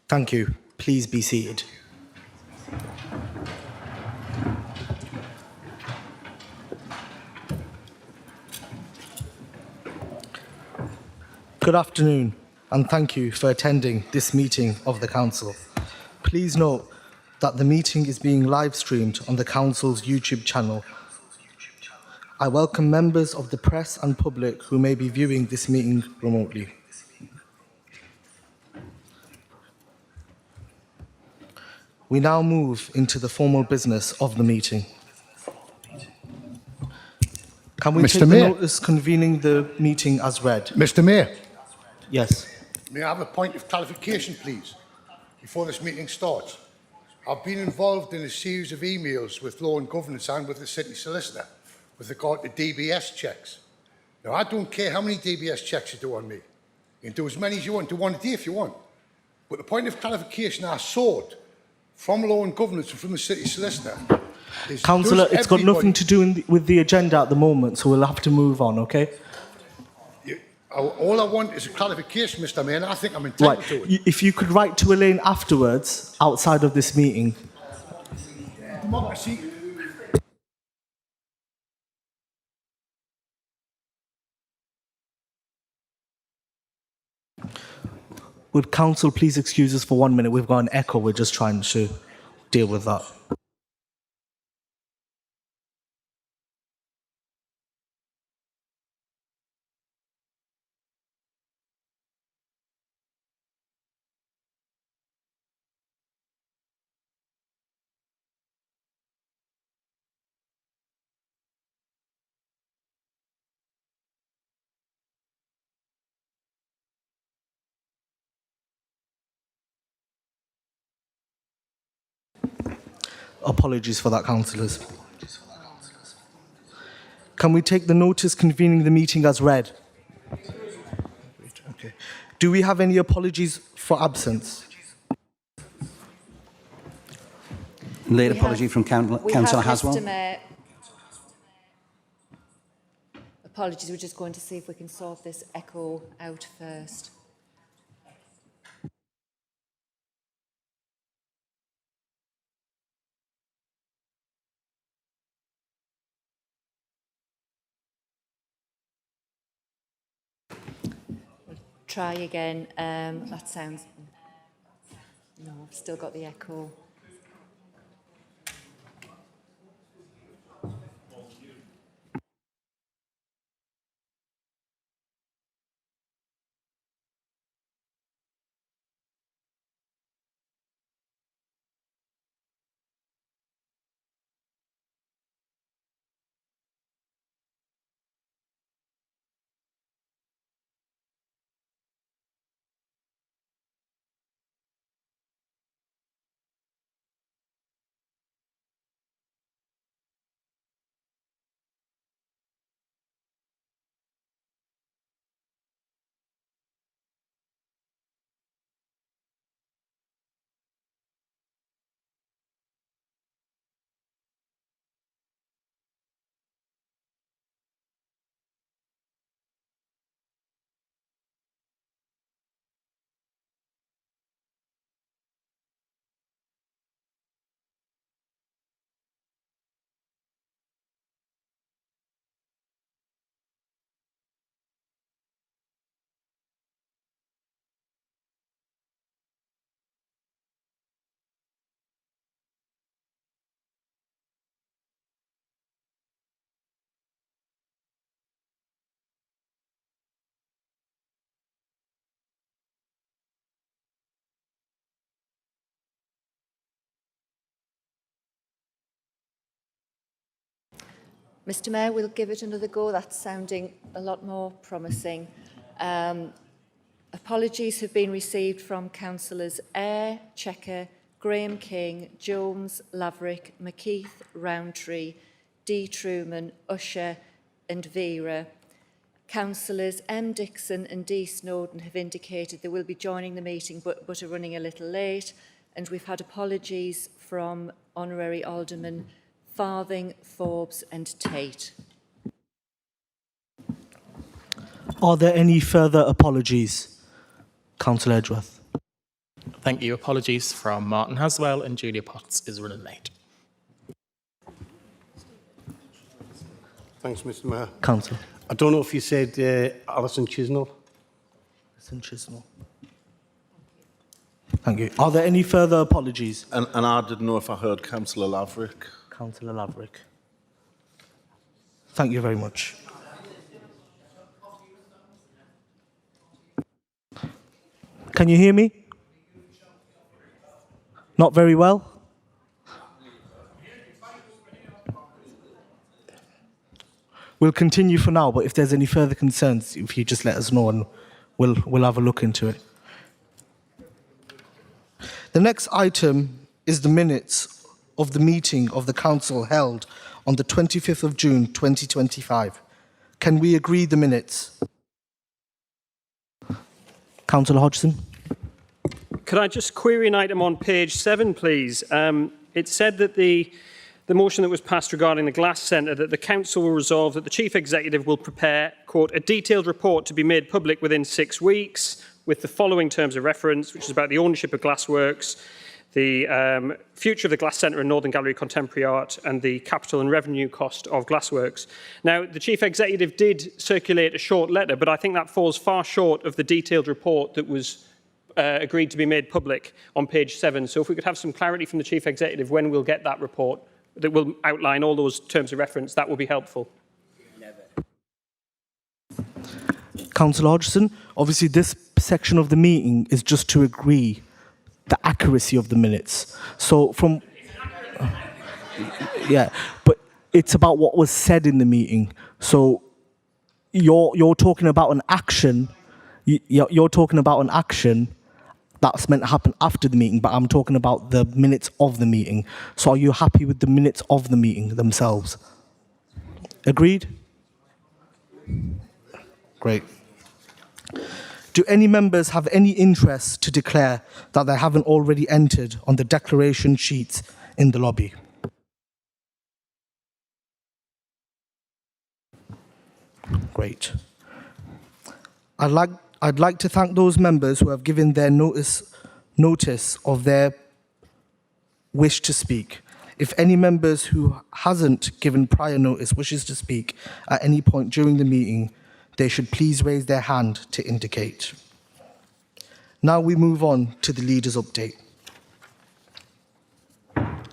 Thank you. Please be seated. Good afternoon, and thank you for attending this meeting of the Council. Please note that the meeting is being live streamed on the Council's YouTube channel. I welcome members of the press and public who may be viewing this meeting remotely. We now move into the formal business of the meeting. Can we take the notice convening the meeting as read? Mr. Mayor, Yes. may I have a point of clarification, please, before this meeting starts? I've been involved in a series of emails with law and governance and with the city solicitor with regard to DBS checks. Now, I don't care how many DBS checks you do on me. You can do as many as you want, do one a day if you want. But the point of clarification I sought from law and governance and from the city solicitor is... Councillor, it's got nothing to do with the agenda at the moment, so we'll have to move on, okay? All I want is a clarification, Mr. Mayor, and I think I'm entitled to it. If you could write to Elaine afterwards, outside of this meeting. Democracy... Would Council please excuse us for 1 minute? We've got an echo. We're just trying to deal with that. Apologies for that, councillors. Can we take the notice convening the meeting as read? Okay. Do we have any apologies for absence? Late apology from Councillor Haswell. Mr. Mayor. Apologies, we're just going to see if we can sort this echo out first. Try again. That sounds... No, I've still got the echo. Mr Mayor, we'll give it another go. That's sounding a lot more promising. Apologies have been received from councillors Eyre, Checker, Graham King, Jones, Laverick, McKeith, Roundtree, D. Truman, Usher and Vera. Councillors M. Dixon and D. Snowden have indicated they will be joining the meeting but are running a little late. And we've had apologies from Honorary Aldermen Farthing, Forbes and Tate. Are there any further apologies? Councillor Edgeworth. Thank you. Apologies from Martin Haswell and Julia Potts is running late. Thanks, Mr Mayor. Councillor. I don't know if you said Alison Chisnell. Alison Chisnell. Thank you. Are there any further apologies? And I didn't know if I heard Councillor Laverick. Councillor Laverick. Thank you very much. Can you hear me? Not very well? We'll continue for now, but if there's any further concerns, if you just let us know and we'll have a look into it. The next item is the minutes of the meeting of the council held on the 25th of June 2025. Can we agree the minutes? Councillor Hodgson. Could I just query an item on page 7, please? It said that the motion that was passed regarding the Glass Centre, that the council will resolve that the chief executive will prepare, quote, a detailed report to be made public within 6 weeks with the following terms of reference, which is about the ownership of Glassworks, the future of the Glass Centre and Northern Gallery Contemporary Art, and the capital and revenue cost of Glassworks. Now, the chief executive did circulate a short letter, but I think that falls far short of the detailed report that was agreed to be made public on page 7. So if we could have some clarity from the chief executive when we'll get that report that will outline all those terms of reference, that will be helpful. Councillor Hodgson, obviously this section of the meeting is just to agree the accuracy of the minutes. So from... Yeah, but it's about what was said in the meeting. So you're talking about an action, you're talking about an action that's meant to happen after the meeting, but I'm talking about the minutes of the meeting. So are you happy with the minutes of the meeting themselves? Agreed? Great. Do any members have any interest to declare that they haven't already entered on the declaration sheets in the lobby? Great. I'd like to thank those members who have given their notice of their wish to speak. If any members who hasn't given prior notice wishes to speak at any point during the meeting, they should please raise their hand to indicate. Now we move on to the leader's update.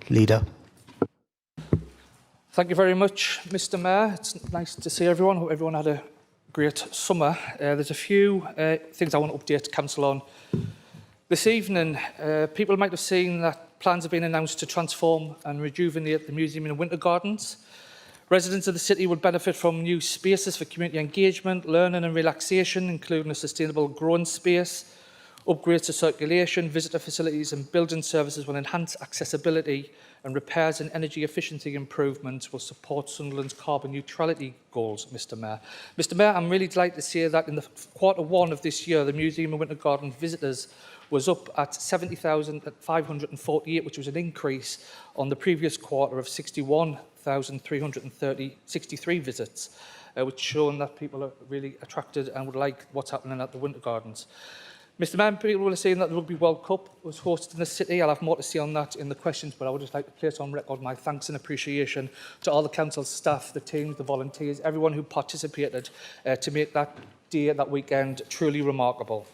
Leader. Thank you very much, Mr Mayor. It's nice to see everyone. Hope everyone had a great summer. There's a few things I want to update Council on. This evening, people might have seen that plans have been announced to transform and rejuvenate the museum and winter gardens. Residents of the city would benefit from new spaces for community engagement, learning and relaxation, including a sustainable growing space. Upgrades to circulation, visitor facilities and building services will enhance accessibility, and repairs and energy efficiency improvements will support Sunderland's carbon neutrality goals, Mr Mayor. Mr Mayor, I'm really delighted to say that in the Q1 of this year, the Museum and Winter Garden visitors was up at 70,548, which was an increase on the previous quarter of 61,363 visits, which showing that people are really attracted and would like what's happening at the Winter Gardens. Mr Mayor, people were saying that the Rugby World Cup was hosted in the city. I'll have more to say on that in the questions, but I would just like to place on record my thanks and appreciation to all the council staff, the teams, the volunteers, everyone who participated to make that day, that weekend, truly remarkable.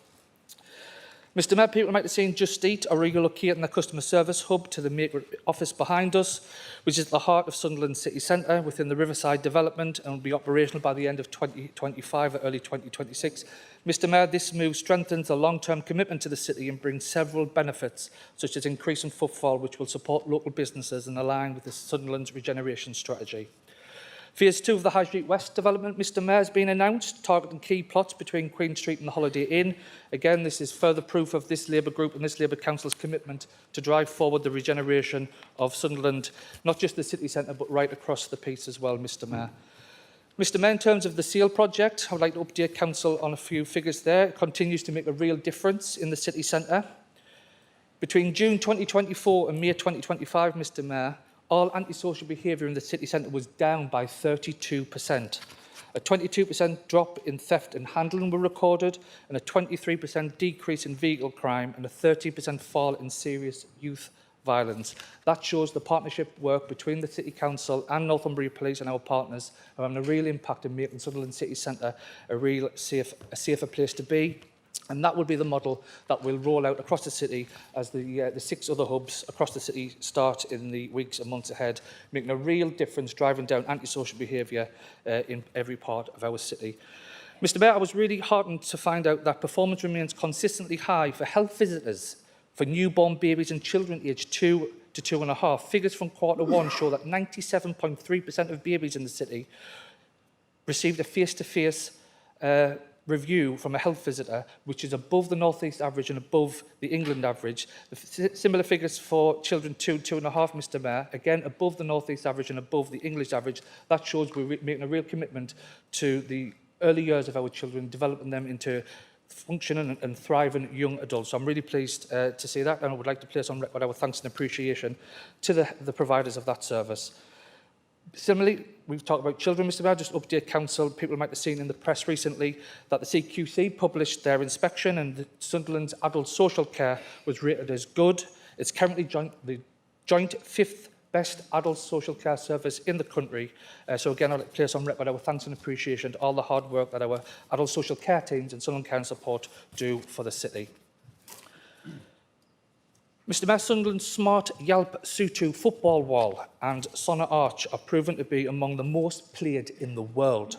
Mr Mayor, people might have seen Just Eat are relocating the customer service hub to the Maker office behind us, which is at the heart of Sunderland City Centre within the Riverside development and will be operational by the end of 2025 or early 2026. Mr Mayor, this move strengthens the long-term commitment to the city and brings several benefits, such as increasing footfall, which will support local businesses and align with the Sunderland's regeneration strategy. Phase 2 of the High Street West development, Mr Mayor, has been announced, targeting key plots between Queen Street and the Holiday Inn. Again, this is further proof of this Labour group and this Labour Council's commitment to drive forward the regeneration of Sunderland, not just the city centre, but right across the piece as well, Mr Mayor. Mr Mayor, in terms of the SEAL project, I would like to update Council on a few figures there. It continues to make a real difference in the city centre. Between June 2024 and May 2025, Mr Mayor, all antisocial behaviour in the city centre was down by 32%. A 22% drop in theft and handling were recorded, and a 23% decrease in vehicle crime, and a 30% fall in serious youth violence. That shows the partnership work between the City Council and Northumbria Police and our partners are having a real impact in making Sunderland City Centre a safer place to be. And that will be the model that will roll out across the city as the 6 other hubs across the city start in the weeks and months ahead, making a real difference, driving down antisocial behaviour in every part of our city. Mr Mayor, I was really heartened to find out that performance remains consistently high for health visitors for newborn babies and children aged 2 to 2.5. Figures from Q1 show that 97.3% of babies in the city received a face-to-face review from a health visitor, which is above the North East average and above the England average. Similar figures for children 2 to 2.5, Mr Mayor, again above the North East average and above the English average. That shows we're making a real commitment to the early years of our children, developing them into functioning and thriving young adults. So I'm really pleased to see that, and I would like to place on record our thanks and appreciation to the providers of that service. Similarly, we've talked about children, Mr Mayor. Just update Council. People might have seen in the press recently that the CQC published their inspection, and the Sunderland's adult social care was rated as good. It's currently the joint 5th best adult social care service in the country. So again, I'd like to place on record our thanks and appreciation to all the hard work that our adult social care teams and Sunderland Care and Support do for the city. Mr Mayor, Sunderland's smart Yelp Sutu football wall and Sonna Arch are proven to be among the most played in the world.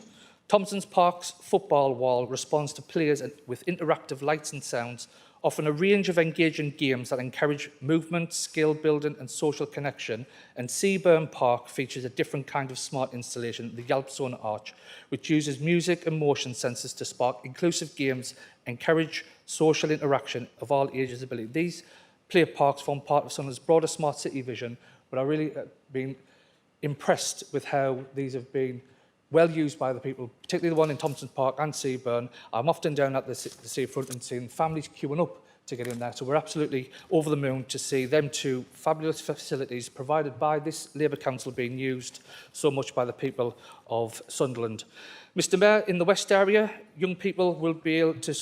Thompson's Park's football wall responds to players with interactive lights and sounds, offering a range of engaging games that encourage movement, skill building and social connection. And Seaburn Park features a different kind of smart installation, the Yelp Sonna Arch, which uses music and motion sensors to spark inclusive games, encourage social interaction of all ages and ability. These play parks form part of Sunderland's broader smart city vision, but I've really been impressed with how these have been well used by the people, particularly the one in Thompson's Park and Seaburn. I'm often down at the seafront and seeing families queuing up to get in there. So we're absolutely over the moon to see them two fabulous facilities provided by this Labour Council being used so much by the people of Sunderland. Mr Mayor, in the West area, young people will be able to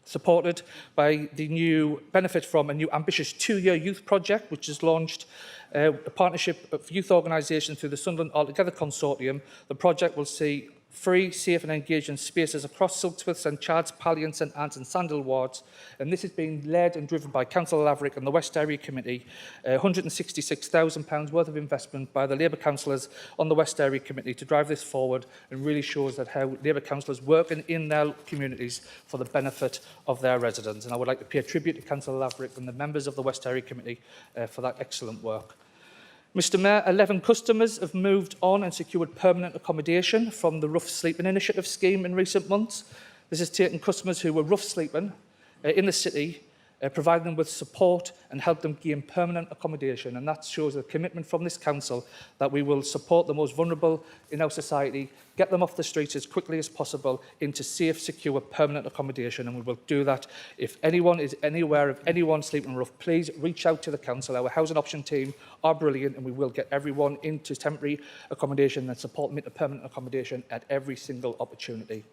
supported by the new benefit from a new ambitious 2-year youth project, which is launched a partnership of youth organisations through the Sunderland Altogether Consortium. The project will see free, safe and engaging spaces across Silksworth, St Chad's, Pally and St Anne's and Sandal wards. And this is being led and driven by Councillor Laverick and the West Area Committee. £166,000 worth of investment by the Labour councillors on the West Area Committee to drive this forward, and really shows that how Labour councillors work in their communities for the benefit of their residents. And I would like to pay a tribute to Councillor Laverick and the members of the West Area Committee for that excellent work. Mr Mayor, 11 customers have moved on and secured permanent accommodation from the Rough Sleeping Initiative scheme in recent months. This has taken customers who were rough sleeping in the city, providing them with support and help them gain permanent accommodation. And that shows a commitment from this council that we will support the most vulnerable in our society, get them off the streets as quickly as possible into safe, secure, permanent accommodation. And we will do that. If anyone is anywhere of anyone sleeping rough, please reach out to the council. Our housing option team are brilliant, and we will get everyone into temporary accommodation and support them into permanent accommodation at every single opportunity.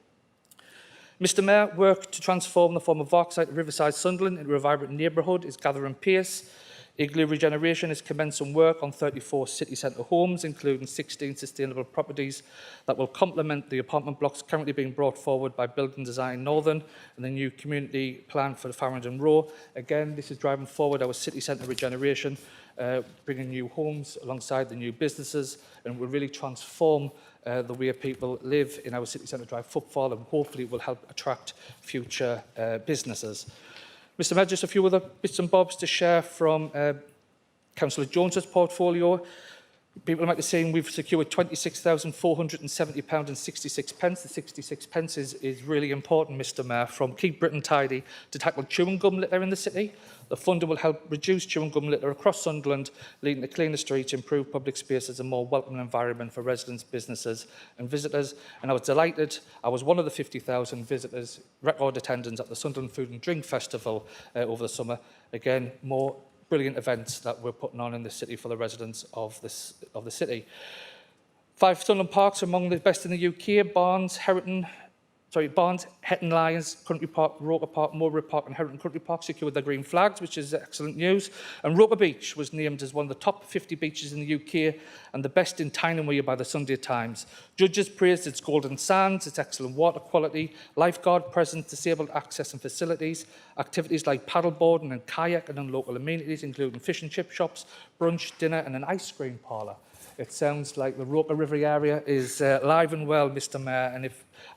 Mr Mayor, work to transform the former Vark site of Riverside Sunderland into a vibrant neighbourhood is gathering pace. Igloo Regeneration is commencing work on 34 city centre homes, including 16 sustainable properties that will complement the apartment blocks currently being brought forward by Building Design Northern and the new community plan for the Farringdon Row. Again, this is driving forward our city centre regeneration, bringing new homes alongside the new businesses, and will really transform the way people live in our city centre, drive footfall, and hopefully will help attract future businesses. Mr Mayor, just a few other bits and bobs to share from Councillor Jones's portfolio. People might be saying we've secured £26,470.66. The 66 pence is really important, Mr Mayor. From Keep Britain Tidy to tackle chewing gum litter in the city, the funding will help reduce chewing gum litter across Sunderland, leading to cleaner streets, improved public spaces and more welcoming environment for residents, businesses and visitors. And I was delighted. I was one of the 50,000 visitors, record attendance at the Sunderland Food and Drink Festival over the summer. Again, more brilliant events that we're putting on in the city for the residents of the city. 5 Sunderland parks are among the best in the UK. Barnes, Hetton Lions, Country Park, Roker Park, Mowbray Park and Herrington Country Park secured their green flags, which is excellent news. And Roker Beach was named as one of the top 50 beaches in the UK and the best in Tyne and Wear by the Sunday Times. Judges praised its golden sands, its excellent water quality, lifeguard presence, disabled access and facilities, activities like paddleboarding and kayaking and local amenities, including fish and chip shops, brunch, dinner and an ice cream parlour. It sounds like the Roker River area is live and well, Mr Mayor, and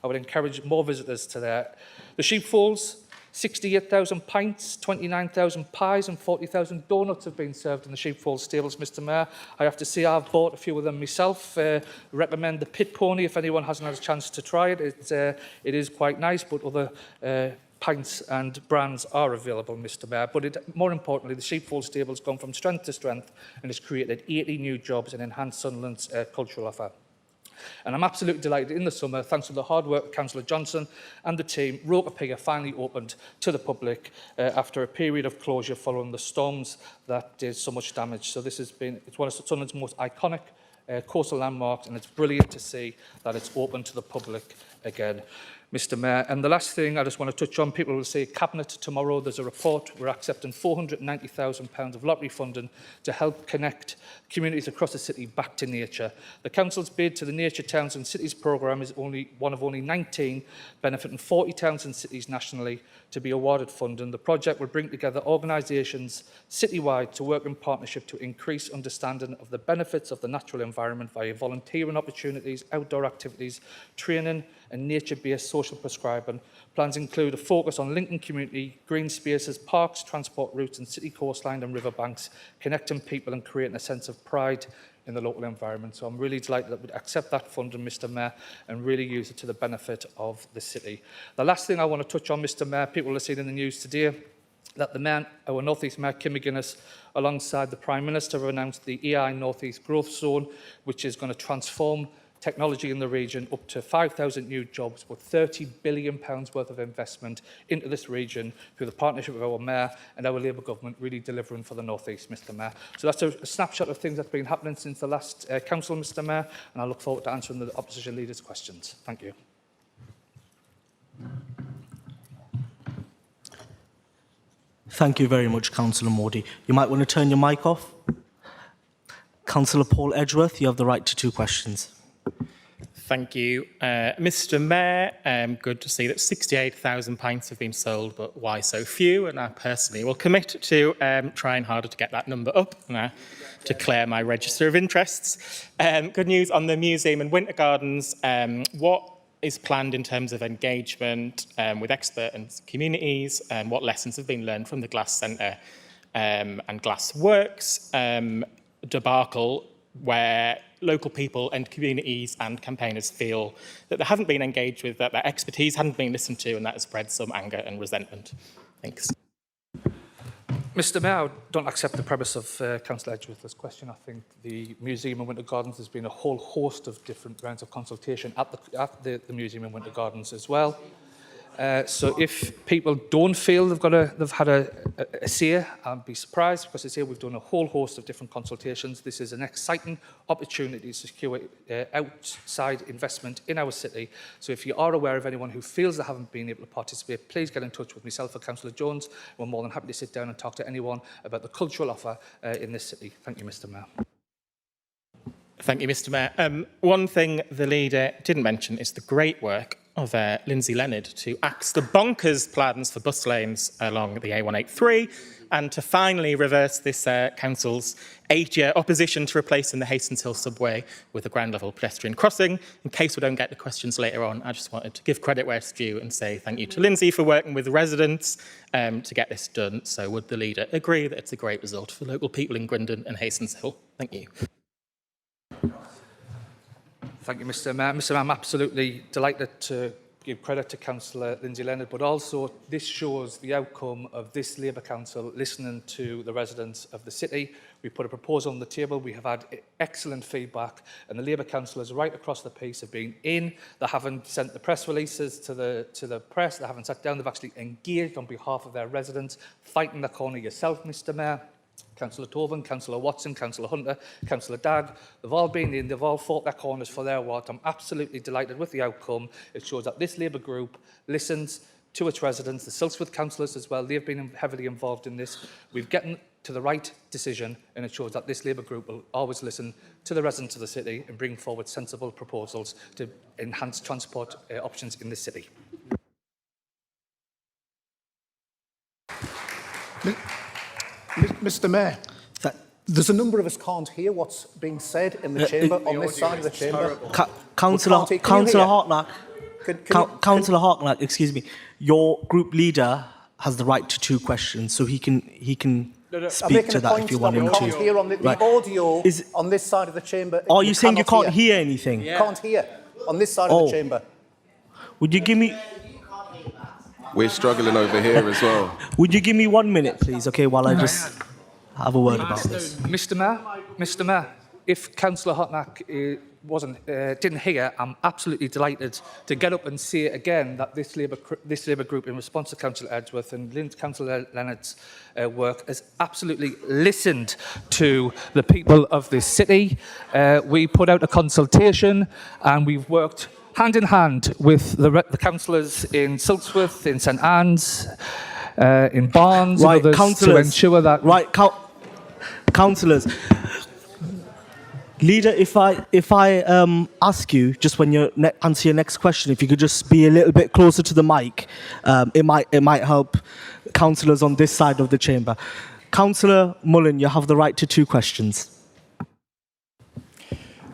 I would encourage more visitors to there. The sheepfolds, 68,000 pints, 29,000 pies and 40,000 donuts have been served in the sheepfold stables, Mr Mayor. I have to say I've bought a few of them myself. Recommend the Pit Pony if anyone hasn't had a chance to try it. It is quite nice, but other pints and brands are available, Mr Mayor. But more importantly, the sheepfold stable has gone from strength to strength and has created 80 new jobs and enhanced Sunderland's cultural offer. And I'm absolutely delighted in the summer, thanks to the hard work of Councillor Johnson and the team, Roker Pier finally opened to the public after a period of closure following the storms that did so much damage. So it's one of Sunderland's most iconic coastal landmarks, and it's brilliant to see that it's open to the public again, Mr Mayor. And the last thing I just want to touch on, people will say Cabinet tomorrow, there's a report, we're accepting £490,000 of lottery funding to help connect communities across the city back to nature. The Council's bid to the Nature Towns and Cities programme is one of only 19, benefiting 40 towns and cities nationally to be awarded funding. The project will bring together organisations citywide to work in partnership to increase understanding of the benefits of the natural environment via volunteering opportunities, outdoor activities, training and nature-based social prescribing. Plans include a focus on linking community, green spaces, parks, transport routes and city coastline and riverbanks, connecting people and creating a sense of pride in the local environment. So I'm really delighted that we'd accept that funding, Mr Mayor, and really use it to the benefit of the city. The last thing I want to touch on, Mr Mayor, people have seen in the news today that the Mayor, our North East Mayor, Kim McGuinness, alongside the Prime Minister, have announced the AI North East Growth Zone, which is going to transform technology in the region up to 5,000 new jobs with £30 billion worth of investment into this region through the partnership of our Mayor and our Labour government really delivering for the North East, Mr Mayor. So that's a snapshot of things that's been happening since the last Council, Mr Mayor, and I look forward to answering the Opposition Leader's questions. Thank you. Thank you very much, Councillor Modi. You might want to turn your mic off. Councillor Paul Edgeworth, you have the right to 2 questions. Thank you. Mr Mayor, good to see that 68,000 pints have been sold, but why so few? And I personally will commit to trying harder to get that number up and to clear my register of interests. Good news on the museum and winter gardens. What is planned in terms of engagement with expert and communities? What lessons have been learned from the Glass Centre and Glass Works debacle, where local people and communities and campaigners feel that they haven't been engaged with, that their expertise hadn't been listened to, and that has bred some anger and resentment? Thanks. Mr Mayor, I don't accept the premise of Councillor Edgeworth's question. I think the Museum and Winter Gardens has been a whole host of different rounds of consultation at the Museum and Winter Gardens as well. So if people don't feel they've had a say, I'd be surprised, because I say we've done a whole host of different consultations. This is an exciting opportunity to secure outside investment in our city. So if you are aware of anyone who feels they haven't been able to participate, please get in touch with myself or Councillor Jones. We're more than happy to sit down and talk to anyone about the cultural offer in this city. Thank you, Mr Mayor. Thank you, Mr Mayor. One thing the leader didn't mention is the great work of Lindsay Leonard to axe the bonkers plans for bus lanes along the A183 and to finally reverse this council's 8-year opposition to replacing the Hastings Hill subway with a ground level pedestrian crossing. In case we don't get the questions later on, I just wanted to give credit where it's due and say thank you to Lindsay for working with residents to get this done. So would the leader agree that it's a great result for local people in Grindon and Hastings Hill? Thank you. Thank you, Mr Mayor. Mr Mayor, I'm absolutely delighted to give credit to Councillor Lindsay Leonard, but also this shows the outcome of this Labour Council listening to the residents of the city. We put a proposal on the table, we have had excellent feedback, and the Labour councillors right across the piece have been in. They haven't sent the press releases to the press, they haven't sat down, they've actually engaged on behalf of their residents, fighting the corner yourself, Mr Mayor. Councillor Tobin, Councillor Watson, Councillor Hunter, Councillor Dagg, they've all been in, they've all fought their corners for their ward. I'm absolutely delighted with the outcome. It shows that this Labour group listens to its residents, the Silksworth councillors as well, they've been heavily involved in this. We've gotten to the right decision, and it shows that this Labour group will always listen to the residents of the city and bring forward sensible proposals to enhance transport options in this city. Mr Mayor, there's a number of us can't hear what's being said in the chamber, on this side of the chamber. Councillor Hartnack, Councillor Hartnack, excuse me, your group leader has the right to 2 questions, so he can speak to that if you want him to. Can't hear on the audio on this side of the chamber. Are you saying you can't hear anything? Yeah. Can't hear on this side of the chamber. Would you give me... We're struggling over here as well. Would you give me 1 minute, please, okay, while I just have a word about this? Mr Mayor, if Councillor Hartnack didn't hear, I'm absolutely delighted to get up and say again that this Labour group, in response to Councillor Edgeworth and Councillor Leonard's work, has absolutely listened to the people of this city. We put out a consultation and we've worked hand in hand with the councillors in Silksworth, in St Anne's, in Barnes, and others to ensure that... Councillors. Leader, if I ask you, just when you answer your next question, if you could just be a little bit closer to the mic, it might help councillors on this side of the chamber. Councillor Mullen, you have the right to 2 questions.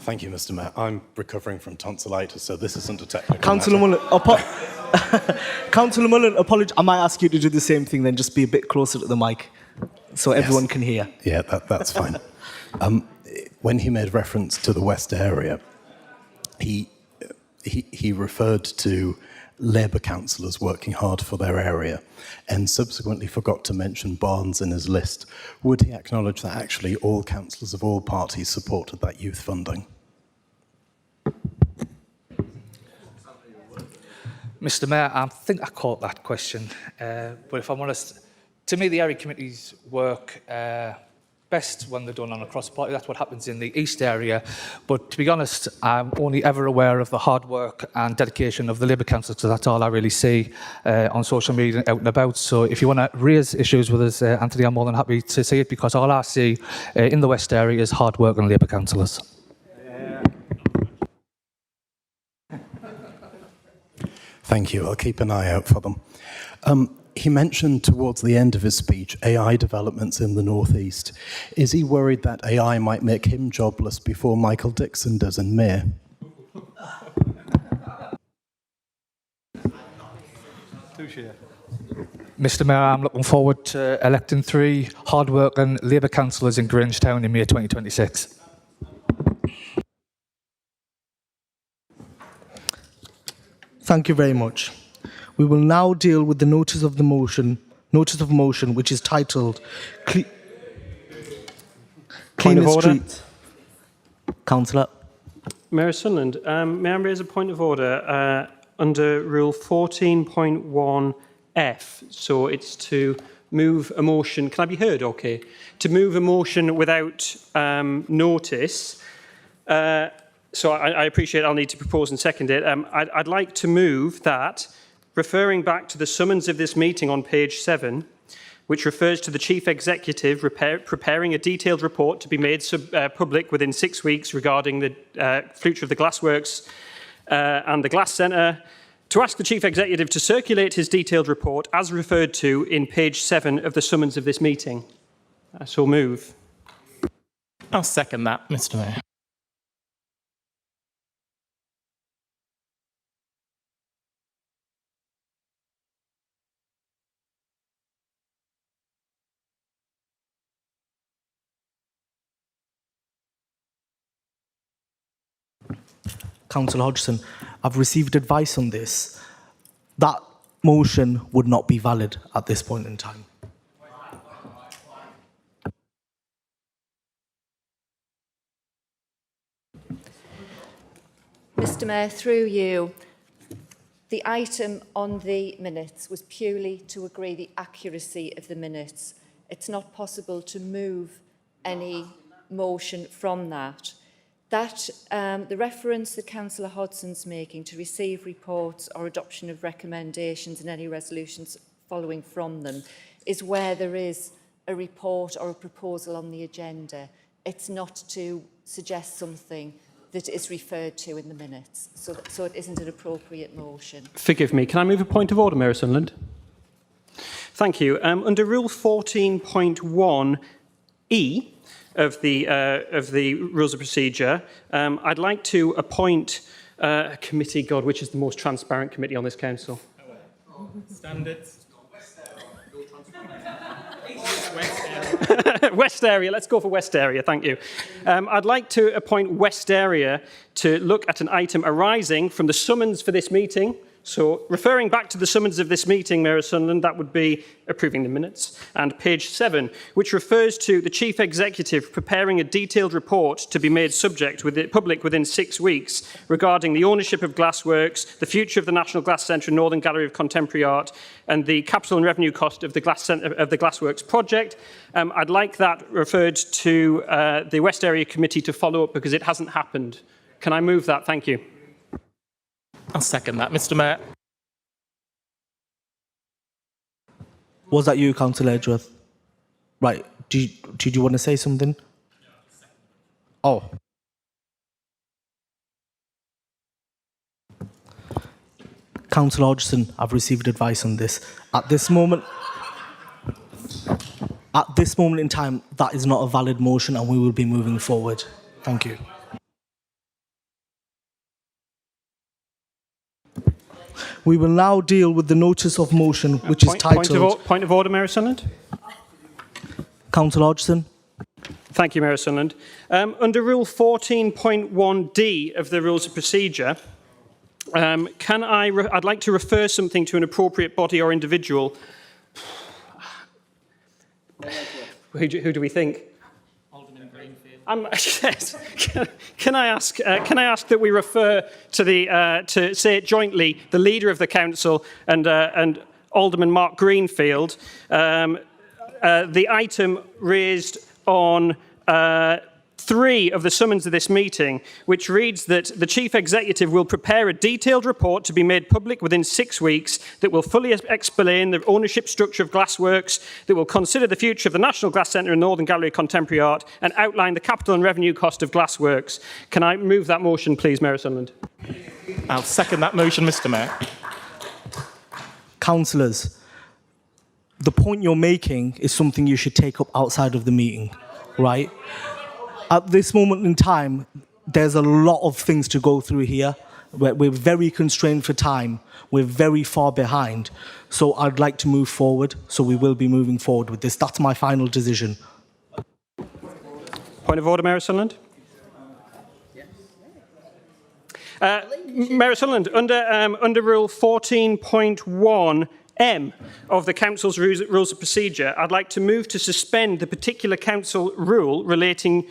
Thank you, Mr Mayor. I'm recovering from tonsillitis, so this isn't a technical Councillor Mullen, Councillor Mullen, I might ask you to do the same thing, then just be a bit closer to the mic so everyone can hear. Yeah, that's fine. When he made reference to the West area, he referred to Labour councillors working hard for their area and subsequently forgot to mention Barnes in his list. Would he acknowledge that actually all councillors of all parties supported that youth funding? Mr Mayor, I think I caught that question, but if I'm honest, to me the area committees work best when they're done on a cross-party. That's what happens in the East area. But to be honest, I'm only ever aware of the hard work and dedication of the Labour Council, so that's all I really see on social media out and about. So if you want to raise issues with us, Anthony, I'm more than happy to see it, because all I see in the West area is hard work on Labour councillors. Thank you. I'll keep an eye out for them. He mentioned towards the end of his speech AI developments in the northeast. Is he worried that AI might make him jobless before Michael Dixon does in May? Mr Mayor, I'm looking forward to electing 3 hard-working Labour councillors in Grangetown in May 2026. Thank you very much. We will now deal with the notice of motion, which is titled Cleaner Streets. Councillor. Mayor Sunderland, may I raise a point of order under Rule 14.1F? So it's to move a motion. Can I be heard okay? To move a motion without notice. So I appreciate I'll need to propose and second it. I'd like to move that, referring back to the summons of this meeting on page 7, which refers to the Chief Executive preparing a detailed report to be made public within 6 weeks regarding the future of the glassworks and the glass centre, to ask the Chief Executive to circulate his detailed report as referred to in page 7 of the summons of this meeting. So move. I'll second that, Mr Mayor. Councillor Hodgson, I've received advice on this. That motion would not be valid at this point in time. Mr Mayor, through you, the item on the minutes was purely to agree the accuracy of the minutes. It's not possible to move any motion from that. The reference that Councillor Hodgson's making to receive reports or adoption of recommendations and any resolutions following from them is where there is a report or a proposal on the agenda. It's not to suggest something that is referred to in the minutes. So it isn't an appropriate motion. Forgive me, can I move a point of order, Mayor Sunderland? Thank you. Under Rule 14.1E of the Rules of Procedure, I'd like to appoint a committee, God, which is the most transparent committee on this council? Standards. West Area, let's go for West Area, thank you. I'd like to appoint West Area to look at an item arising from the summons for this meeting. So referring back to the summons of this meeting, Mayor Sunderland, that would be approving the minutes. And page 7, which refers to the Chief Executive preparing a detailed report to be made public within 6 weeks regarding the ownership of Glassworks, the future of the National Glass Centre and Northern Gallery of Contemporary Art, and the capital and revenue cost of the Glassworks project. I'd like that referred to the West Area Committee to follow up because it hasn't happened. Can I move that? Thank you. I'll second that, Mr Mayor. Was that you, Councillor Edgeworth? Right. Did you want to say something? Oh. Councillor Hodgson, I've received advice on this. At this moment in time, that is not a valid motion and we will be moving forward. Thank you. We will now deal with the notice of motion, which is titled... Point of order, Mayor Sunderland. Councillor Hodgson. Thank you, Mayor Sunderland. Under Rule 14.1D of the Rules of Procedure, I'd like to refer something to an appropriate body or individual. Who do we think? Yes. Can I ask that we refer to say it jointly, the leader of the council and Alderman Mark Greenfield, the item raised on 3 of the summons of this meeting, which reads that the Chief Executive will prepare a detailed report to be made public within 6 weeks that will fully explain the ownership structure of Glassworks, that will consider the future of the National Glass Centre and Northern Gallery of Contemporary Art, and outline the capital and revenue cost of Glassworks. Can I move that motion, please, Mayor Sunderland? I'll second that motion, Mr Mayor. Councillors, the point you're making is something you should take up outside of the meeting, right? At this moment in time, there's a lot of things to go through here. We're very constrained for time. We're very far behind. So I'd like to move forward. So we will be moving forward with this. That's my final decision. Point of order, Mayor Sunderland. Mayor Sunderland, under Rule 14.1M of the Council's Rules of Procedure, I'd like to move to suspend the particular Council rule relating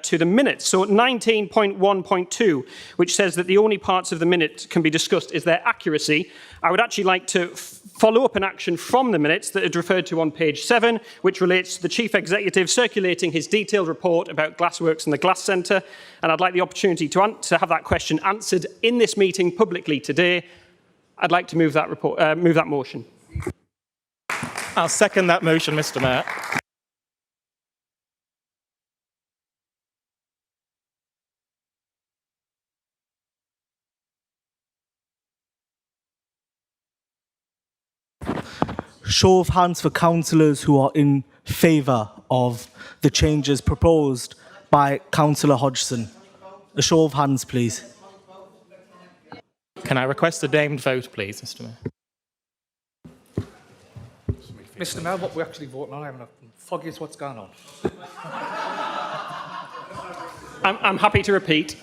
to the minutes. So 19.1.2, which says that the only parts of the minute can be discussed is their accuracy. I would actually like to follow up an action from the minutes that is referred to on page 7, which relates to the Chief Executive circulating his detailed report about Glassworks and the Glass Centre. And I'd like the opportunity to have that question answered in this meeting publicly today. I'd like to move that motion. I'll second that motion, Mr Mayor. Show of hands for councillors who are in favour of the changes proposed by Councillor Hodgson. A show of hands, please. Can I request a named vote, please, Mr Mayor? Mr Mayor, what we're actually voting on, I'm not foggy as what's going on. I'm happy to repeat.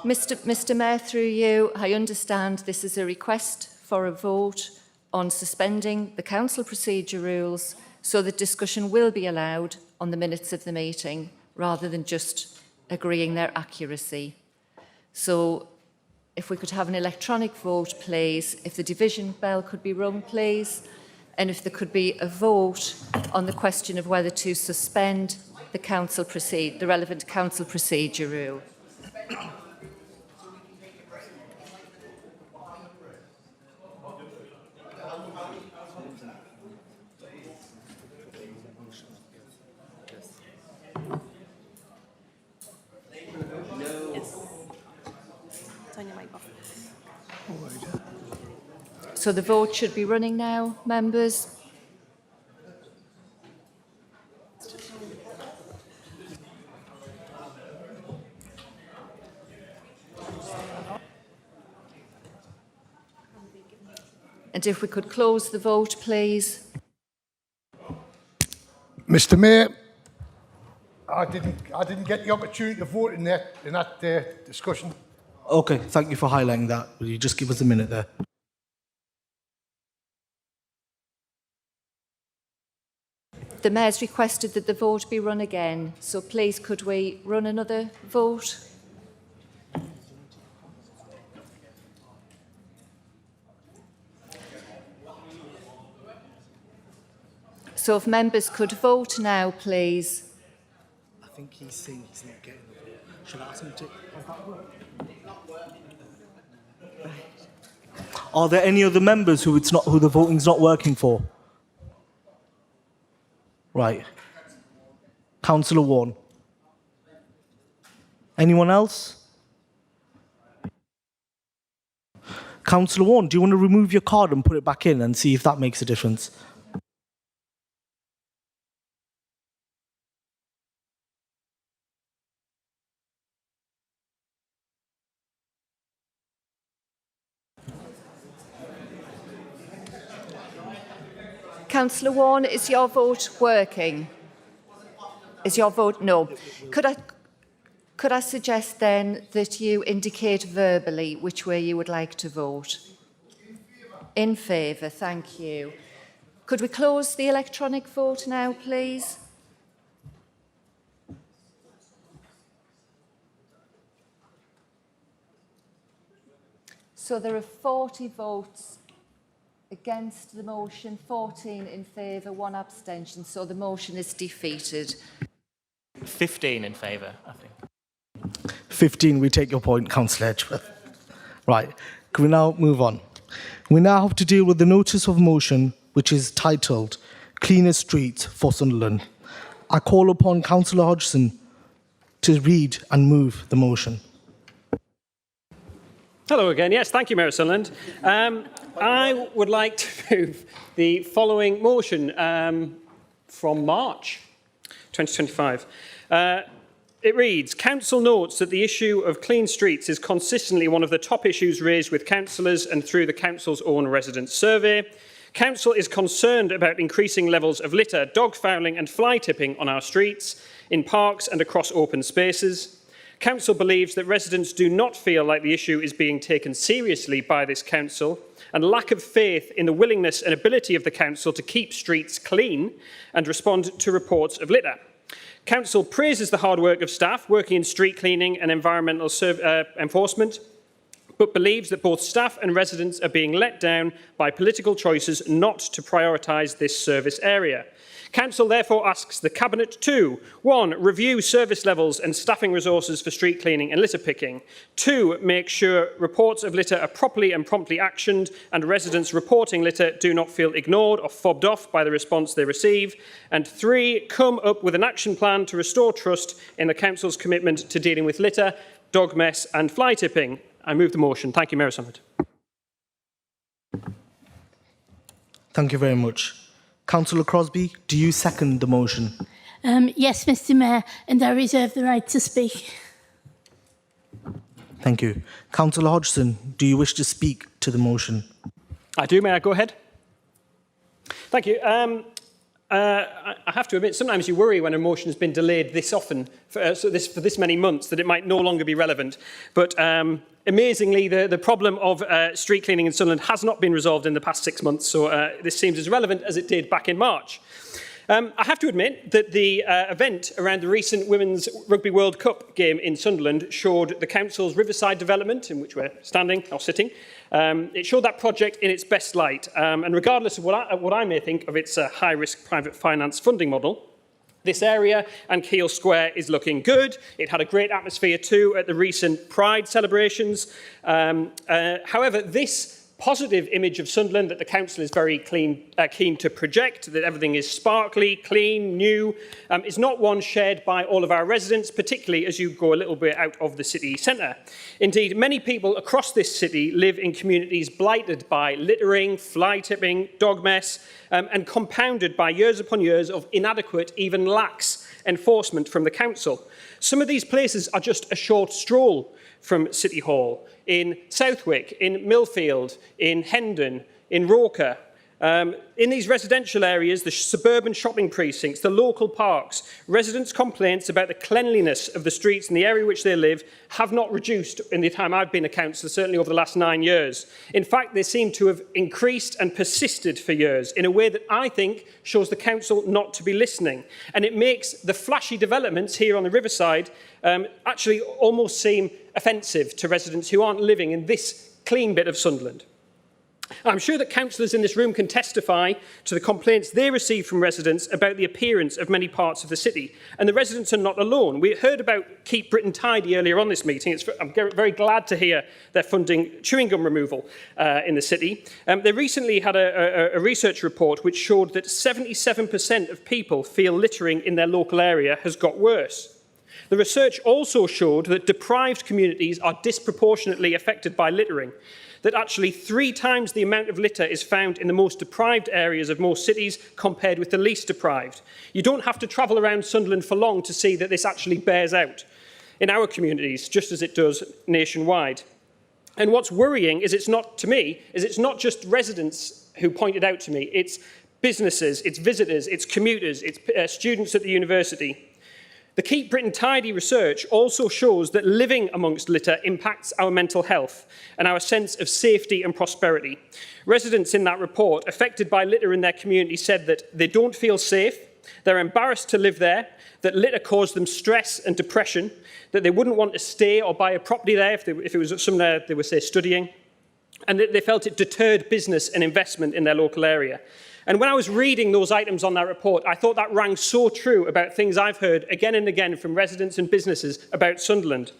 Mr Mayor, through you, I understand this is a request for a vote on suspending the council procedure rules so that discussion will be allowed on the minutes of the meeting rather than just agreeing their accuracy. So if we could have an electronic vote, please, if the division bell could be rung, please, and if there could be a vote on the question of whether to suspend the relevant council procedure rule. So the vote should be running now, members. And if we could close the vote, please. Mr. Mayor, I didn't get the opportunity to vote in that discussion. Okay, thank you for highlighting that. Will you just give us a minute there? The Mayor's requested that the vote be run again, so please could we run another vote? So if members could vote now, please. I think he's saying he's not getting the vote. Should I ask him to have that vote? Are there any other members who the voting's not working for? Right. Councillor Warren. Anyone else? Councillor Warren, do you want to remove your card and put it back in and see if that makes a difference? Councillor Warren, is your vote working? Is your vote no? Could I suggest then that you indicate verbally which way you would like to vote? In favour, thank you. Could we close the electronic vote now, please? So there are 40 votes against the motion, 14 in favour, 1 abstention. So the motion is defeated. 15 in favour, I think. 15, we take your point, Councillor Edgeworth. Right, can we now move on? We now have to deal with the notice of motion, which is titled Cleaner Streets for Sunderland. I call upon Councillor Hodgson to read and move the motion. Hello again. Yes, thank you, Mayor of Sunderland. I would like to move the following motion from March 2025. It reads, Council notes that the issue of clean streets is consistently one of the top issues raised with councillors and through the Council's own resident survey. Council is concerned about increasing levels of litter, dog fouling and fly tipping on our streets, in parks and across open spaces. Council believes that residents do not feel like the issue is being taken seriously by this council and lack of faith in the willingness and ability of the council to keep streets clean and respond to reports of litter. Council praises the hard work of staff working in street cleaning and environmental enforcement, but believes that both staff and residents are being let down by political choices not to prioritise this service area. Council therefore asks the Cabinet to 1. Review service levels and staffing resources for street cleaning and litter picking. 2. Make sure reports of litter are properly and promptly actioned and residents reporting litter do not feel ignored or fobbed off by the response they receive. And 3. Come up with an action plan to restore trust in the Council's commitment to dealing with litter, dog mess and fly tipping. I move the motion. Thank you, Mayor Sunderland. Thank you very much. Councillor Crosby, do you second the motion? Yes, Mr. Mayor, and I reserve the right to speak. Thank you. Councillor Hodgson, do you wish to speak to the motion? I do. May I go ahead? Thank you. I have to admit, sometimes you worry when a motion has been delayed this often, for this many months, that it might no longer be relevant. But amazingly, the problem of street cleaning in Sunderland has not been resolved in the past 6 months, so this seems as relevant as it did back in March. I have to admit that the event around the recent Women's Rugby World Cup game in Sunderland showed the council's Riverside development, in which we're standing or sitting. It showed that project in its best light, and regardless of what I may think of its high-risk private finance funding model, this area and Keele Square is looking good. It had a great atmosphere too at the recent Pride celebrations. However, this positive image of Sunderland that the council is very keen to project, that everything is sparkly, clean, new, is not one shared by all of our residents, particularly as you go a little bit out of the city centre. Indeed, many people across this city live in communities blighted by littering, fly tipping, dog mess, and compounded by years upon years of inadequate, even lax enforcement from the council. Some of these places are just a short stroll from City Hall, in Southwick, in Millfield, in Hendon, in Roker. In these residential areas, the suburban shopping precincts, the local parks, residents' complaints about the cleanliness of the streets in the area in which they live have not reduced in the time I've been a councillor, certainly over the last 9 years. In fact, they seem to have increased and persisted for years in a way that I think shows the council not to be listening. And it makes the flashy developments here on the Riverside actually almost seem offensive to residents who aren't living in this clean bit of Sunderland. I'm sure that councillors in this room can testify to the complaints they receive from residents about the appearance of many parts of the city. And the residents are not alone. We heard about Keep Britain Tidy earlier on this meeting. I'm very glad to hear they're funding chewing gum removal in the city. They recently had a research report which showed that 77% of people feel littering in their local area has got worse. The research also showed that deprived communities are disproportionately affected by littering, that actually 3 times the amount of litter is found in the most deprived areas of most cities compared with the least deprived. You don't have to travel around Sunderland for long to see that this actually bears out in our communities, just as it does nationwide. And what's worrying is it's not just residents who point it out to me, it's businesses, it's visitors, it's commuters, it's students at the university. The Keep Britain Tidy research also shows that living amongst litter impacts our mental health and our sense of safety and prosperity. Residents in that report affected by litter in their community said that they don't feel safe, they're embarrassed to live there, that litter caused them stress and depression, that they wouldn't want to stay or buy a property there if it was somewhere they were, say, studying, and that they felt it deterred business and investment in their local area. And when I was reading those items on that report, I thought that rang so true about things I've heard again and again from residents and businesses about Sunderland.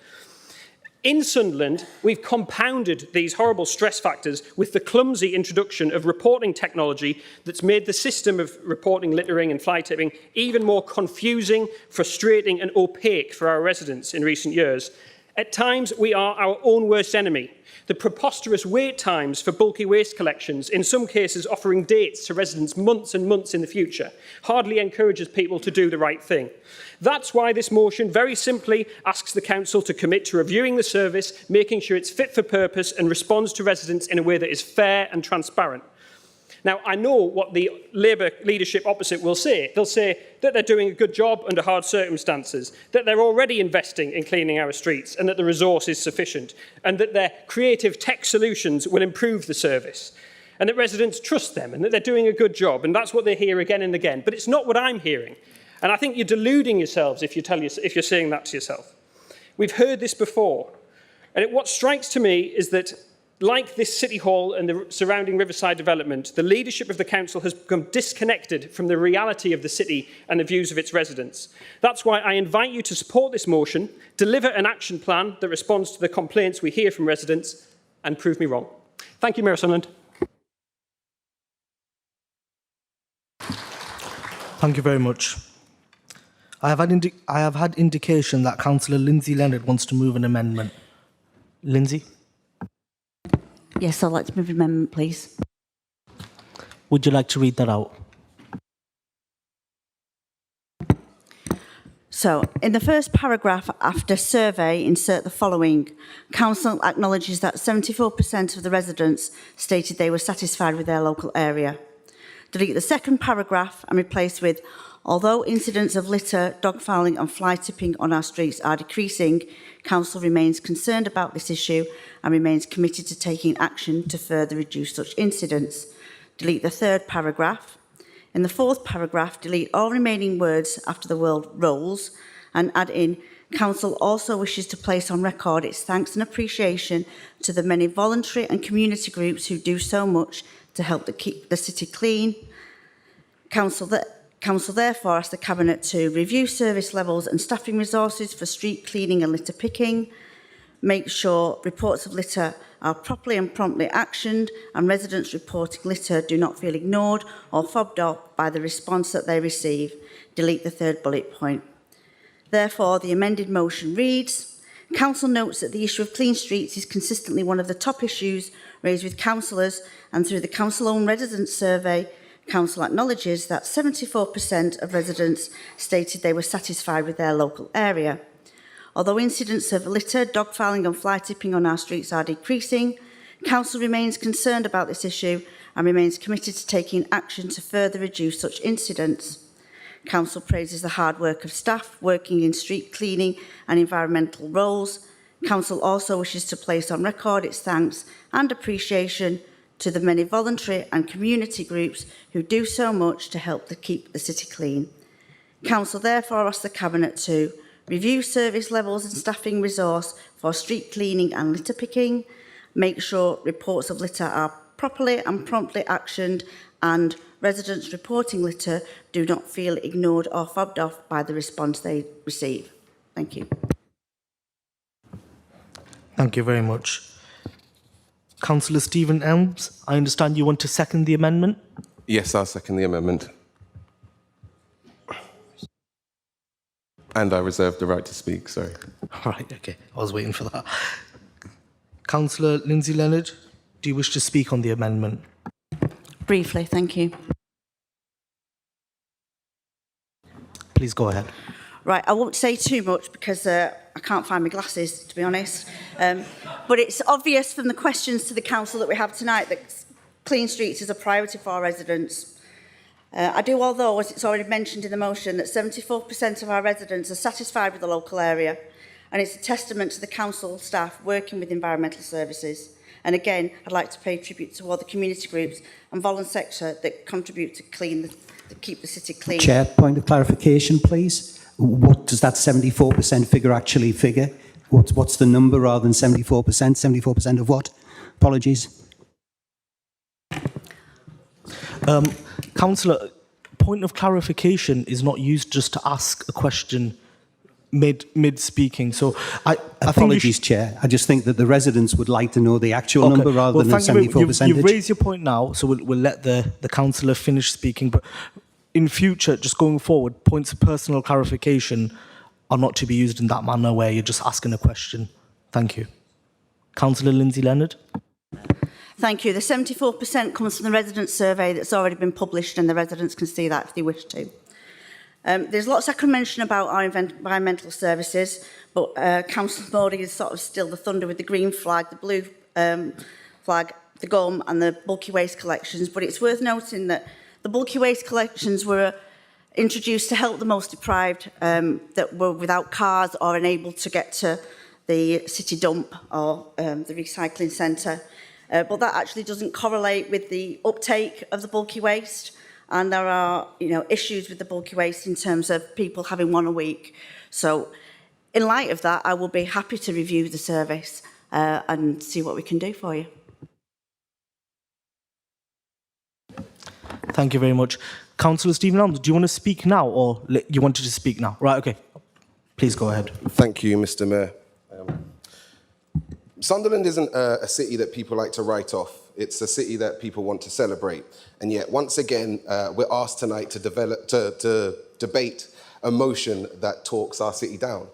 In Sunderland, we've compounded these horrible stress factors with the clumsy introduction of reporting technology that's made the system of reporting littering and fly tipping even more confusing, frustrating and opaque for our residents in recent years. At times, we are our own worst enemy. The preposterous wait times for bulky waste collections, in some cases offering dates to residents months and months in the future, hardly encourages people to do the right thing. That's why this motion very simply asks the council to commit to reviewing the service, making sure it's fit for purpose and responds to residents in a way that is fair and transparent. Now, I know what the Labour leadership opposite will say. They'll say that they're doing a good job under hard circumstances, that they're already investing in cleaning our streets and that the resource is sufficient, and that their creative tech solutions will improve the service, and that residents trust them and that they're doing a good job, and that's what they hear again and again. But it's not what I'm hearing. And I think you're deluding yourselves if you're saying that to yourself. We've heard this before. And what strikes to me is that like this City Hall and the surrounding Riverside development, the leadership of the council has become disconnected from the reality of the city and the views of its residents. That's why I invite you to support this motion, deliver an action plan that responds to the complaints we hear from residents, and prove me wrong. Thank you, Mayor Sunderland. Thank you very much. I have had indication that Councillor Lindsay Leonard wants to move an amendment. Lindsay? Yes, I'd like to move an amendment, please. Would you like to read that out? So, in the first paragraph after survey, insert the following. Council acknowledges that 74% of the residents stated they were satisfied with their local area. Delete the second paragraph and replace with, although incidents of litter, dogfouling and fly tipping on our streets are decreasing, Council remains concerned about this issue and remains committed to taking action to further reduce such incidents. Delete the third paragraph. In the fourth paragraph, delete all remaining words after the word rolls and add in, Council also wishes to place on record its thanks and appreciation to the many voluntary and community groups who do so much to help to keep the city clean. Council therefore asks the Cabinet to review service levels and staffing resources for street cleaning and litter picking, make sure reports of litter are properly and promptly actioned and residents reporting litter do not feel ignored or fobbed off by the response that they receive. Delete the third bullet point. Therefore, the amended motion reads, Council notes that the issue of clean streets is consistently one of the top issues raised with councillors, and through the council-owned residents survey, Council acknowledges that 74% of residents stated they were satisfied with their local area. Although incidents of litter, dogfouling and fly tipping on our streets are decreasing, Council remains concerned about this issue and remains committed to taking action to further reduce such incidents. Council praises the hard work of staff working in street cleaning and environmental roles. Council also wishes to place on record its thanks and appreciation to the many voluntary and community groups who do so much to help to keep the city clean. Council therefore asks the Cabinet to review service levels and staffing resource for street cleaning and litter picking, make sure reports of litter are properly and promptly actioned, and residents reporting litter do not feel ignored or fobbed off by the response they receive. Thank you. Thank you very much. Councillor Stephen Elms, I understand you want to second the amendment? Yes, I'll second the amendment. And I reserve the right to speak, sorry. Right, okay. I was waiting for that. Councillor Lindsay Leonard, do you wish to speak on the amendment? Briefly, thank you. Please go ahead. Right, I won't say too much because I can't find my glasses, to be honest. But it's obvious from the questions to the council that we have tonight that clean streets is a priority for our residents. I do, although, as it's already mentioned in the motion, that 74% of our residents are satisfied with the local area, and it's a testament to the council staff working with environmental services. And again, I'd like to pay tribute to all the community groups and volunteer sector that contribute to keep the city clean. Chair, point of clarification, please. What does that 74% figure actually figure? What's the number rather than 74%? 74% of what? Apologies. Councillor, point of clarification is not used just to ask a question mid-speaking. So Apologies, Chair. I just think that the residents would like to know the actual number rather than the 74%. You've raised your point now, so we'll let the councillor finish speaking. But in future, just going forward, points of personal clarification are not to be used in that manner where you're just asking a question. Thank you. Councillor Lindsay Leonard. Thank you. The 74% comes from the resident survey that's already been published, and the residents can see that if they wish to. There's lots I can mention about our environmental services, but Councillor Modi is sort of still the thunder with the green flag, the blue flag, the gum and the bulky waste collections. But it's worth noting that the bulky waste collections were introduced to help the most deprived that were without cars or unable to get to the city dump or the recycling centre. But that actually doesn't correlate with the uptake of the bulky waste. And there are, issues with the bulky waste in terms of people having one a week. So in light of that, I will be happy to review the service and see what we can do for you. Thank you very much. Councillor Stephen Elms, do you want to speak now or you wanted to speak now? Right, okay. Please go ahead. Thank you, Mr. Mayor. Sunderland isn't a city that people like to write off. It's a city that people want to celebrate. And yet, once again, we're asked tonight to debate a motion that talks our city down.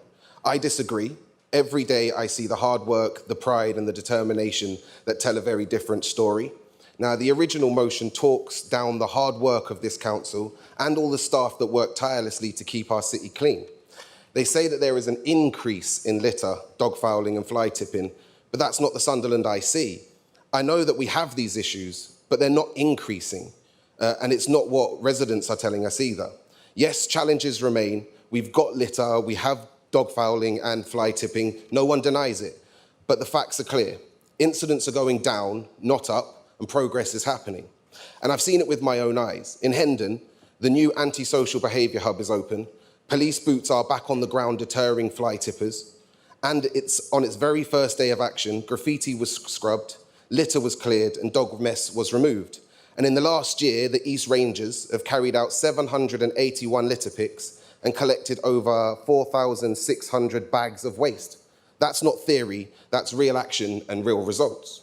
I disagree. Every day I see the hard work, the pride and the determination that tell a very different story. Now, the original motion talks down the hard work of this council and all the staff that work tirelessly to keep our city clean. They say that there is an increase in litter, dogfouling and fly tipping, but that's not the Sunderland I see. I know that we have these issues, but they're not increasing. and it's not what residents are telling us either. Yes, challenges remain. We've got litter, we have dog fouling and fly tipping. No one denies it. But the facts are clear. Incidents are going down, not up, and progress is happening. And I've seen it with my own eyes. In Hendon, the new antisocial behaviour hub is open. Police boots are back on the ground deterring fly tippers. And it's on its very first day of action, graffiti was scrubbed, litter was cleared, and dog mess was removed. And in the last year, the East Rangers have carried out 781 litter picks and collected over 4,600 bags of waste. That's not theory, that's real action and real results.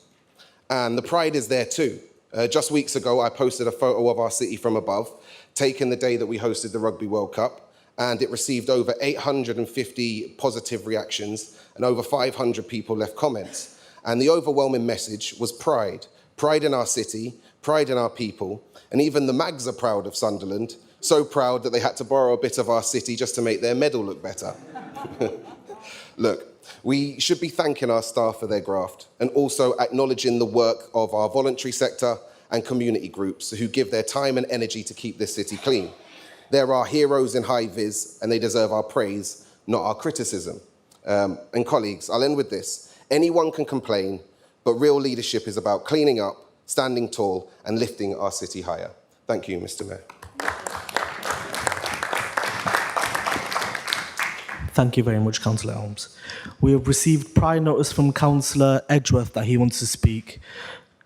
And the pride is there too. Just weeks ago, I posted a photo of our city from above, taken the day that we hosted the Rugby World Cup, and it received over 850 positive reactions and over 500 people left comments. And the overwhelming message was pride. Pride in our city, pride in our people, and even the Mags are proud of Sunderland, so proud that they had to borrow a bit of our city just to make their medal look better. Look, we should be thanking our staff for their graft and also acknowledging the work of our voluntary sector and community groups who give their time and energy to keep this city clean. There are heroes in high vis and they deserve our praise, not our criticism. And colleagues, I'll end with this. Anyone can complain, but real leadership is about cleaning up, standing tall and lifting our city higher. Thank you, Mr. Mayor. Thank you very much, Councillor Holmes. We have received prior notice from Councillor Edgeworth that he wants to speak.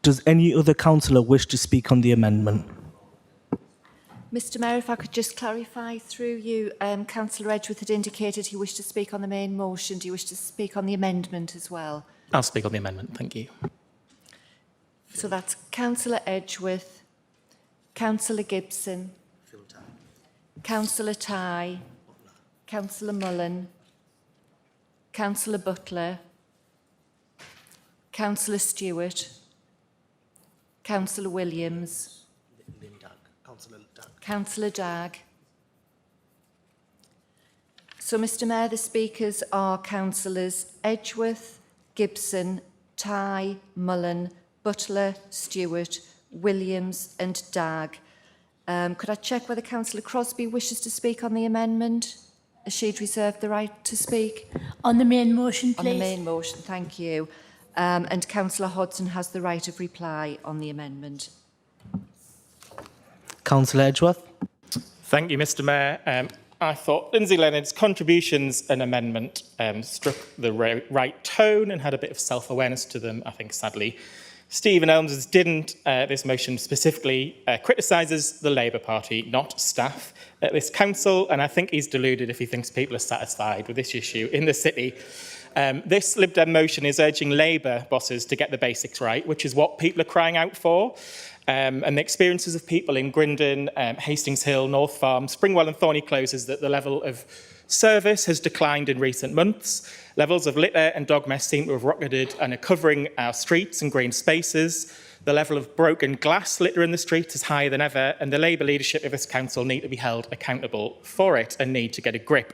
Does any other councillor wish to speak on the amendment? Mr Mayor, if I could just clarify through you, Councillor Edgeworth had indicated he wished to speak on the main motion. Do you wish to speak on the amendment as well? I'll speak on the amendment, thank you. So that's Councillor Edgeworth, Councillor Gibson, Councillor Tye, Councillor Mullen, Councillor Butler, Councillor Stewart, Councillor Williams, Councillor Dagg. So, Mr Mayor, the speakers are Councillors Edgeworth, Gibson, Tye, Mullen, Butler, Stewart, Williams and Dagg. Could I check whether Councillor Crosby wishes to speak on the amendment? As she'd reserved the right to speak? On the main motion, please. On the main motion, thank you. And Councillor Hodson has the right of reply on the amendment. Councillor Edgeworth. Thank you, Mr Mayor. I thought Lindsay Leonard's contributions and amendment struck the right tone and had a bit of self-awareness to them. I think, sadly, Stephen Elms's didn't. This motion specifically criticises the Labour Party, not staff at this council, and I think he's deluded if he thinks people are satisfied with this issue in the city. This Lib Dem motion is urging Labour bosses to get the basics right, which is what people are crying out for. And the experiences of people in Grindon, Hastings Hill, North Farm, Springwell and Thorney Close is that the level of service has declined in recent months. Levels of litter and dog mess seem to have rocketed and are covering our streets and green spaces. The level of broken glass litter in the streets is higher than ever, and the Labour leadership of this council need to be held accountable for it and need to get a grip.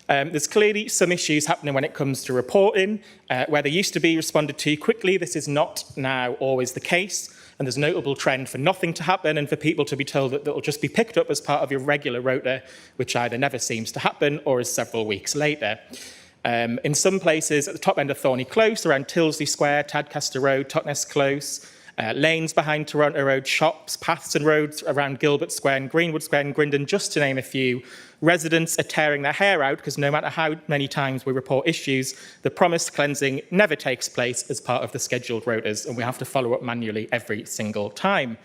There's clearly some issues happening when it comes to reporting. Where they used to be responded to quickly, this is not now always the case. And there's a notable trend for nothing to happen and for people to be told that they'll just be picked up as part of your regular rota, which either never seems to happen or is several weeks later. In some places, at the top end of Thorney Close, around Tilsley Square, Tadcaster Road, Totnes Close, lanes behind Toronto Road, shops, paths and roads around Gilbert Square and Greenwood Square and Grindon, just to name a few, residents are tearing their hair out because no matter how many times we report issues, the promised cleansing never takes place as part of the scheduled rotas, and we have to follow up manually every single time.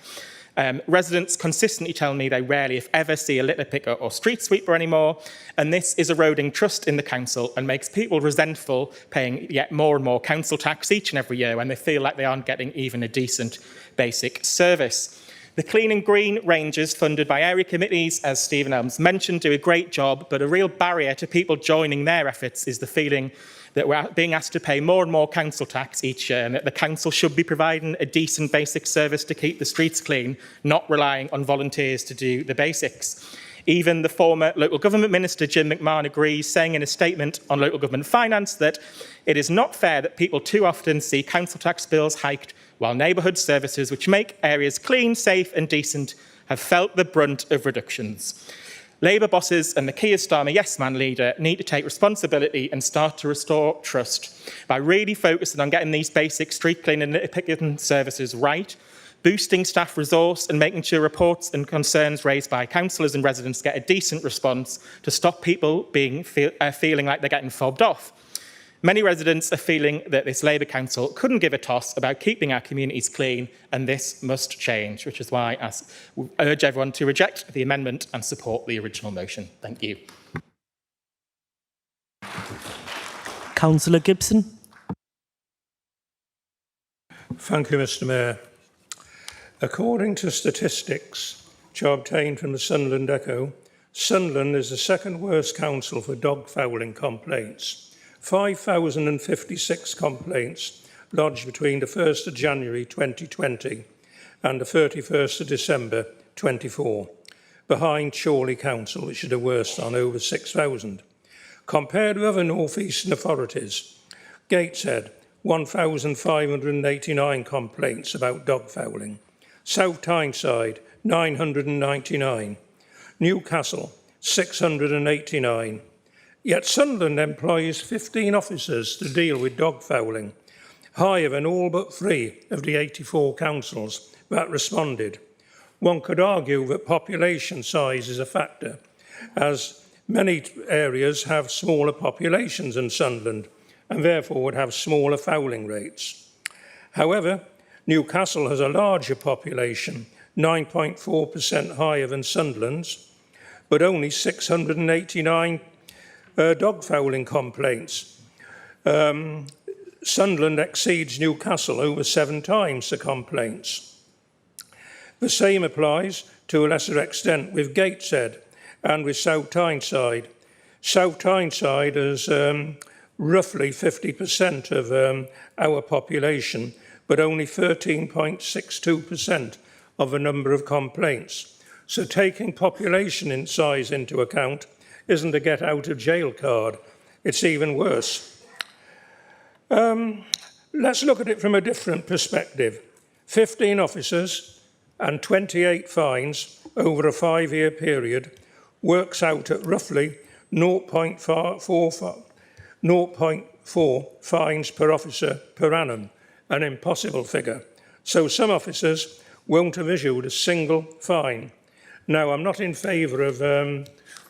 Residents consistently tell me they rarely, if ever, see a litter picker or street sweeper anymore, and this is eroding trust in the council and makes people resentful, paying yet more and more council tax each and every year when they feel like they aren't getting even a decent basic service. The Clean and Green Rangers, funded by area committees, as Stephen Elms mentioned, do a great job, but a real barrier to people joining their efforts is the feeling that we're being asked to pay more and more council tax each year, and that the council should be providing a decent basic service to keep the streets clean, not relying on volunteers to do the basics. Even the former local government minister, Jim McMahon, agrees, saying in a statement on local government finance that it is not fair that people too often see council tax bills hiked while neighbourhood services which make areas clean, safe and decent have felt the brunt of reductions. Labour bosses and the Keir Starmer Yes Man leader need to take responsibility and start to restore trust by really focusing on getting these basic street cleaning and litter picking services right, boosting staff resource and making sure reports and concerns raised by councillors and residents get a decent response to stop people feeling like they're getting fobbed off. Many residents are feeling that this Labour Council couldn't give a toss about keeping our communities clean, and this must change, which is why I urge everyone to reject the amendment and support the original motion. Thank you. Councillor Gibson. Thank you, Mr Mayor. According to statistics which are obtained from the Sunderland Echo, Sunderland is the second worst council for dog fouling complaints. 5,056 complaints lodged between the 1st of January 2020 and the 31st of December 24, behind Chorley Council, which is the worst on over 6,000. Compared with other North Eastern authorities, Gateshead, 1,589 complaints about dog fouling. South Tyneside, 999. Newcastle, 689. Yet Sunderland employs 15 officers to deal with dog fouling, higher than all but 3 of the 84 councils that responded. One could argue that population size is a factor, as many areas have smaller populations than Sunderland and therefore would have smaller fouling rates. However, Newcastle has a larger population, 9.4% higher than Sunderland's, but only 689 dog fouling complaints. Sunderland exceeds Newcastle over 7 times the complaints. The same applies to a lesser extent with Gateshead and with South Tyneside. South Tyneside is roughly 50% of our population, but only 13.62% of the number of complaints. So taking population in size into account isn't a get-out-of-jail card. It's even worse. Let's look at it from a different perspective. 15 officers and 28 fines over a 5-year period works out at roughly 0.4 fines per officer per annum, an impossible figure. So some officers won't have issued a single fine. Now, I'm not in favour of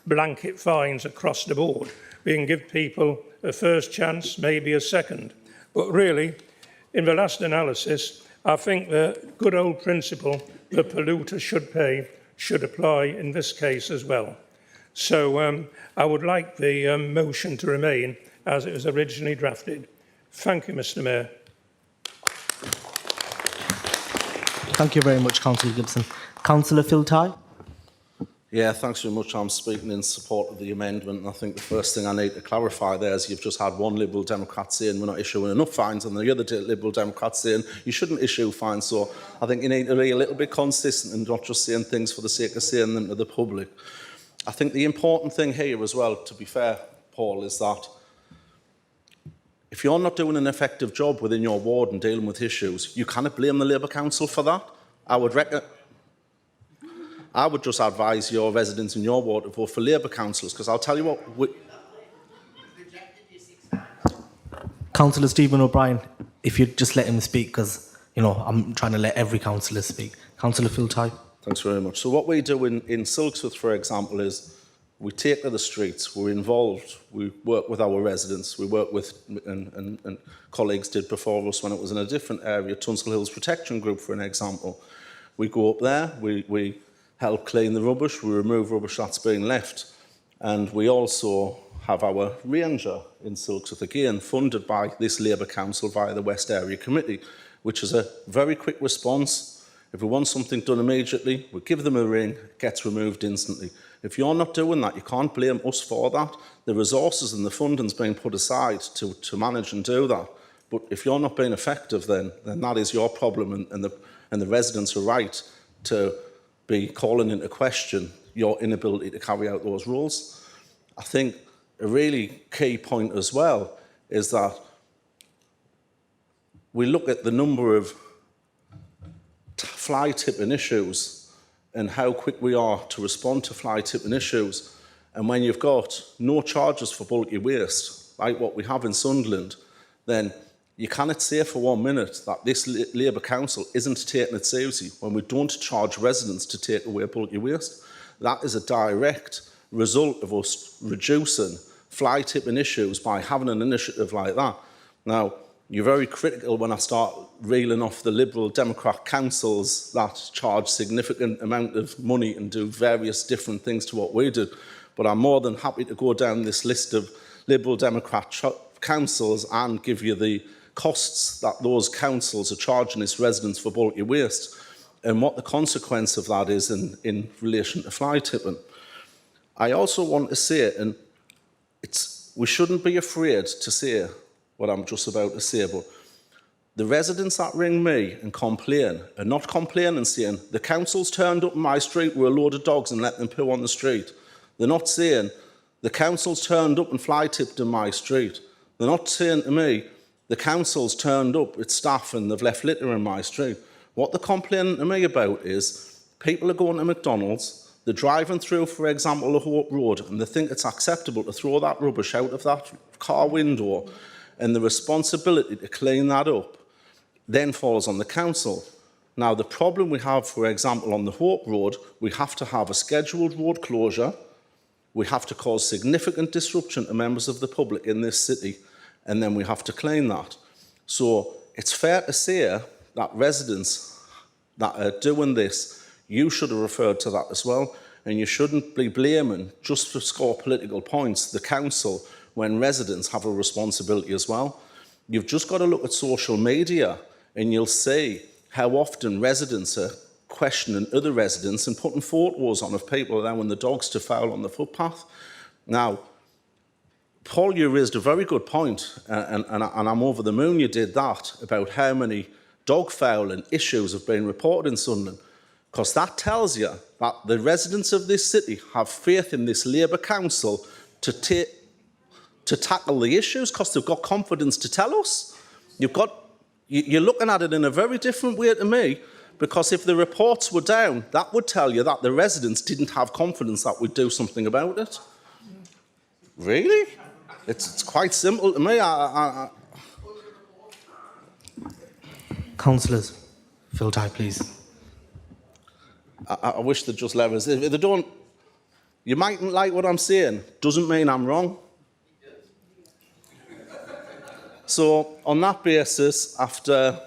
blanket fines across the board. We can give people a first chance, maybe a second. But really, in the last analysis, I think the good old principle, the polluter should pay, should apply in this case as well. So I would like the motion to remain as it was originally drafted. Thank you, Mr Mayor. Thank you very much, Councillor Gibson. Councillor Phil-Tighe. Yeah, thanks very much. I'm speaking in support of the amendment. And I think the first thing I need to clarify there is you've just had one Liberal Democrat saying we're not issuing enough fines and the other Liberal Democrat saying you shouldn't issue fines. So I think you need to be a little bit consistent and not just saying things for the sake of saying them to the public. I think the important thing here as well, to be fair, Paul, is that if you're not doing an effective job within your ward and dealing with issues, you cannot blame the Labour Council for that. I would just advise your residents in your ward to vote for Labour councillors, because I'll tell you what... Councillor Stephen O'Brien, if you'd just let him speak, because, you know, I'm trying to let every councillor speak. Councillor Phil-Tighe. Thanks very much. So what we do in Silksworth, for example, is we take to the streets, we're involved, we work with our residents, we work with, and colleagues did before us when it was in a different area, Tunstall Hills Protection Group, for an example. We go up there, we help clean the rubbish, we remove rubbish that's being left, and we also have our ranger in Silksworth, again, funded by this Labour Council via the West Area Committee, which is a very quick response. If we want something done immediately, we give them a ring, it gets removed instantly. If you're not doing that, you can't blame us for that. The resources and the funding's being put aside to manage and do that. But if you're not being effective, then that is your problem, and the residents are right to be calling into question your inability to carry out those rules. I think a really key point as well is that we look at the number of fly tipping issues and how quick we are to respond to fly tipping issues. And when you've got no charges for bulky waste, like what we have in Sunderland, then you cannot say for 1 minute that this Labour Council isn't taking it seriously when we don't charge residents to take away bulky waste. That is a direct result of us reducing fly tipping issues by having an initiative like that. Now, you're very critical when I start reeling off the Liberal Democrat councils that charge significant amount of money and do various different things to what we do. But I'm more than happy to go down this list of Liberal Democrat councils and give you the costs that those councils are charging its residents for bulky waste and what the consequence of that is in relation to fly tipping. I also want to say, and we shouldn't be afraid to say what I'm just about to say, but the residents that ring me and complain are not complaining saying, the council's turned up in my street with a load of dogs and let them poo on the street. They're not saying, the council's turned up and fly tipped in my street. They're not saying to me, the council's turned up with staff and they've left litter in my street. What they're complaining to me about is people are going to McDonald's, they're driving through, for example, the Hope Road, and they think it's acceptable to throw that rubbish out of that car window, and the responsibility to clean that up then falls on the council. Now, the problem we have, for example, on the Hope Road, we have to have a scheduled road closure, we have to cause significant disruption to members of the public in this city, and then we have to clean that. So it's fair to say that residents that are doing this, you should have referred to that as well, and you shouldn't be blaming, just to score political points, the council when residents have a responsibility as well. You've just got to look at social media and you'll see how often residents are questioning other residents and putting photos on of people allowing the dogs to foul on the footpath. Now, Paul, you raised a very good point, and I'm over the moon you did that, about how many dog fouling issues have been reported in Sunderland, because that tells you that the residents of this city have faith in this Labour Council to tackle the issues, because they've got confidence to tell us. You're looking at it in a very different way to me, because if the reports were down, that would tell you that the residents didn't have confidence that we'd do something about it. Really? It's quite simple to me. Councillors, fill tie, please. I wish they'd just let us. If they don't, you mightn't like what I'm saying, doesn't mean I'm wrong. So, on that basis, after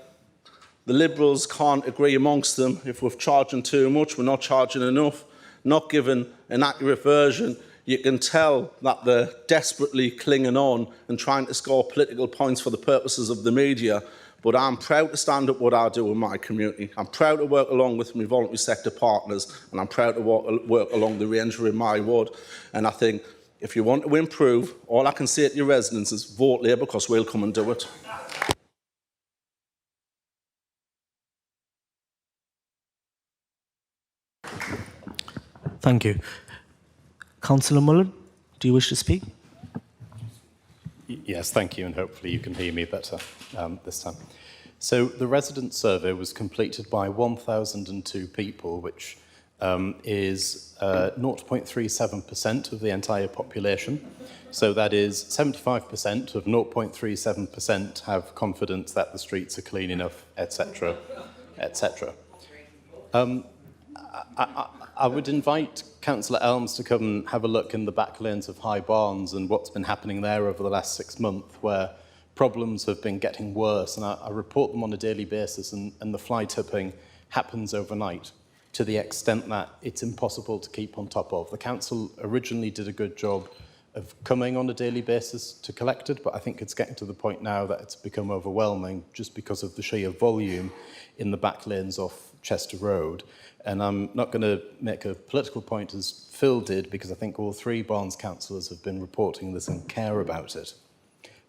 the Liberals can't agree amongst them if we're charging too much, we're not charging enough, not given an accurate version, you can tell that they're desperately clinging on and trying to score political points for the purposes of the media. But I'm proud to stand up what I do in my community. I'm proud to work along with my voluntary sector partners, and I'm proud to work along the ranger in my ward. And I think if you want to improve, all I can say to your residents is vote Labour, because we'll come and do it. Thank you. Councillor Mullen, do you wish to speak? Yes, thank you, and hopefully you can hear me better this time. So the resident survey was completed by 1,002 people, which is 0.37% of the entire population. So that is 75% of 0.37% have confidence that the streets are clean enough, etc., etc. I would invite Councillor Elms to come and have a look in the back lanes of High Barnes and what's been happening there over the last 6 months, where problems have been getting worse, and I report them on a daily basis, and the fly tipping happens overnight to the extent that it's impossible to keep on top of. The council originally did a good job of coming on a daily basis to collect it, but I think it's getting to the point now that it's become overwhelming just because of the sheer volume in the back lanes off Chester Road. And I'm not going to make a political point as Phil did, because I think all 3 Barnes councillors have been reporting this and care about it.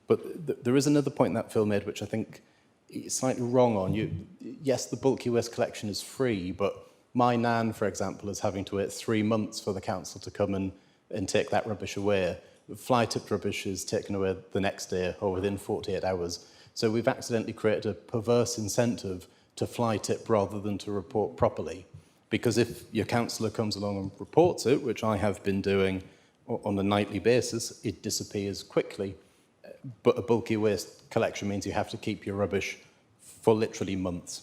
But there is another point that Phil made, which I think is slightly wrong on. Yes, the bulky waste collection is free, but my nan, for example, is having to wait 3 months for the council to come and take that rubbish away. Fly-tipped rubbish is taken away the next day or within 48 hours. So we've accidentally created a perverse incentive to fly-tip rather than to report properly. Because if your councillor comes along and reports it, which I have been doing on a nightly basis, it disappears quickly. But a bulky waste collection means you have to keep your rubbish for literally months.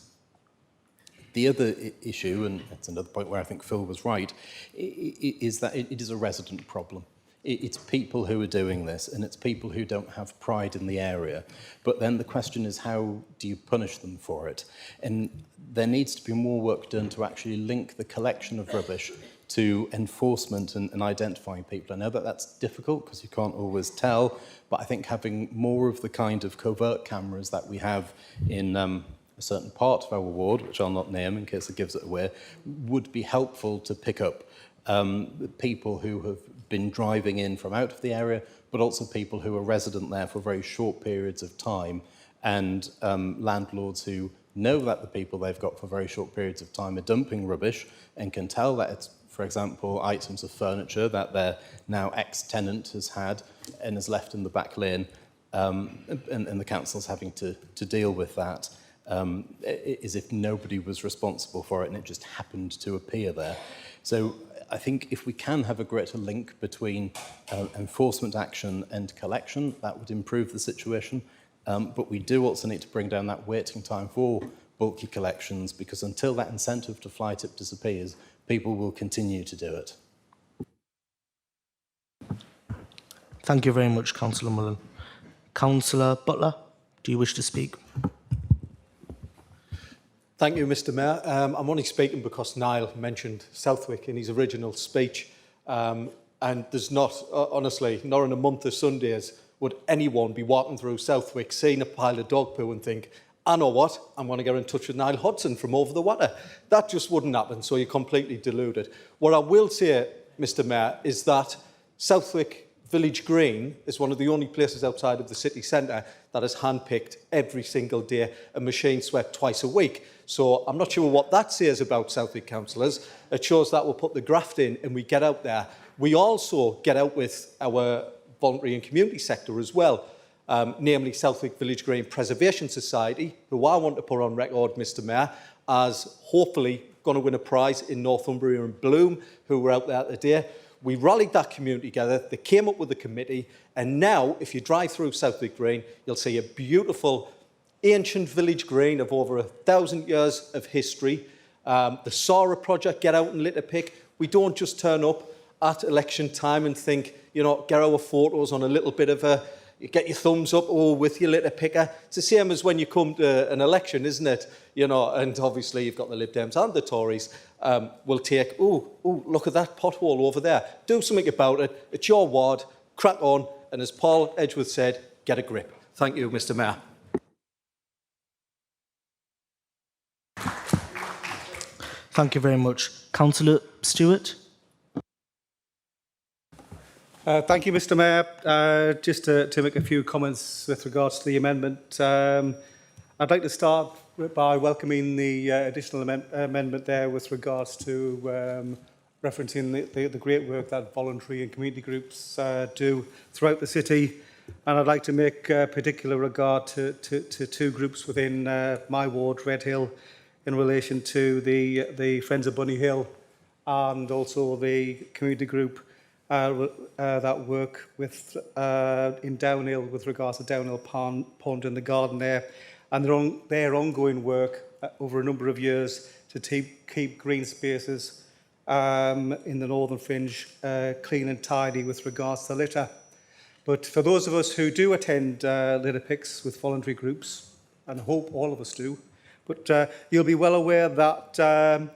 The other issue, and that's another point where I think Phil was right, is that it is a resident problem. It's people who are doing this, and it's people who don't have pride in the area. But then the question is, how do you punish them for it? And there needs to be more work done to actually link the collection of rubbish to enforcement and identifying people. I know that that's difficult because you can't always tell, but I think having more of the kind of covert cameras that we have in a certain part of our ward, which I'll not name in case it gives it away, would be helpful to pick up people who have been driving in from out of the area, but also people who are resident there for very short periods of time, and landlords who know that the people they've got for very short periods of time are dumping rubbish and can tell that it's, for example, items of furniture that their now ex-tenant has had and has left in the back lane, and the council's having to deal with that, as if nobody was responsible for it and it just happened to appear there. So I think if we can have a greater link between enforcement action and collection, that would improve the situation. But we do also need to bring down that waiting time for bulky collections, because until that incentive to fly tip disappears, people will continue to do it. Thank you very much, Councillor Mullen. Councillor Butler, do you wish to speak? Thank you, Mr Mayor. I'm only speaking because Niall mentioned Southwick in his original speech. And there's not, honestly, not in a month of Sundays would anyone be walking through Southwick, seeing a pile of dog poo and think, I know what, I'm going to get in touch with Niall Hodson from over the water. That just wouldn't happen, so you're completely deluded. What I will say, Mr Mayor, is that Southwick Village Green is one of the only places outside of the city centre that is handpicked every single day and machine swept twice a week. So I'm not sure what that says about Southwick councillors. It shows that we'll put the graft in and we get out there. We also get out with our voluntary and community sector as well, namely Southwick Village Green Preservation Society, who I want to put on record, Mr Mayor, as hopefully going to win a prize in Northumbria and Bloom, who were out there today. We rallied that community together, they came up with a committee, and now, if you drive through Southwick Green, you'll see a beautiful ancient village green of over 1,000 years of history. The Sora project, get out and litter pick. We don't just turn up at election time and think, you know, get our photos on a little bit of a, you get your thumbs up, oh, with your litter picker. It's the same as when you come to an election, isn't it? You know, and obviously you've got the Lib Dems and the Tories. Will take, oh, look at that pothole over there. Do something about it. It's your ward. Crack on. And as Paul Edgeworth said, get a grip. Thank you, Mr Mayor. Thank you very much. Councillor Stewart. Thank you, Mr Mayor. Just to make a few comments with regards to the amendment. I'd like to start by welcoming the additional amendment there with regards to referencing the great work that voluntary and community groups do throughout the city. And I'd like to make particular regard to two groups within my ward, Red Hill, in relation to the Friends of Bunny Hill and also the community group that work with in Downhill with regards to Downhill Pond and the garden there, and their ongoing work over a number of years to keep green spaces in the Northern Fringe clean and tidy with regards to litter. But for those of us who do attend litter picks with voluntary groups, and I hope all of us do, but you'll be well aware that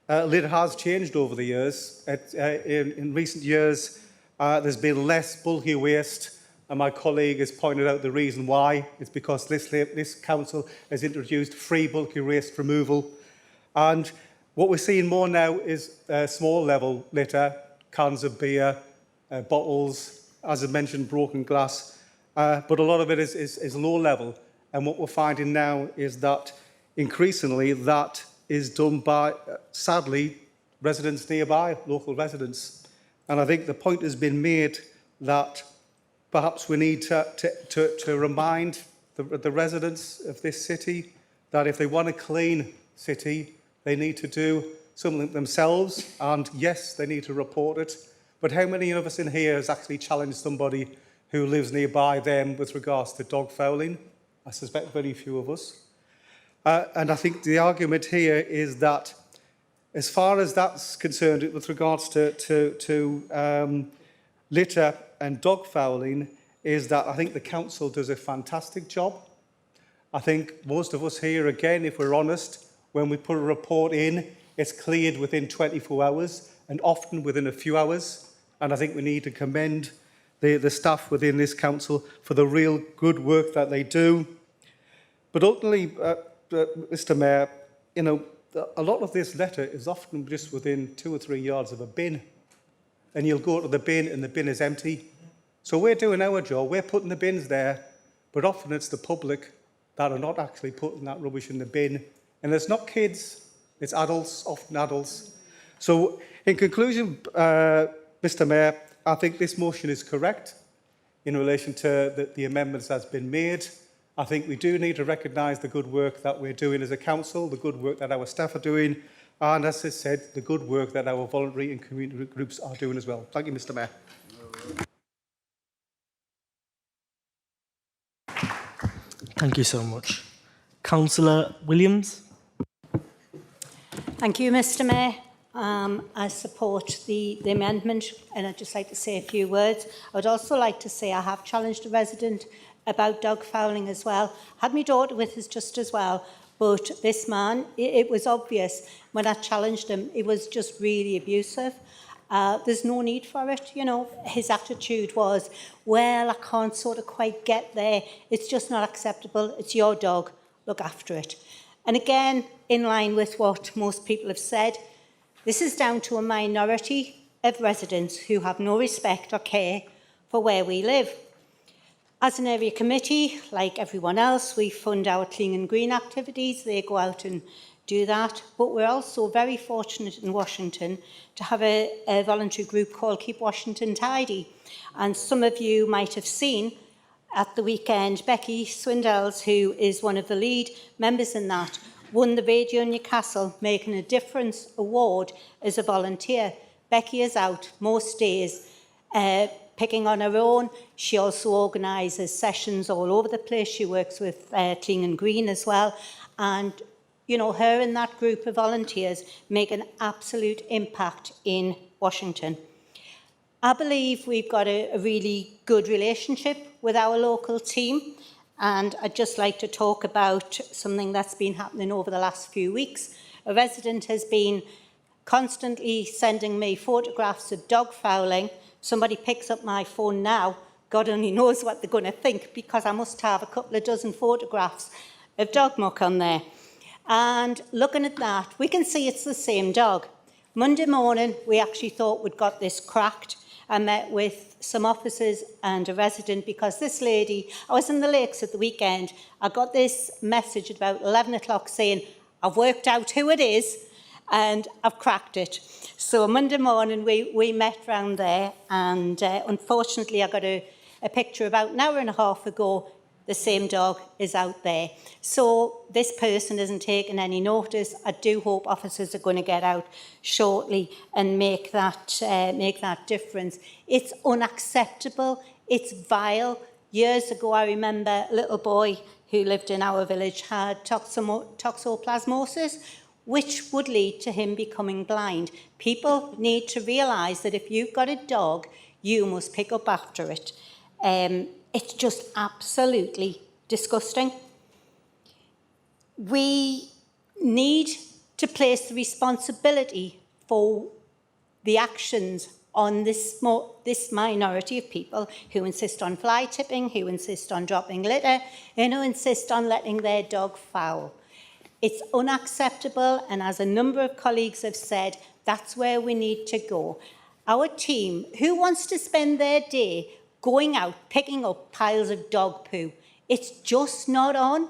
litter has changed over the years. In recent years, there's been less bulky waste, and my colleague has pointed out the reason why. It's because this council has introduced free bulky waste removal. And what we're seeing more now is small level litter, cans of beer, bottles, as I mentioned, broken glass. But a lot of it is low level. And what we're finding now is that increasingly that is done by, sadly, residents nearby, local residents. And I think the point has been made that perhaps we need to remind the residents of this city that if they want a clean city, they need to do something themselves, and yes, they need to report it. But how many of us in here has actually challenged somebody who lives nearby them with regards to dog fouling? I suspect very few of us. And I think the argument here is that as far as that's concerned with regards to litter and dog fouling, is that I think the council does a fantastic job. I think most of us here, again, if we're honest, when we put a report in, it's cleared within 24 hours and often within a few hours. And I think we need to commend the staff within this council for the real good work that they do. But ultimately, Mr. Mayor, you know, a lot of this litter is often just within 2 or 3 yards of a bin. And you'll go to the bin and the bin is empty. So we're doing our job, we're putting the bins there, but often it's the public that are not actually putting that rubbish in the bin. And it's not kids, it's adults, often adults. So in conclusion, Mr. Mayor, I think this motion is correct in relation to the amendments that's been made. I think we do need to recognise the good work that we're doing as a council, the good work that our staff are doing, and as I said, the good work that our voluntary and community groups are doing as well. Thank you, Mr. Mayor. Thank you so much. Councillor Williams. Thank you, Mr. Mayor. I support the amendment, and I'd just like to say a few words. I would also like to say I have challenged a resident about dog fouling as well. Had my daughter with us just as well, but this man, it was obvious when I challenged him, it was just really abusive. There's no need for it, you know. His attitude was, well, I can't sort of quite get there. It's just not acceptable. It's your dog. Look after it. And again, in line with what most people have said, this is down to a minority of residents who have no respect or care for where we live. As an area committee, like everyone else, we fund our clean and green activities. They go out and do that. But we're also very fortunate in Washington to have a voluntary group called Keep Washington Tidy. And some of you might have seen at the weekend, Becky Swindells, who is one of the lead members in that, won the Radio Newcastle Making a Difference award as a volunteer. Becky is out most days picking on her own. She also organises sessions all over the place. She works with Clean and Green as well. And, you know, her and that group of volunteers make an absolute impact in Washington. I believe we've got a really good relationship with our local team. And I'd just like to talk about something that's been happening over the last few weeks. A resident has been constantly sending me photographs of dog fouling. Somebody picks up my phone now, God only knows what they're going to think, because I must have a couple of dozen photographs of dog muck on there. And looking at that, we can see it's the same dog. Monday morning, we actually thought we'd got this cracked. I met with some officers and a resident because this lady, I was in the lakes at the weekend, I got this message at about 11 o'clock saying, I've worked out who it is and I've cracked it. So Monday morning we met round there, and unfortunately I got a picture about an hour and a half ago. The same dog is out there. So this person isn't taking any notice. I do hope officers are going to get out shortly and make that difference. It's unacceptable. It's vile. Years ago, I remember a little boy who lived in our village had toxoplasmosis, which would lead to him becoming blind. People need to realise that if you've got a dog, you must pick up after it. It's just absolutely disgusting. We need to place the responsibility for the actions on this minority of people who insist on fly tipping, who insist on dropping litter, and who insist on letting their dog foul. It's unacceptable, and as a number of colleagues have said, that's where we need to go. Our team, who wants to spend their day going out, picking up piles of dog poo? It's just not on.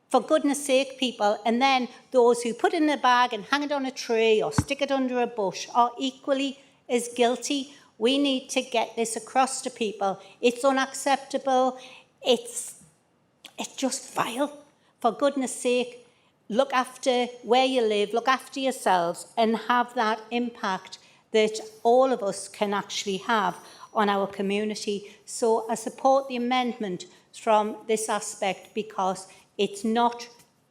For goodness sake, people. And then those who put it in a bag and hang it on a tree or stick it under a bush are equally as guilty. We need to get this across to people. It's unacceptable. It's just vile. For goodness sake, look after where you live, look after yourselves, and have that impact that all of us can actually have on our community. So I support the amendment from this aspect because it's not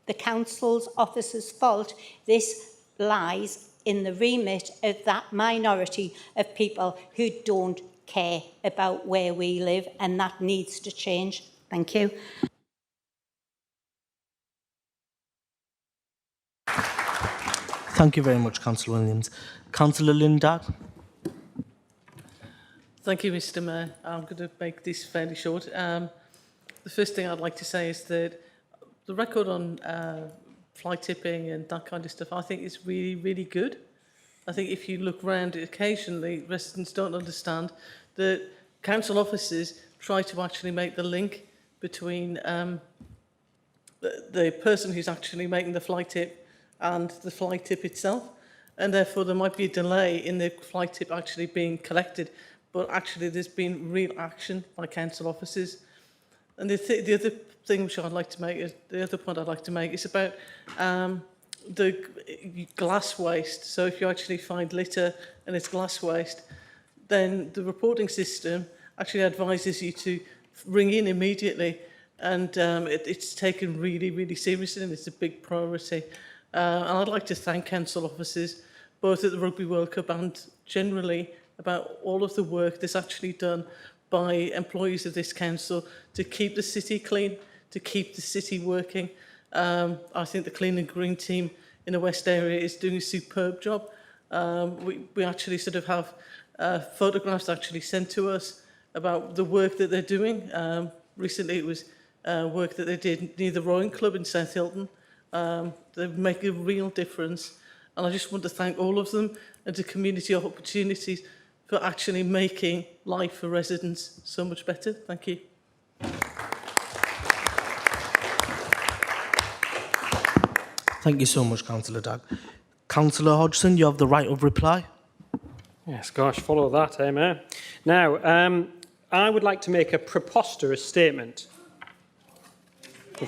the council's officers' fault. This lies in the remit of that minority of people who don't care about where we live, and that needs to change. Thank you. Thank you very much, Councillor Williams. Councillor Lindau. Thank you, Mr. Mayor. I'm going to make this fairly short. The first thing I'd like to say is that the record on fly tipping and that kind of stuff, I think is really, really good. I think if you look around occasionally, residents don't understand that council officers try to actually make the link between the person who's actually making the fly tip and the fly tip itself. And therefore there might be a delay in the fly tip actually being collected, but actually there's been real action by council officers. And the other thing which I'd like to make is, the other point I'd like to make is about the glass waste. So if you actually find litter and it's glass waste, then the reporting system actually advises you to ring in immediately, and it's taken really, really seriously, and it's a big priority. And I'd like to thank council officers, both at the Rugby World Cup and generally, about all of the work that's actually done by employees of this council to keep the city clean, to keep the city working. I think the Clean and Green team in the West area is doing a superb job. We actually sort of have photographs actually sent to us about the work that they're doing. Recently it was work that they did near the Rowing Club in South Hilton. They make a real difference. And I just want to thank all of them and the community opportunities for actually making life for residents so much better. Thank you. Thank you so much, Councillor Dagg. Councillor Hodgson, you have the right of reply. Yes, gosh, follow that, eh, Mayor? Now, I would like to make a preposterous statement.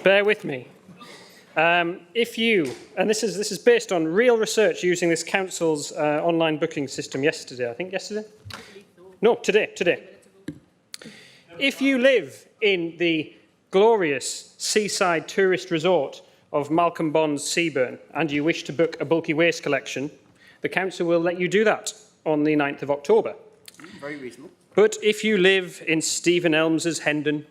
Bear with me. If you, and this is based on real research using this council's online booking system yesterday, I think yesterday? No, today. If you live in the glorious seaside tourist resort of Malcolm Bond's Seaburn and you wish to book a bulky waste collection, the council will let you do that on the 9th of October. Very reasonable. But if you live in Stephen Elms's Hendon,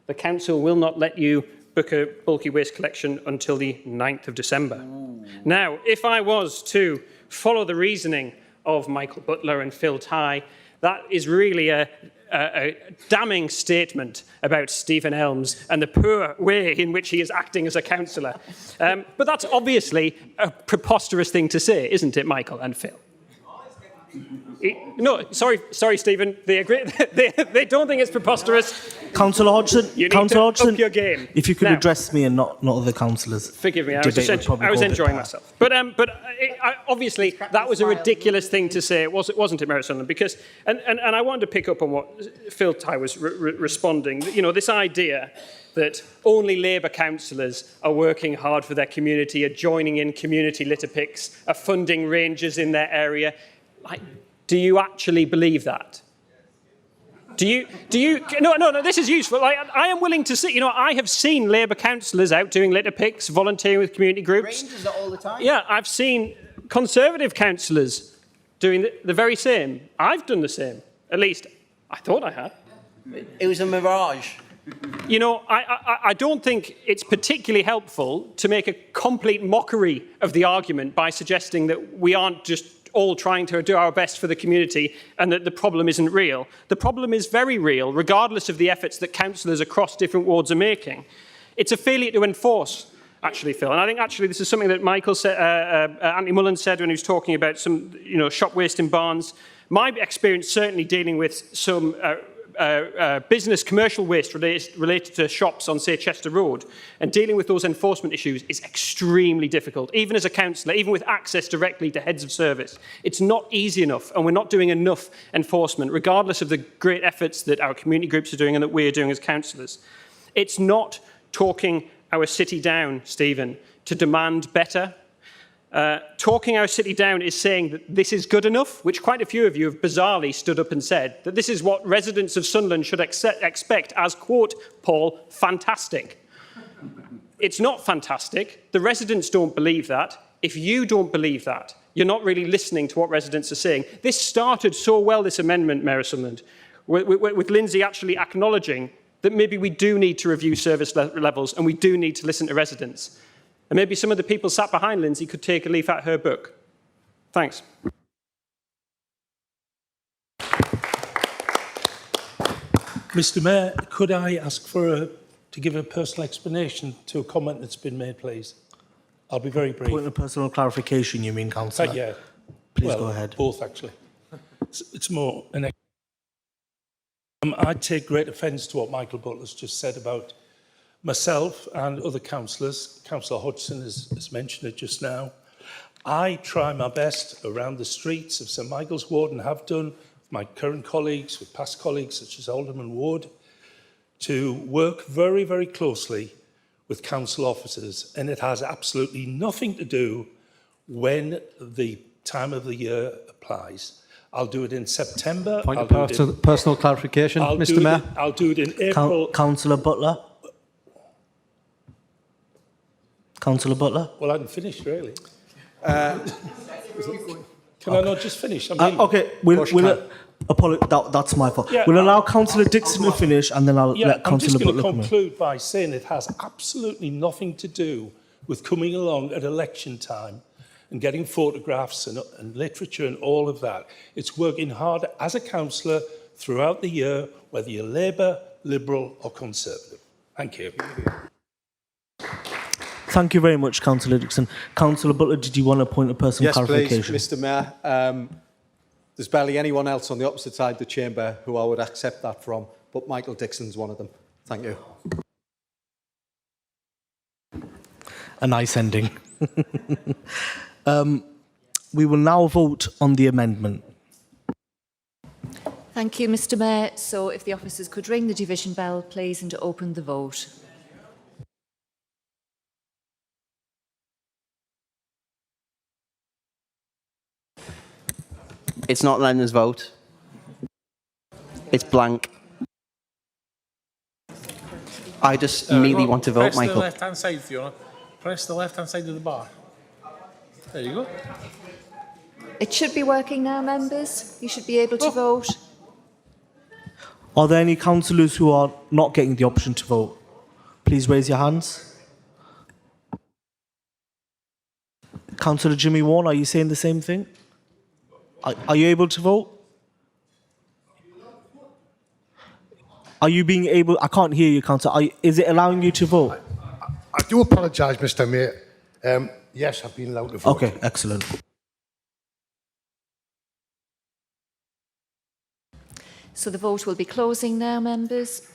the council will not let you book a bulky waste collection until the 9th of December. Ooh. Now, if I was to follow the reasoning of Michael Butler and Phil Tighe, that is really a damning statement about Stephen Elms and the poor way in which he is acting as a councillor. But that's obviously a preposterous thing to say, isn't it, Michael and Phil? No, sorry, Stephen. They agree. They don't think it's preposterous. Councillor Hodgson, you need to up your game. If you could now, address me and not other councillors. Forgive me, I was enjoying myself. But obviously that was a ridiculous thing to say. It wasn't it, Mayor Sunderland? Because and I wanted to pick up on what Phil Tighe was responding. You know, this idea that only Labour councillors are working hard for their community, are joining in community litter picks, are funding rangers in their area. Like, do you actually believe that? Do you? No, this is useful. Like, I am willing to see, I have seen Labour councillors out doing litter picks, volunteering with community groups. Rangers all the time. Yeah, I've seen Conservative councillors doing the very same. I've done the same. At least, I thought I had. It was a mirage. I don't think it's particularly helpful to make a complete mockery of the argument by suggesting that we aren't just all trying to do our best for the community and that the problem isn't real. The problem is very real, regardless of the efforts that councillors across different wards are making. It's a failure to enforce, actually, Phil. And I think, actually, this is something that Michael said, Anthony Mullen said when he was talking about some, shop waste in barns. My experience, certainly dealing with some business commercial waste related to shops on, say, Chester Road, and dealing with those enforcement issues is extremely difficult, even as a councillor, even with access directly to heads of service. It's not easy enough, and we're not doing enough enforcement, regardless of the great efforts that our community groups are doing and that we're doing as councillors. It's not talking our city down, Stephen, to demand better. Talking our city down is saying that this is good enough, which quite a few of you have bizarrely stood up and said, that this is what residents of Sunderland should expect as, quote, Paul, fantastic. It's not fantastic. The residents don't believe that. If you don't believe that, you're not really listening to what residents are saying. This started so well, this amendment, Mayor Sunderland, with Lindsay actually acknowledging that maybe we do need to review service levels and we do need to listen to residents. And maybe some of the people sat behind Lindsay could take a leaf out of her book. Thanks. Mr Mayor, could I ask to give a personal explanation to a comment that's been made, please? I'll be very brief. Point of personal clarification, you mean, Councillor? Yeah. Please go ahead. Both, actually. It's more an... I take great offence to what Michael Butler's just said about myself and other councillors. Councillor Hodgson has mentioned it just now. I try my best around the streets of St Michael's Ward and have done with my current colleagues, with past colleagues such as Alderman Ward, to work very, very closely with council officers, and it has absolutely nothing to do when the time of the year applies. I'll do it in September. Point of personal clarification, Mr Mayor. I'll do it in April. Councillor Butler? Councillor Butler? Well, I hadn't finished, really. Can I not just finish? Okay, that's my fault. Yeah, we'll allow Councillor Dixon to finish and then I'll let Councillor Butler come in. I'm just going to conclude by saying it has absolutely nothing to do with coming along at election time and getting photographs and literature and all of that. It's working hard as a councillor throughout the year, whether you're Labour, Liberal or Conservative. Thank you. Thank you very much, Councillor Dixon. Councillor Butler, did you want a point of personal clarification? Yes, please, Mr Mayor. There's barely anyone else on the opposite side of the chamber who I would accept that from, but Michael Dixon's one of them. Thank you. A nice ending. We will now vote on the amendment. Thank you, Mr Mayor. So if the officers could ring the division bell, please, and to open the vote. It's not letting us vote. It's blank. I just immediately want to vote, Michael. Press the left-hand side, Fiona. Press the left-hand side of the bar. There you go. It should be working now, members. You should be able to vote. Are there any councillors who are not getting the option to vote? Please raise your hands. Councillor Jimmy Warren, are you saying the same thing? Are you able to vote? Are you being able... I can't hear you, Councillor. Is it allowing you to vote? I do apologise, Mr Mayor. Yes, I've been allowed to vote. Okay, excellent. So the vote will be closing now, members.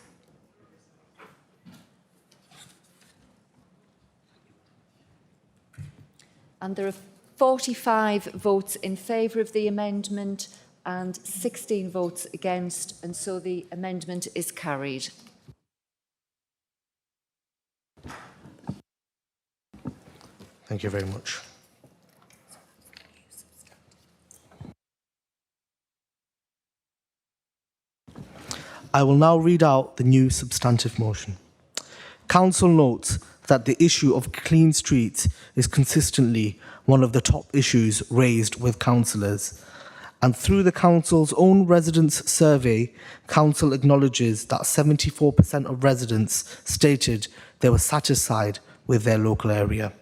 And there are 45 votes in favour of the amendment and 16 votes against, and so the amendment is carried. Thank you very much. I will now read out the new substantive motion. Council notes that the issue of clean streets is consistently one of the top issues raised with councillors. And through the council's own residents' survey, council acknowledges that 74% of residents stated they were satisfied with their local area.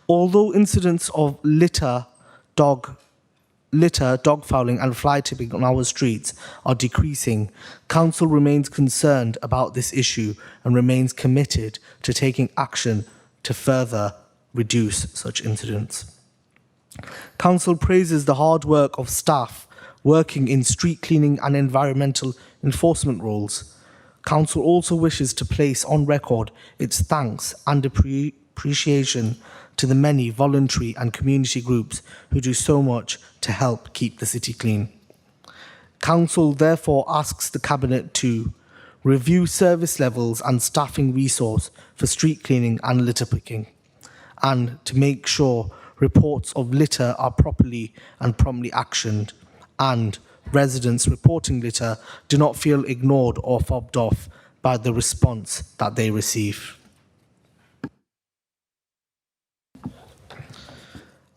Although incidents of litter, dog fouling and fly tipping on our streets are decreasing, council remains concerned about this issue and remains committed to taking action to further reduce such incidents. Council praises the hard work of staff working in street cleaning and environmental enforcement roles. Council also wishes to place on record its thanks and appreciation to the many voluntary and community groups who do so much to help keep the city clean. Council therefore asks the Cabinet to review service levels and staffing resource for street cleaning and litter picking, and to make sure reports of litter are properly and promptly actioned, and residents reporting litter do not feel ignored or fobbed off by the response that they receive.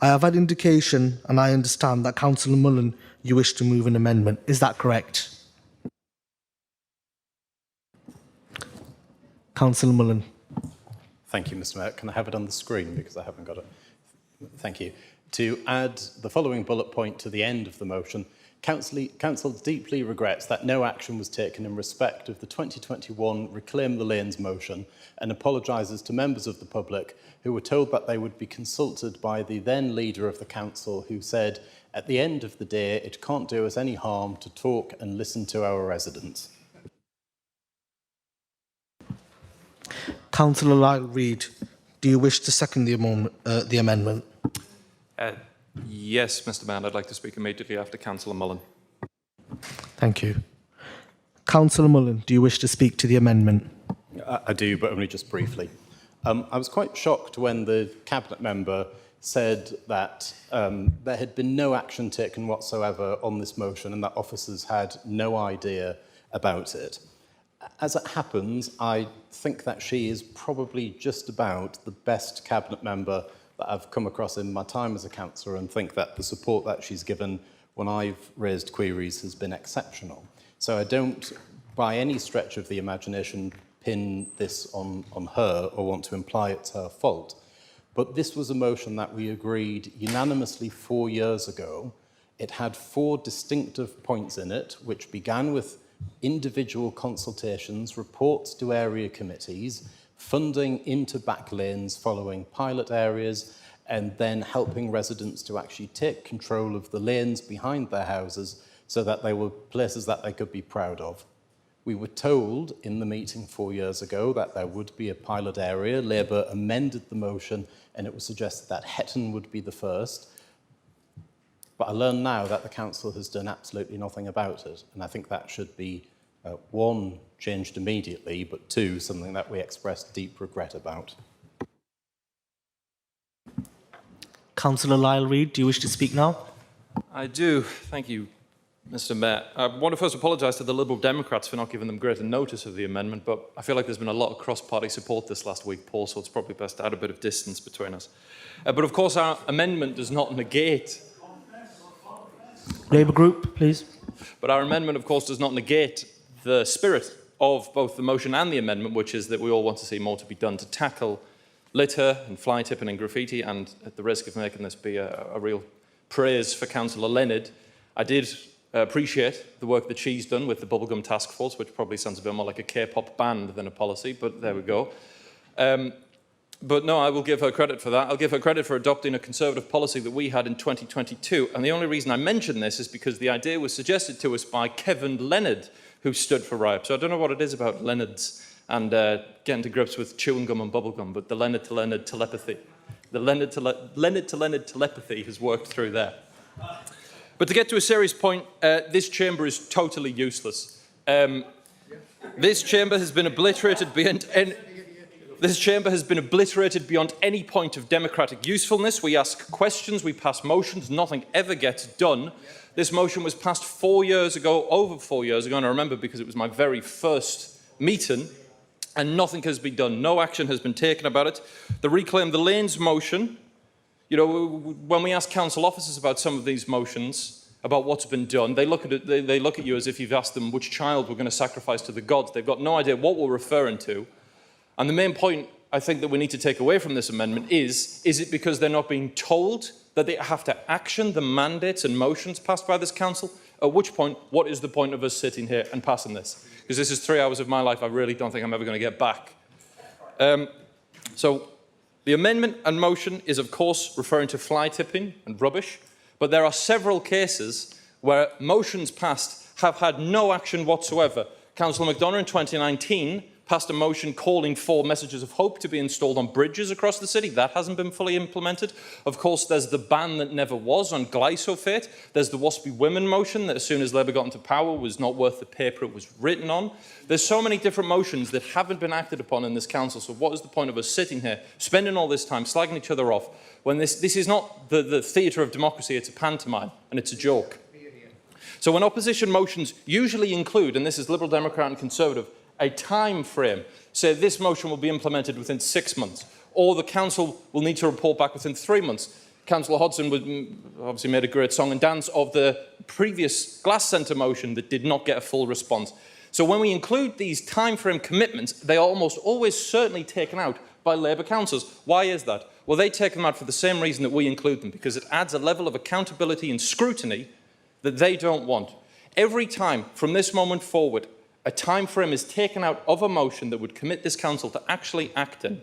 I have had indication and I understand that Councillor Mullen, you wish to move an amendment. Is that correct? Councillor Mullen. Thank you, Mr. Mayor. Can I have it on the screen because I haven't got it? Thank you. To add the following bullet point to the end of the motion, Council deeply regrets that no action was taken in respect of the 2021 Reclaim the Lanes motion and apologises to members of the public who were told that they would be consulted by the then leader of the council, who said, at the end of the day, it can't do us any harm to talk and listen to our residents. Councillor Lyle Reid, do you wish to second the amendment? Yes, Mr. Mayor, I'd like to speak immediately after Councillor Mullen. Thank you. Councillor Mullen, do you wish to speak to the amendment? I do, but only just briefly. I was quite shocked when the Cabinet member said that there had been no action taken whatsoever on this motion and that officers had no idea about it. As it happens, I think that she is probably just about the best Cabinet member that I've come across in my time as a councillor, and think that the support that she's given when I've raised queries has been exceptional. So I don't, by any stretch of the imagination, pin this on her or want to imply it's her fault. But this was a motion that we agreed unanimously 4 years ago. It had 4 distinctive points in it, which began with individual consultations, reports to area committees, funding into back lanes following pilot areas, and then helping residents to actually take control of the lanes behind their houses so that they were places that they could be proud of. We were told in the meeting 4 years ago that there would be a pilot area. Labour amended the motion and it was suggested that Hetton would be the first. But I learn now that the council has done absolutely nothing about it. And I think that should be, 1, changed immediately, but 2, something that we express deep regret about. Councillor Lyle Reid, do you wish to speak now? I do. Thank you, Mr. Mayor. I want to first apologise to the Liberal Democrats for not giving them greater notice of the amendment, but I feel like there's been a lot of cross-party support this last week, Paul, so it's probably best to add a bit of distance between us. But of course, our amendment does not negate... Labour Group, please. But our amendment, of course, does not negate the spirit of both the motion and the amendment, which is that we all want to see more to be done to tackle litter and fly tipping and graffiti, and at the risk of making this be a real praise for Councillor Leonard, I did appreciate the work that she's done with the Bubblegum Task Force, which probably sounds a bit more like a K-pop band than a policy, but there we go. But no, I will give her credit for that. I'll give her credit for adopting a Conservative policy that we had in 2022. And the only reason I mention this is because the idea was suggested to us by Kevin Leonard, who stood for RIPE. So I don't know what it is about Leonards and getting to grips with chewing gum and bubble gum, but the Leonard to Leonard telepathy. The Leonard to Leonard telepathy has worked through there. But to get to a serious point, this chamber is totally useless. This chamber has been obliterated beyond any point of democratic usefulness. We ask questions, we pass motions, nothing ever gets done. This motion was passed 4 years ago, over 4 years ago, and I remember because it was my very first meeting, and nothing has been done. No action has been taken about it. The Reclaim the Lanes motion, you know, when we ask council officers about some of these motions, about what's been done, they look at it, they look at you as if you've asked them which child we're going to sacrifice to the gods. They've got no idea what we're referring to. And the main point I think that we need to take away from this amendment is it because they're not being told that they have to action the mandates and motions passed by this council? At which point, what is the point of us sitting here and passing this? Because this is 3 hours of my life I really don't think I'm ever going to get back. So the amendment and motion is, of course, referring to fly tipping and rubbish, but there are several cases where motions passed have had no action whatsoever. Councillor McDonough in 2019 passed a motion calling for messages of hope to be installed on bridges across the city. That hasn't been fully implemented. Of course, there's the ban that never was on glyphosate. There's the WASPy Women motion that as soon as Labour got into power was not worth the paper it was written on. There's so many different motions that haven't been acted upon in this council. So what is the point of us sitting here, spending all this time, slagging each other off, when this is not the theatre of democracy, it's a pantomime and it's a joke. So when opposition motions usually include, and this is Liberal Democrat and Conservative, a time frame, say this motion will be implemented within 6 months, or the council will need to report back within 3 months. Councillor Hodgson obviously made a great song and dance of the previous Glass Centre motion that did not get a full response. So when we include these time frame commitments, they are almost always certainly taken out by Labour councillors. Why is that? Well, they take them out for the same reason that we include them, because it adds a level of accountability and scrutiny that they don't want. Every time from this moment forward, a time frame is taken out of a motion that would commit this council to actually acting,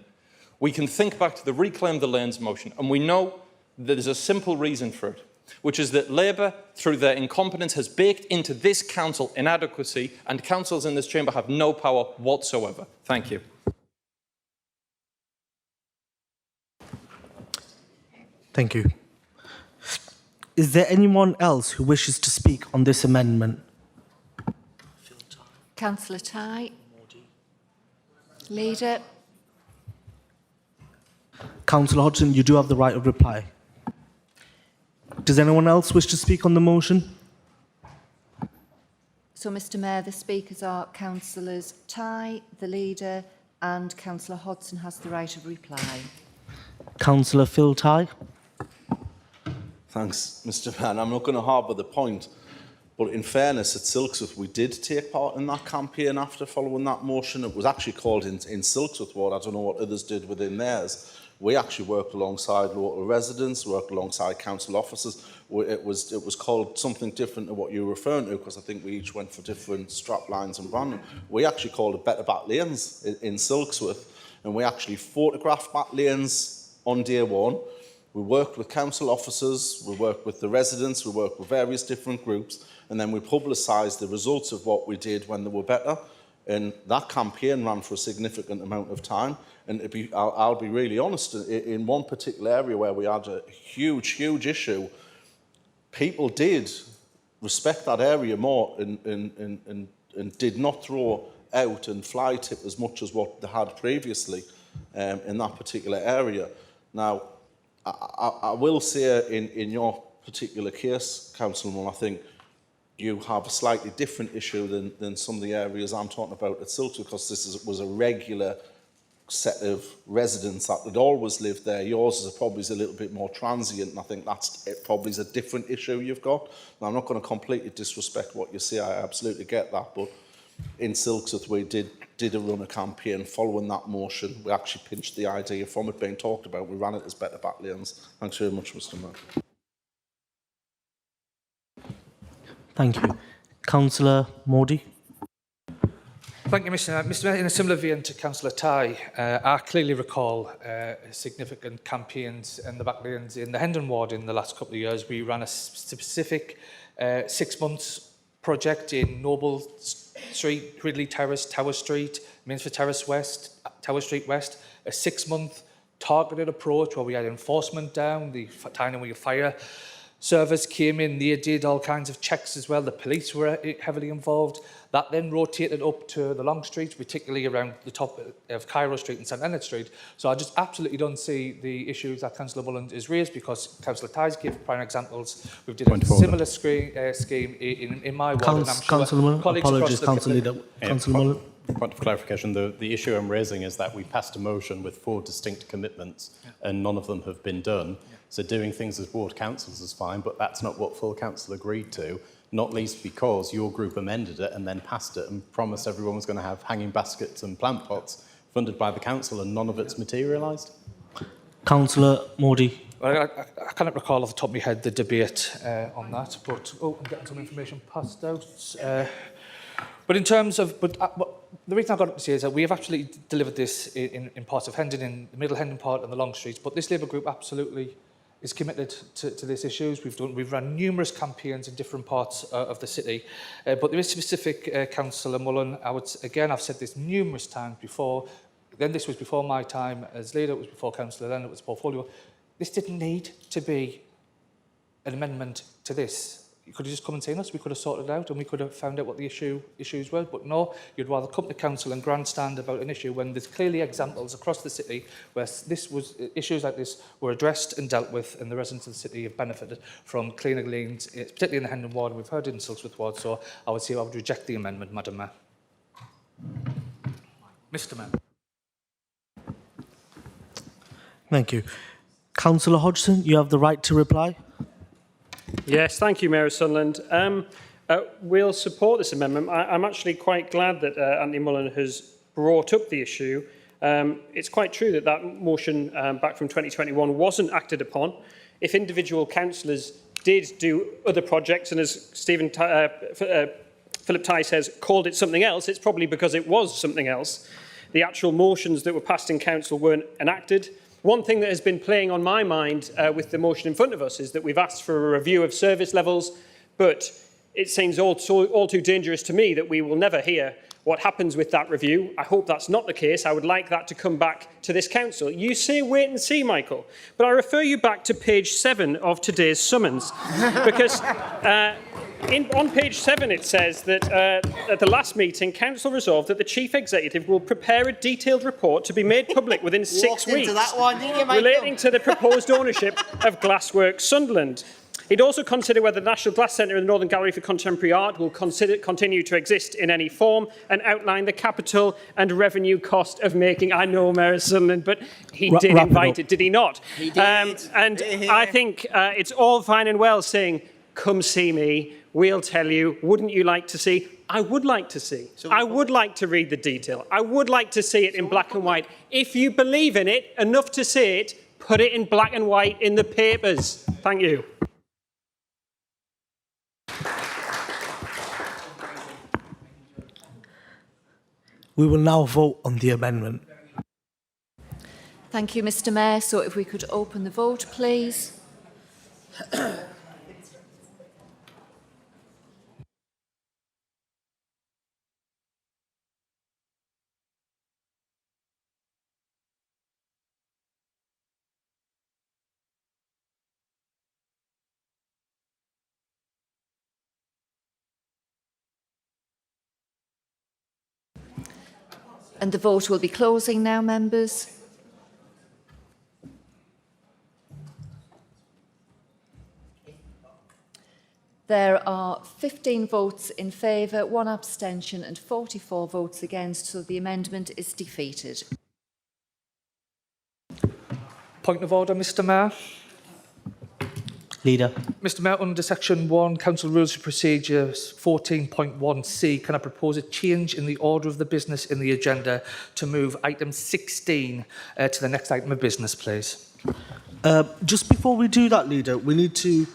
we can think back to the Reclaim the Lanes motion, and we know that there's a simple reason for it, which is that Labour, through their incompetence, has baked into this council inadequacy, and councils in this chamber have no power whatsoever. Thank you. Thank you. Is there anyone else who wishes to speak on this amendment? Councillor Ty. Leader. Councillor Hodgson, you do have the right of reply. Does anyone else wish to speak on the motion? So, Mr Mayor, the speakers are Councillors Ty, the Leader, and Councillor Hodgson has the right of reply. Councillor Phil Ty. Thanks, Mr. Mann. I'm not going to harbour the point, but in fairness, at Silksworth, we did take part in that campaign after following that motion. It was actually called in Silksworth Ward. I don't know what others did within theirs. We actually worked alongside local residents, worked alongside council officers. It was called something different to what you're referring to, because I think we each went for different strap lines and branding. We actually called it Better Back Lanes in Silksworth, and we actually photographed back lanes on day one. We worked with council officers, we worked with the residents, we worked with various different groups, and then we publicised the results of what we did when they were better. And that campaign ran for a significant amount of time. And I'll be really honest, in one particular area where we had a huge issue, people did respect that area more and did not throw out and fly tip as much as what they had previously in that particular area. Now, I will say in your particular case, Councillman, I think you have a slightly different issue than some of the areas I'm talking about at Silksworth, because this was a regular set of residents that had always lived there. Yours is probably a little bit more transient, and I think it probably is a different issue you've got. Now, I'm not going to completely disrespect what you say, I absolutely get that, but in Silksworth we did run a campaign following that motion. We actually pinched the idea from it being talked about. We ran it as Better Back Lanes. Thanks very much, Mr. Mayor. Thank you. Councillor Modi. Thank you, Mr. Mayor. In a similar vein to Councillor Tai, I clearly recall significant campaigns in the back lanes in the Hendon ward in the last couple of years. We ran a specific 6 months project in Noble Street, Gridley Terrace, Tower Street, Minsford Terrace West, Tower Street West, a 6-month targeted approach where we had enforcement down, the Tyne Fire Service came in, they did all kinds of checks as well. The police were heavily involved. That then rotated up to the long streets, particularly around the top of Cairo Street and St Leonard Street. So I just absolutely don't see the issues that Councillor Mullins is raised, because Councillor Ties gave prime examples. We've did a similar scheme in my ward. Councillor Mullins, apologies, Councillor Leader. Councillor Mullins. Point of clarification, the issue I'm raising is that we passed a motion with 4 distinct commitments and none of them have been done. So doing things as ward councils is fine, but that's not what full council agreed to, not least because your group amended it and then passed it and promised everyone was going to have hanging baskets and plant pots funded by the council, and none of it's materialised. Councillor Modi. Well, I cannot recall off the top of my head the debate on that, but I'm getting some information passed out. But in terms of, the reason I got up to say is that we have actually delivered this in parts of Hendon, in the middle Hendon part and the long streets, but this Labour group absolutely is committed to these issues. We've run numerous campaigns in different parts of the city, but there is specific, Councillor Mullen. I've said this numerous times before. Then this was before my time as leader. It was before Councillor. Then it was portfolio. This didn't need to be an amendment to this. You could have just come and seen us. We could have sorted it out, and we could have found out what the issues were. But no, you'd rather come to council and grandstand about an issue when there's clearly examples across the city where issues like this were addressed and dealt with, and the residents of the city have benefited from cleaner lanes, particularly in the Hendon ward. We've heard it in Silksworth ward, so I would reject the amendment, Madam Mayor. Mr. Mayor. Thank you. Councillor Hodgson, you have the right to reply. Yes, thank you, Mayor of Sunderland. We'll support this amendment. I'm actually quite glad that Anthony Mullen has brought up the issue. It's quite true that that motion back from 2021 wasn't acted upon. If individual councillors did do other projects, and as Philip Tighe says, called it something else, it's probably because it was something else. The actual motions that were passed in council weren't enacted. One thing that has been playing on my mind with the motion in front of us is that we've asked for a review of service levels, but it seems all too dangerous to me that we will never hear what happens with that review. I hope that's not the case. I would like that to come back to this council. You say wait and see, Michael, but I refer you back to page 7 of today's summons, because on page 7 it says that at the last meeting, council resolved that the chief executive will prepare a detailed report to be made public within 6 weeks relating to the proposed ownership of Glassworks Sunderland. He'd also consider whether the National Glass Centre and the Northern Gallery for Contemporary Art will continue to exist in any form, and outline the capital and revenue cost of making. I know, Mayor of Sunderland, but he did invite it, did he not? He did. And I think it's all fine and well saying, come see me, we'll tell you. Wouldn't you like to see? I would like to see. I would like to read the detail. I would like to see it in black and white. If you believe in it enough to see it, put it in black and white in the papers. Thank you. We will now vote on the amendment. Thank you, Mr. Mayor. So if we could open the vote, please. And the vote will be closing now, members. There are 15 votes in favour, 1 abstention and 44 votes against, so the amendment is defeated. Point of order, Mr. Mayor. Leader. Mr. Mayor, under section 1, Council Rules of Procedure 14.1c, can I propose a change in the order of the business in the agenda to move item 16 to the next item of business, please? Just before we do that, Leader, we need to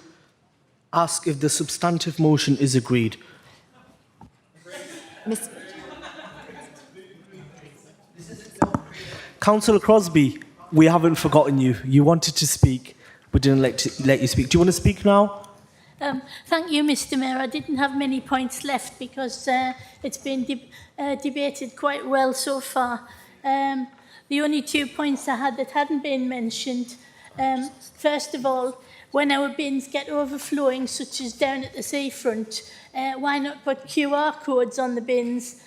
ask if the substantive motion is agreed. Councillor Crosby, we haven't forgotten you. You wanted to speak. We didn't let you speak. Do you want to speak now? Thank you, Mr. Mayor. I didn't have many points left because it's been debated quite well so far. The only 2 points I had that hadn't been mentioned, first of all, when our bins get overflowing, such as down at the seafront, why not put QR codes on the bins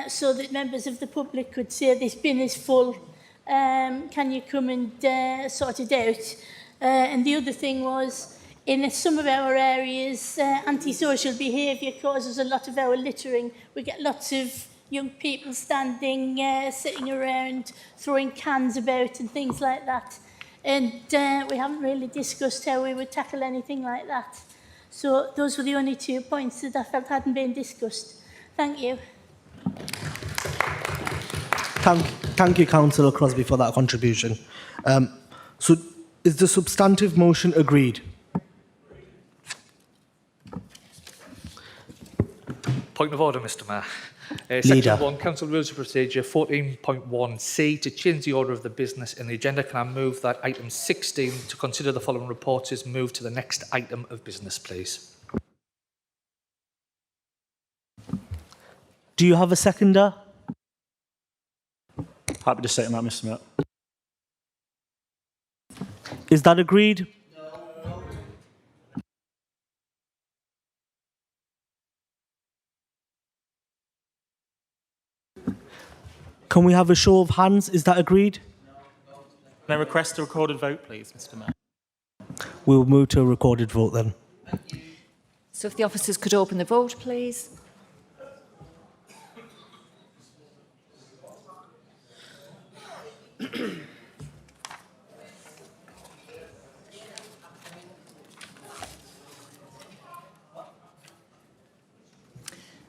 so that members of the public could say this bin is full? Can you come and sort it out? And the other thing was, in some of our areas, antisocial behaviour causes a lot of our littering. We get lots of young people standing, sitting around, throwing cans about and things like that. And we haven't really discussed how we would tackle anything like that. So those were the only 2 points that I felt hadn't been discussed. Thank you. Thank you, Councillor Crosby, for that contribution. So is the substantive motion agreed? Point of order, Mr Mayor. Leader. Section 1, Council Rules of Procedure 14.1c, to change the order of the business in the agenda. Can I move that item 16 to consider the following report is moved to the next item of business, please? Do you have a seconder? Happy to second that, Mr Mayor. Is that agreed? Can we have a show of hands? Is that agreed? Can I request a recorded vote, please, Mr Mayor? We will move to a recorded vote then. So if the officers could open the vote, please.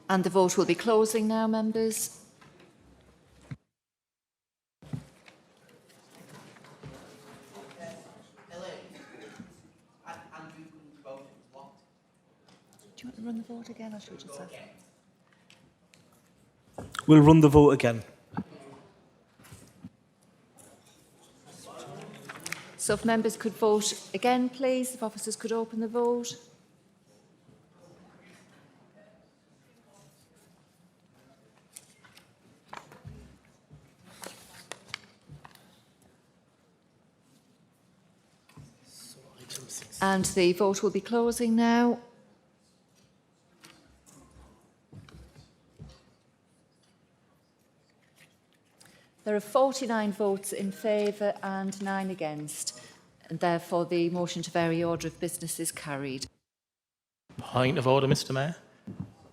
And the vote will be closing now, members. Do you want to run the vote again, or should we just have... We'll run the vote again. So if members could vote again, please, if officers could open the vote. And the vote will be closing now. There are 49 votes in favour and 9 against, and therefore the motion to vary order of business is carried. Point of order, Mr Mayor.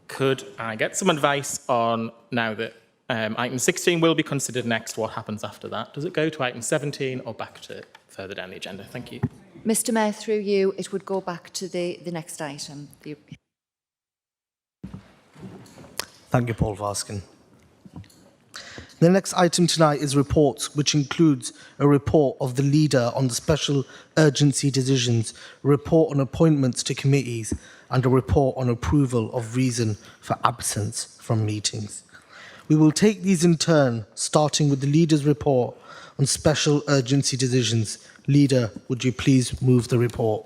Could I get some advice on, now that item 16 will be considered next, what happens after that? Does it go to item 17 or back to further down the agenda? Thank you. Mr Mayor, through you, it would go back to the next item. Thank you, Paul Varskin. The next item tonight is reports, which includes a report of the leader on the special urgency decisions, a report on appointments to committees, and a report on approval of reason for absence from meetings. We will take these in turn, starting with the leader's report on special urgency decisions. Leader, would you please move the report?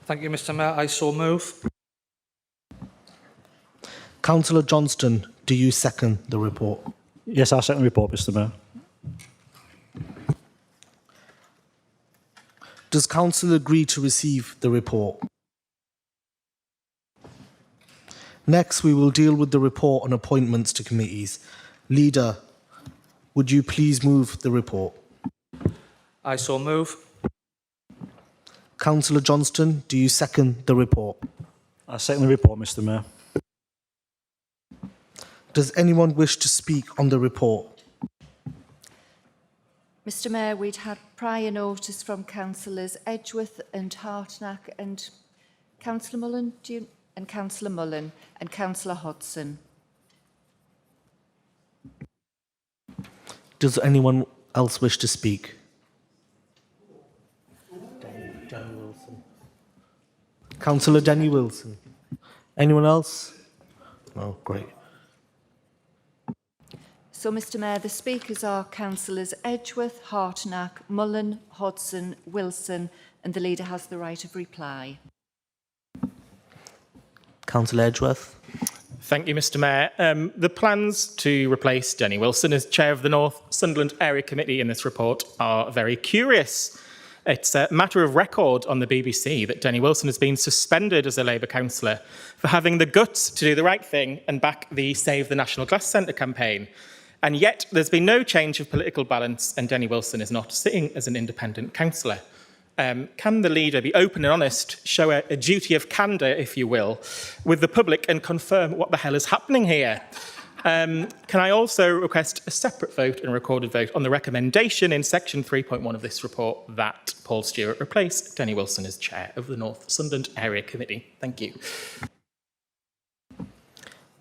Thank you, Mr Mayor. I so move. Councillor Johnston, do you second the report? Yes, I second the report, Mr Mayor. Does Council agree to receive the report? Next, we will deal with the report on appointments to committees. Leader, would you please move the report? I so move. Councillor Johnston, do you second the report? I second the report, Mr Mayor. Does anyone wish to speak on the report? Mr Mayor, we'd had prior notice from Councillors Edgeworth and Hartnack and Councillor Mullen, and Councillor Mullen and Councillor Hodson. Does anyone else wish to speak? Danny Wilson. Councillor Danny Wilson. Anyone else? No, great. So, Mr Mayor, the speakers are Councillors Edgeworth, Hartnack, Mullen, Hodson, Wilson, and the leader has the right of reply. Councillor Edgeworth. Thank you, Mr Mayor. The plans to replace Denny Wilson as chair of the North Sunderland Area Committee in this report are very curious. It's a matter of record on the BBC that Denny Wilson has been suspended as a Labour councillor for having the guts to do the right thing and back the Save the National Glass Centre campaign. And yet there's been no change of political balance and Denny Wilson is not sitting as an independent councillor. Can the leader be open and honest, show a duty of candour, if you will, with the public and confirm what the hell is happening here? Can I also request a separate vote and recorded vote on the recommendation in section 3.1 of this report that Paul Stewart replace Denny Wilson as chair of the North Sunderland Area Committee? Thank you.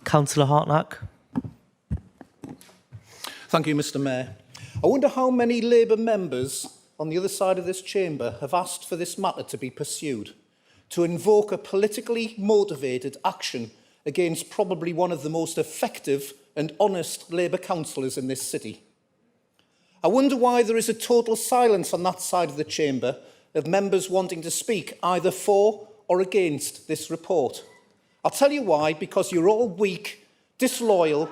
Councillor Hartnack. Thank you, Mr Mayor. I wonder how many Labour members on the other side of this chamber have asked for this matter to be pursued, to invoke a politically motivated action against probably one of the most effective and honest Labour councillors in this city. I wonder why there is a total silence on that side of the chamber of members wanting to speak either for or against this report. I'll tell you why, because you're all weak, disloyal,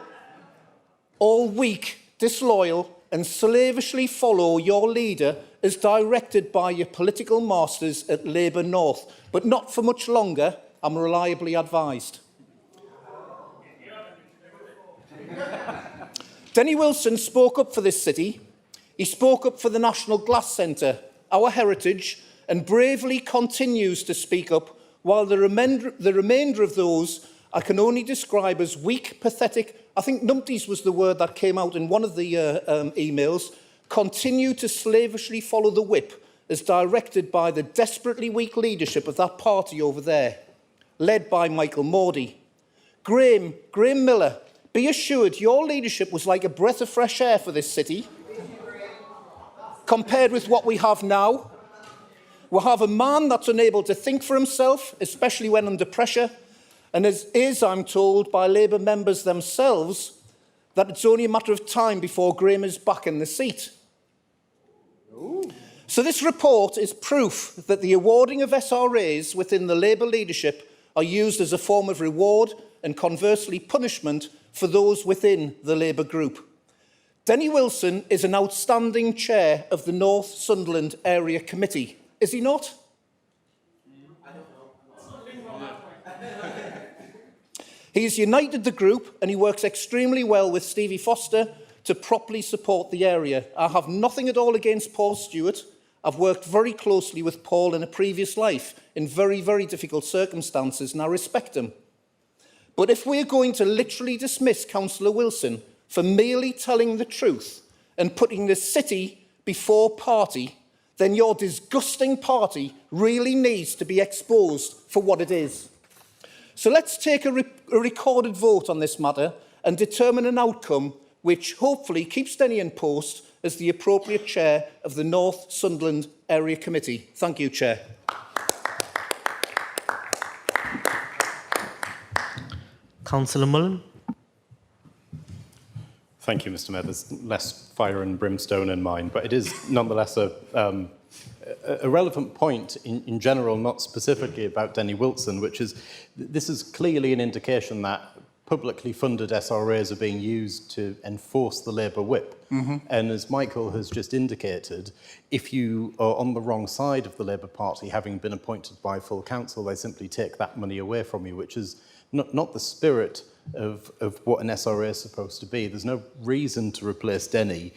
and slavishly follow your leader as directed by your political masters at Labour North. But not for much longer, I'm reliably advised. Denny Wilson spoke up for this city. He spoke up for the National Glass Centre, our heritage, and bravely continues to speak up, while the remainder of those I can only describe as weak, pathetic, I think numpties was the word that came out in one of the emails, continue to slavishly follow the whip as directed by the desperately weak leadership of that party over there, led by Michael Mordy. Graham Miller, be assured your leadership was like a breath of fresh air for this city. Compared with what we have now, we have a man that's unable to think for himself, especially when under pressure, and as is, I'm told, by Labour members themselves, that it's only a matter of time before Graham is back in the seat. Ooh. So this report is proof that the awarding of SRAs within the Labour leadership are used as a form of reward and conversely punishment for those within the Labour group. Denny Wilson is an outstanding chair of the North Sunderland Area Committee, is he not? He's united the group and he works extremely well with Stevie Foster to properly support the area. I have nothing at all against Paul Stewart. I've worked very closely with Paul in a previous life in very, very difficult circumstances, and I respect him. But if we're going to literally dismiss Councillor Wilson for merely telling the truth and putting the city before party, then your disgusting party really needs to be exposed for what it is. So let's take a recorded vote on this matter and determine an outcome which hopefully keeps Denny in post as the appropriate chair of the North Sunderland Area Committee. Thank you, Chair. Councillor Mullen. Thank you, Mr. Mayor. There's less fire and brimstone in mine, but it is nonetheless a relevant point in general, not specifically about Denny Wilson, which is this is clearly an indication that publicly funded SRAs are being used to enforce the Labour whip. Mm-hmm. And as Michael has just indicated, if you are on the wrong side of the Labour Party, having been appointed by full council, they simply take that money away from you, which is not the spirit of what an SRA is supposed to be. There's no reason to replace Denny.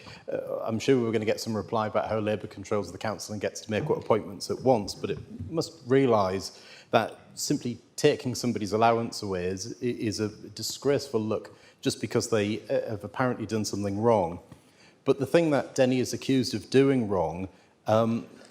I'm sure we're going to get some reply about how Labour controls the council and gets to make what appointments it wants, but it must realise that simply taking somebody's allowance away is a disgraceful look just because they have apparently done something wrong. But the thing that Denny is accused of doing wrong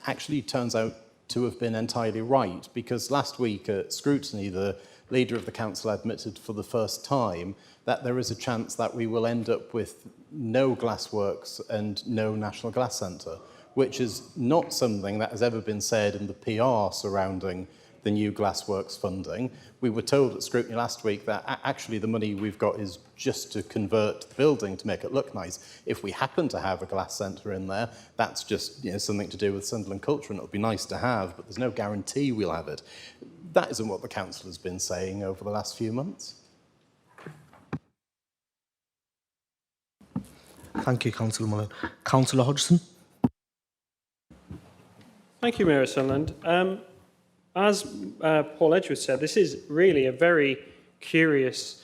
actually turns out to have been entirely right, because last week at scrutiny, the leader of the council admitted for the first time that there is a chance that we will end up with no glassworks and no National Glass Centre, which is not something that has ever been said in the PR surrounding the new glassworks funding. We were told at scrutiny last week that actually the money we've got is just to convert the building to make it look nice. If we happen to have a glass centre in there, that's just something to do with Sunderland culture, and it'll be nice to have, but there's no guarantee we'll have it. That isn't what the council has been saying over the last few months. Thank you, Councillor Mullen. Councillor Hodgson. Thank you, Mayor of Sunderland. As Paul Edgeworth said, this is really a very curious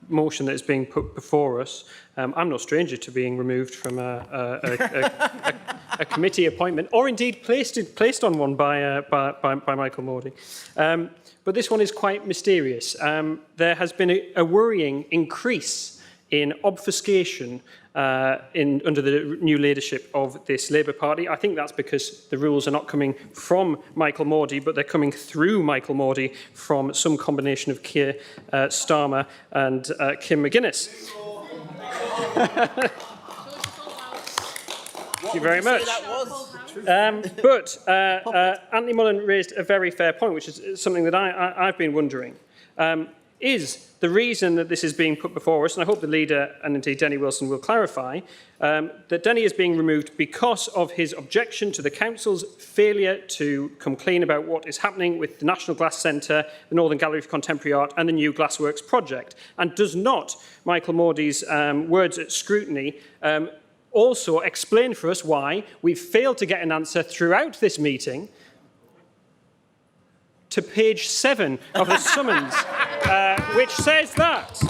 motion that is being put before us. I'm no stranger to being removed from a committee appointment, or indeed placed on one by Michael Mordy. But this one is quite mysterious. There has been a worrying increase in obfuscation under the new leadership of this Labour Party. I think that's because the rules are not coming from Michael Mordy, but they're coming through Michael Mordy from some combination of Keir Starmer and Kim McGuinness. Thank you very much. But Anthony Mullen raised a very fair point, which is something that I've been wondering. is the reason that this is being put before us, and I hope the leader and indeed Denny Wilson will clarify, that Denny is being removed because of his objection to the council's failure to come clean about what is happening with the National Glass Centre, the Northern Gallery for Contemporary Art and the new Glassworks project, and does not, Michael Mordy's words at scrutiny, also explain for us why we've failed to get an answer throughout this meeting to page 7 of the summons, which says that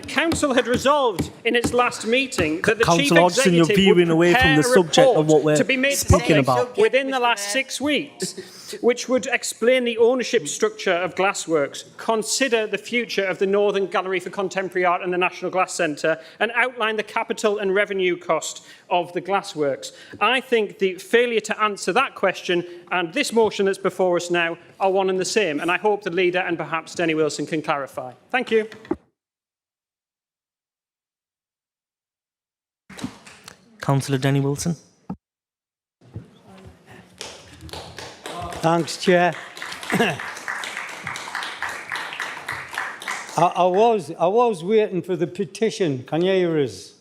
Council had resolved in its last meeting that the Chief Councillor Hodgson, you're Executive veering would away from the prepare a subject of report what we're to be made speaking public about. within the last 6 weeks, which would explain the ownership structure of Glassworks, consider the future of the Northern Gallery for Contemporary Art and the National Glass Centre, and outline the capital and revenue cost of the Glassworks. I think the failure to answer that question and this motion that's before us now are one and the same, and I hope the leader and perhaps Denny Wilson can clarify. Thank you. Councillor Denny Wilson. Thanks, Chair. I was waiting for the petition. Can you hear us?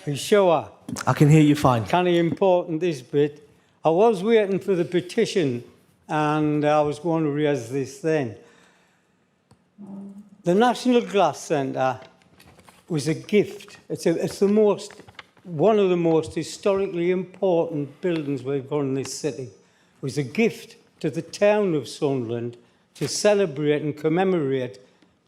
Are you sure? I can hear you fine. Kind of important, this bit. I was waiting for the petition, and I was going to raise this then. The National Glass Centre was a gift. It's one of the most historically important buildings we've got in this city. It was a gift to the town of Sunderland to celebrate and commemorate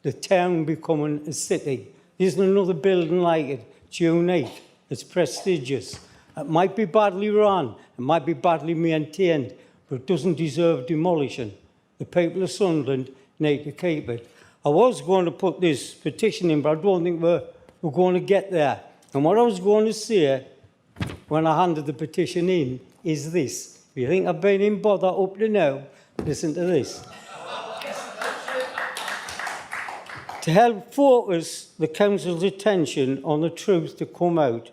the town becoming a city. There isn't another building like it. It's unique. It's prestigious. It might be badly run. It might be badly maintained, but it doesn't deserve demolition. The people of Sunderland need to keep it. I was going to put this petition in, but I don't think we're going to get there. And what I was going to say when I handed the petition in is this. If you think I've been in bother up to now, listen to this. To help focus the Council's attention on the truth to come out,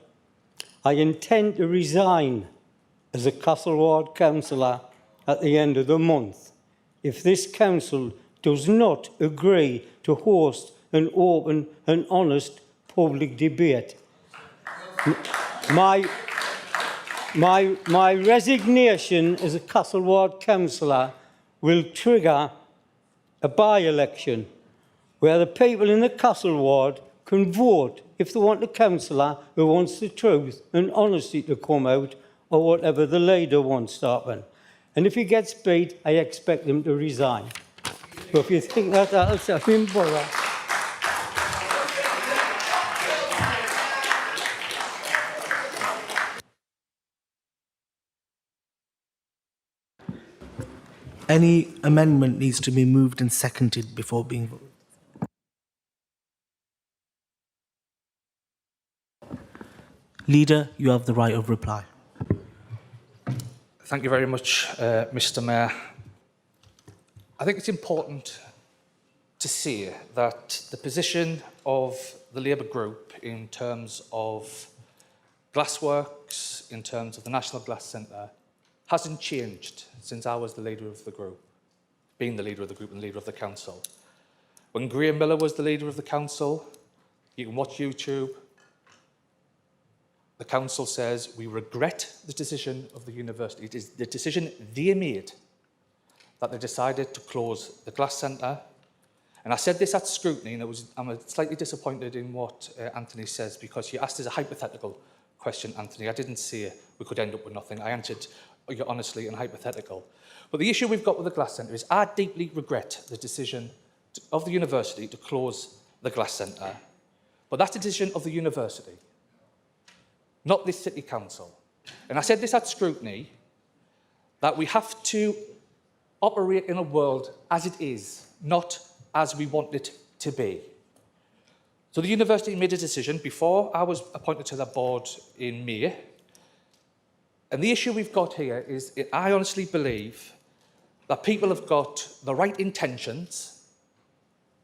I intend to resign as a Castle Ward councillor at the end of the month if this Council does not agree to host an open and honest public debate. My resignation as a Castle Ward councillor will trigger a by-election where the people in the Castle Ward can vote if they want a councillor who wants the truth and honesty to come out, or whatever the leader wants to happen. And if he gets beat, I expect him to resign. So if you think that'll set him bother. Any amendment needs to be moved and seconded before being voted. Leader, you have the right of reply. Thank you very much, Mr. Mayor. I think it's important to see that the position of the Labour group in terms of Glassworks, in terms of the National Glass Centre, hasn't changed since I was the leader of the group, being the leader of the group and leader of the council. When Graham Miller was the leader of the council, you can watch YouTube, the council says, we regret the decision of the university. It is the decision they made that they decided to close the Glass Centre. And I said this at scrutiny, and I'm slightly disappointed in what Anthony says, because you asked us a hypothetical question, Anthony. I didn't say we could end up with nothing. I answered you honestly and hypothetical. But the issue we've got with the Glass Centre is I deeply regret the decision of the university to close the Glass Centre. But that's the decision of the university, not this city council. And I said this at scrutiny, that we have to operate in a world as it is, not as we want it to be. So the university made a decision before I was appointed to the board in May. And the issue we've got here is, I honestly believe that people have got the right intentions,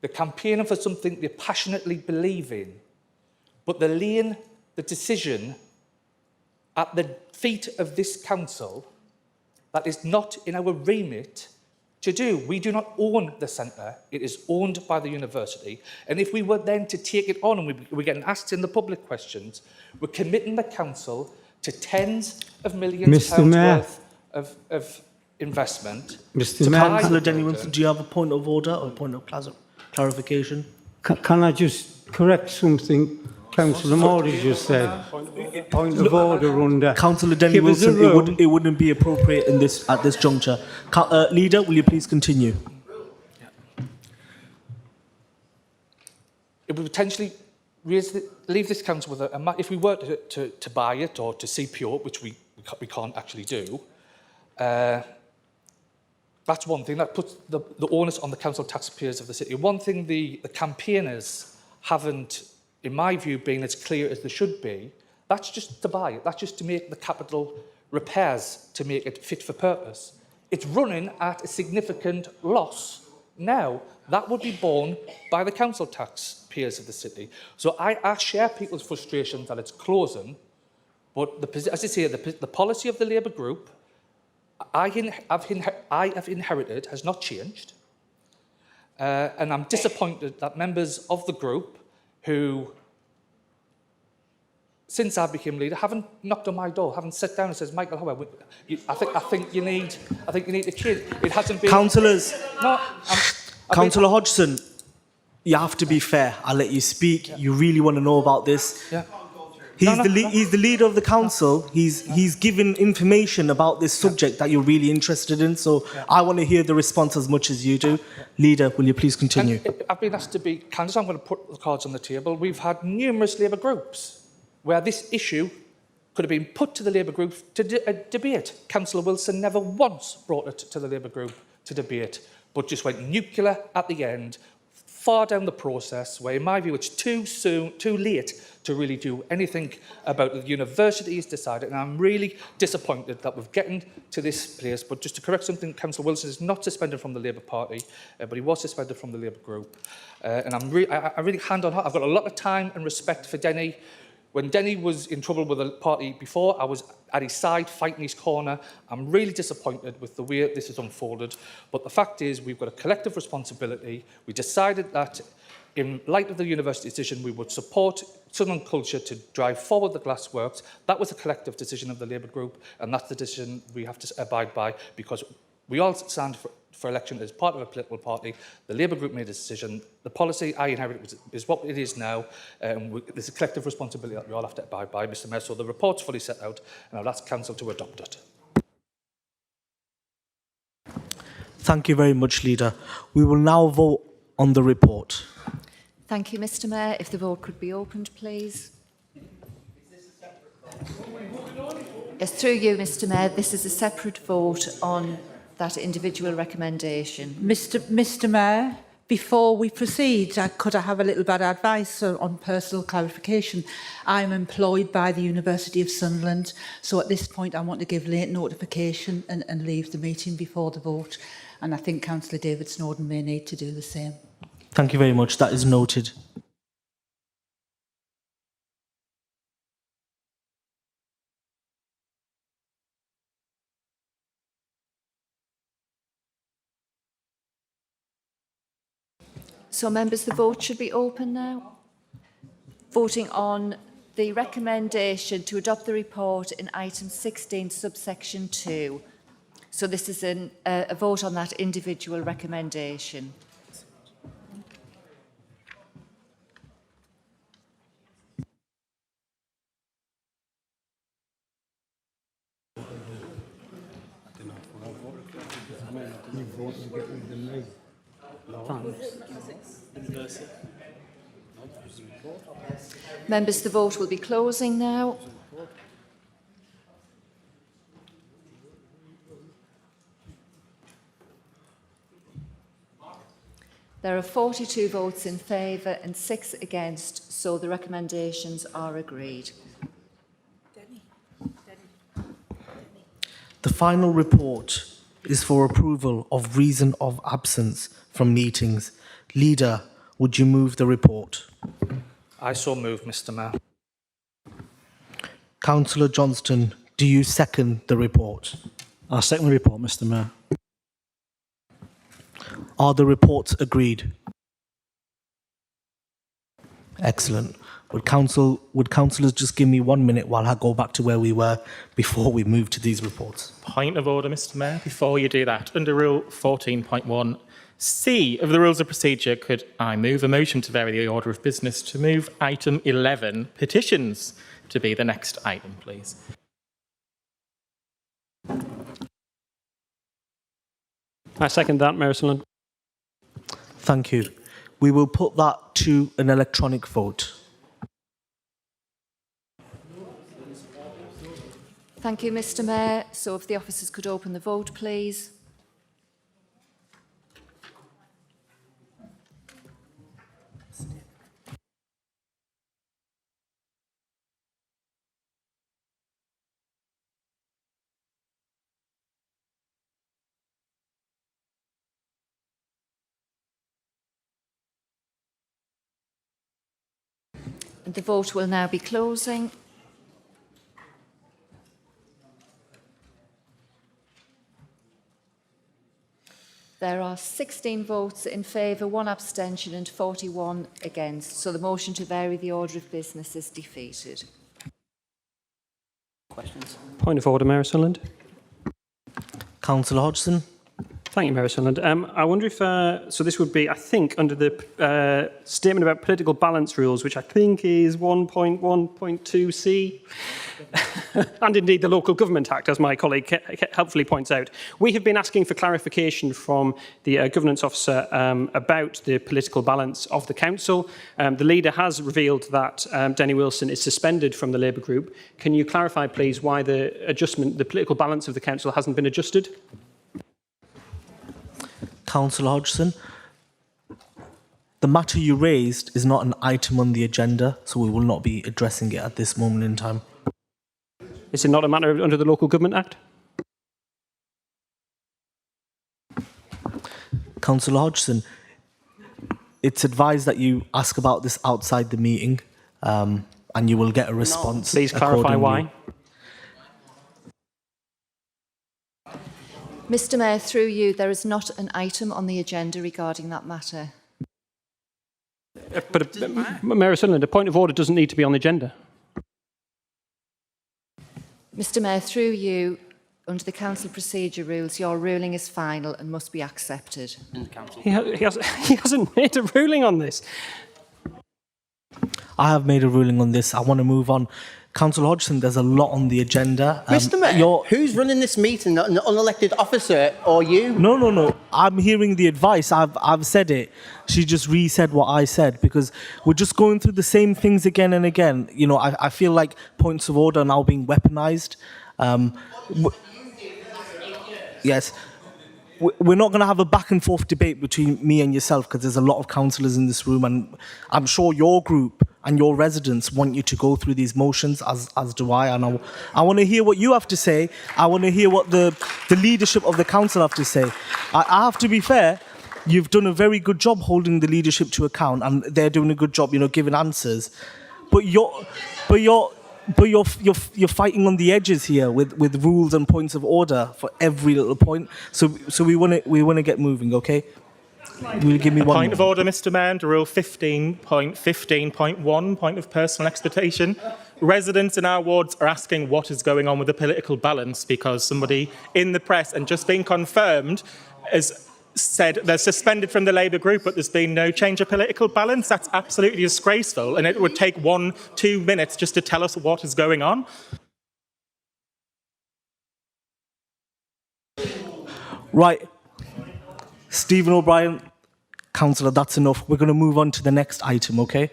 they're campaigning for something they passionately believe in, but they're laying the decision at the feet of this council that is not in our remit to do. We do not own the centre. It is owned by the university. And if we were then to take it on, and we're getting asked in the public questions, we're committing the council to tens of millions of pounds worth of investment. Mr. Mayor, Councillor Denny Winston, do you have a point of order or a point of clarification? Can I just correct something Councillor Maury just said? Point of order under... Councillor Denny Wilson, it wouldn't be appropriate in this at this juncture. Leader, will you please continue? It would potentially leave this council with if we were to buy it or to CPO it, which we can't actually do. That's one thing. That puts the onus on the council taxpayers of the city. One thing the campaigners haven't, in my view, been as clear as they should be. That's just to buy it. That's just to make the capital repairs to make it fit for purpose. It's running at a significant loss now. That would be borne by the council taxpayers of the city. So I share people's frustrations that it's closing, but as I say, the policy of the Labour group I have inherited has not changed. And I'm disappointed that members of the group who, since I became leader, haven't knocked on my door, haven't sat down and says, Michael, however, I think you need to change. It hasn't been. Councillors, no, Councillor Hodgson, you have to be fair. I'll let you speak. Yeah. You really want to know about this. Yeah. He's the leader of the council. He's given information about this subject that you're really interested in. So I want to hear the response as much as you do. Leader, will you please continue? I've been asked to be candid. I'm going to put the cards on the table. We've had numerous Labour groups where this issue could have been put to the Labour group to debate. Councillor Wilson never once brought it to the Labour group to debate, but just went nuclear at the end, far down the process, where in my view it's too soon, too late to really do anything about it. The university has decided, and I'm really disappointed that we've gotten to this place. But just to correct something, Councillor Wilson is not suspended from the Labour Party, but he was suspended from the Labour group. And I really hand on heart, I've got a lot of time and respect for Denny. When Denny was in trouble with the party before, I was at his side, fighting his corner. I'm really disappointed with the way this has unfolded. But the fact is, we've got a collective responsibility. We decided that, in light of the university decision, we would support Sunderland Culture to drive forward the glassworks. That was a collective decision of the Labour group, and that's the decision we have to abide by, because we all stand for election as part of a political party. The Labour group made a decision. The policy I inherited is what it is now. There's a collective responsibility that we all have to abide by, Mr Mayor. So the report's fully set out, and I'll ask Council to adopt it. Thank you very much, Leader. We will now vote on the report. Thank you, Mr Mayor. If the vote could be opened, please. Yes, through you, Mr Mayor. This is a separate vote on that individual recommendation. Mr Mayor, before we proceed, could I have a little bit of advice on personal clarification? I'm employed by the University of Sunderland, so at this point I want to give late notification and leave the meeting before the vote. And I think Councillor David Snowden may need to do the same. Thank you very much. That is noted. So, members, the vote should be open now. Voting on the recommendation to adopt the report in item 16, subsection 2. So this is a vote on that individual recommendation. Members, the vote will be closing now. There are 42 votes in favour and 6 against, so the recommendations are agreed. The final report is for approval of reason of absence from meetings. Leader, would you move the report? I so move, Mr Mayor. Councillor Johnston, do you second the report? I second the report, Mr Mayor. Are the reports agreed? Excellent. Would councillors just give me 1 minute while I go back to where we were before we move to these reports? Point of order, Mr Mayor. Before you do that, under Rule 14.1C of the Rules of Procedure, could I move a motion to vary the order of business to move item 11, petitions, to be the next item, please? I second that, Mayor Sunderland. Thank you. We will put that to an electronic vote. Thank you, Mr Mayor. So if the officers could open the vote, please. And the vote will now be closing. There are 16 votes in favour, 1 abstention and 41 against. So the motion to vary the order of business is defeated. Questions? Point of order, Mayor Sunderland. Councillor Hodgson. Thank you, Mayor Sunderland. I wonder if, so this would be, I think, under the statement about political balance rules, which I think is 1.1.2C, and indeed the Local Government Act, as my colleague helpfully points out. We have been asking for clarification from the Governance Officer about the political balance of the Council. The leader has revealed that Denny Wilson is suspended from the Labour group. Can you clarify, please, why the political balance of the Council hasn't been adjusted? Councillor Hodgson, the matter you raised is not an item on the agenda, so we will not be addressing it at this moment in time. Is it not a matter under the Local Government Act? Councillor Hodgson, it's advised that you ask about this outside the meeting, and you will get a response. Please clarify why. Mr Mayor, through you, there is not an item on the agenda regarding that matter. But Mayor Sunderland, a point of order doesn't need to be on the agenda. Mr Mayor, through you, under the Council Procedure Rules, your ruling is final and must be accepted. He hasn't made a ruling on this. I have made a ruling on this. I want to move on. Councillor Hodgson, there's a lot on the agenda. Mr Mayor, who's running this meeting? An unelected officer or you? No. I'm hearing the advice. I've said it. She just re-said what I said because we're just going through the same things again and again. You know, I feel like points of order are now being weaponized. Yes. We're not going to have a back and forth debate between me and yourself because there's a lot of councillors in this room and I'm sure your group and your residents want you to go through these motions, as do I. And I want to hear what you have to say. I want to hear what the leadership of the council have to say. I have to be fair, you've done a very good job holding the leadership to account and they're doing a good job, you know, giving answers. But you're fighting on the edges here with rules and points of order for every little point. So we want to get moving, okay? Will you give me one Point of order, Mr Mayor, under Rule 15.15.1, point of personal expectation. Residents in our wards are asking what is going on with the political balance because somebody in the press and just being confirmed has said they're suspended from the Labour group, but there's been no change of political balance. That's absolutely disgraceful, and it would take 1-2 minutes just to tell us what is going on. Right. Stephen O'Brien, councillor, that's enough. We're going to move on to the next item, okay?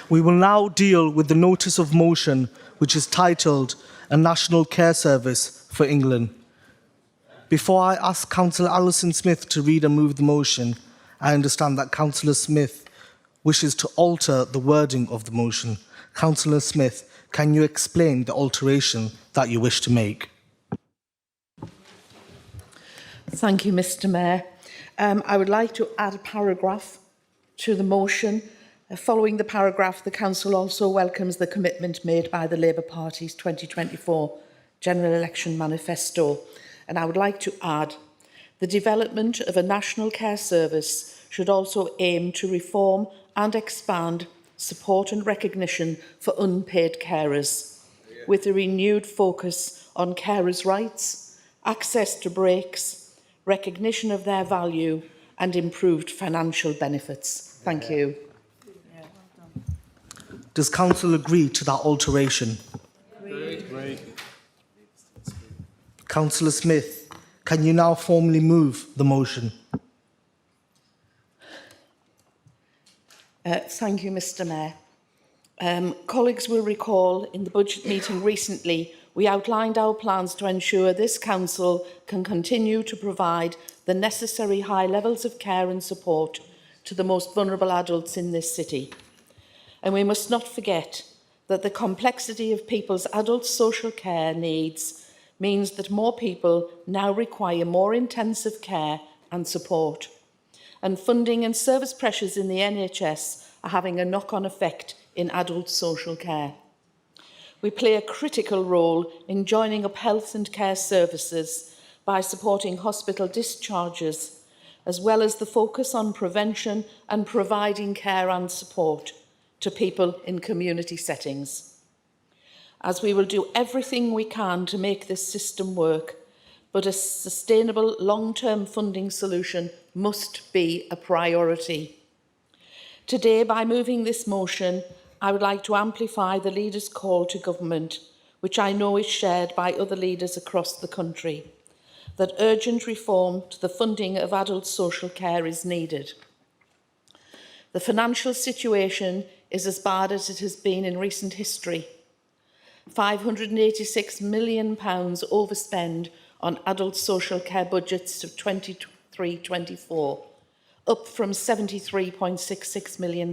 We will now deal with the notice of motion, which is titled A National Care Service for England. Before I ask Councillor Alison Smith to read and move the motion, I understand that Councillor Smith wishes to alter the wording of the motion. Councillor Smith, can you explain the alteration that you wish to make? Thank you, Mr. Mayor. I would like to add a paragraph to the motion. Following the paragraph, the Council also welcomes the commitment made by the Labour Party's 2024 General Election Manifesto. And I would like to add, the development of a national care service should also aim to reform and expand support and recognition for unpaid carers, with a renewed focus on carers' rights, access to breaks, recognition of their value and improved financial benefits. Thank you. Does Council agree to that alteration? Agreed. Councillor Smith, can you now formally move the motion? Thank you, Mr. Mayor. Colleagues will recall in the budget meeting recently, we outlined our plans to ensure this Council can continue to provide the necessary high levels of care and support to the most vulnerable adults in this city. And we must not forget that the complexity of people's adult social care needs means that more people now require more intensive care and support. And funding and service pressures in the NHS are having a knock-on effect in adult social care. We play a critical role in joining up health and care services by supporting hospital discharges, as well as the focus on prevention and providing care and support to people in community settings. As we will do everything we can to make this system work, but a sustainable long-term funding solution must be a priority. Today, by moving this motion, I would like to amplify the leaders' call to government, which I know is shared by other leaders across the country, that urgent reform to the funding of adult social care is needed. The financial situation is as bad as it has been in recent history. £586 million overspend on adult social care budgets of 23-24, up from £73.66 million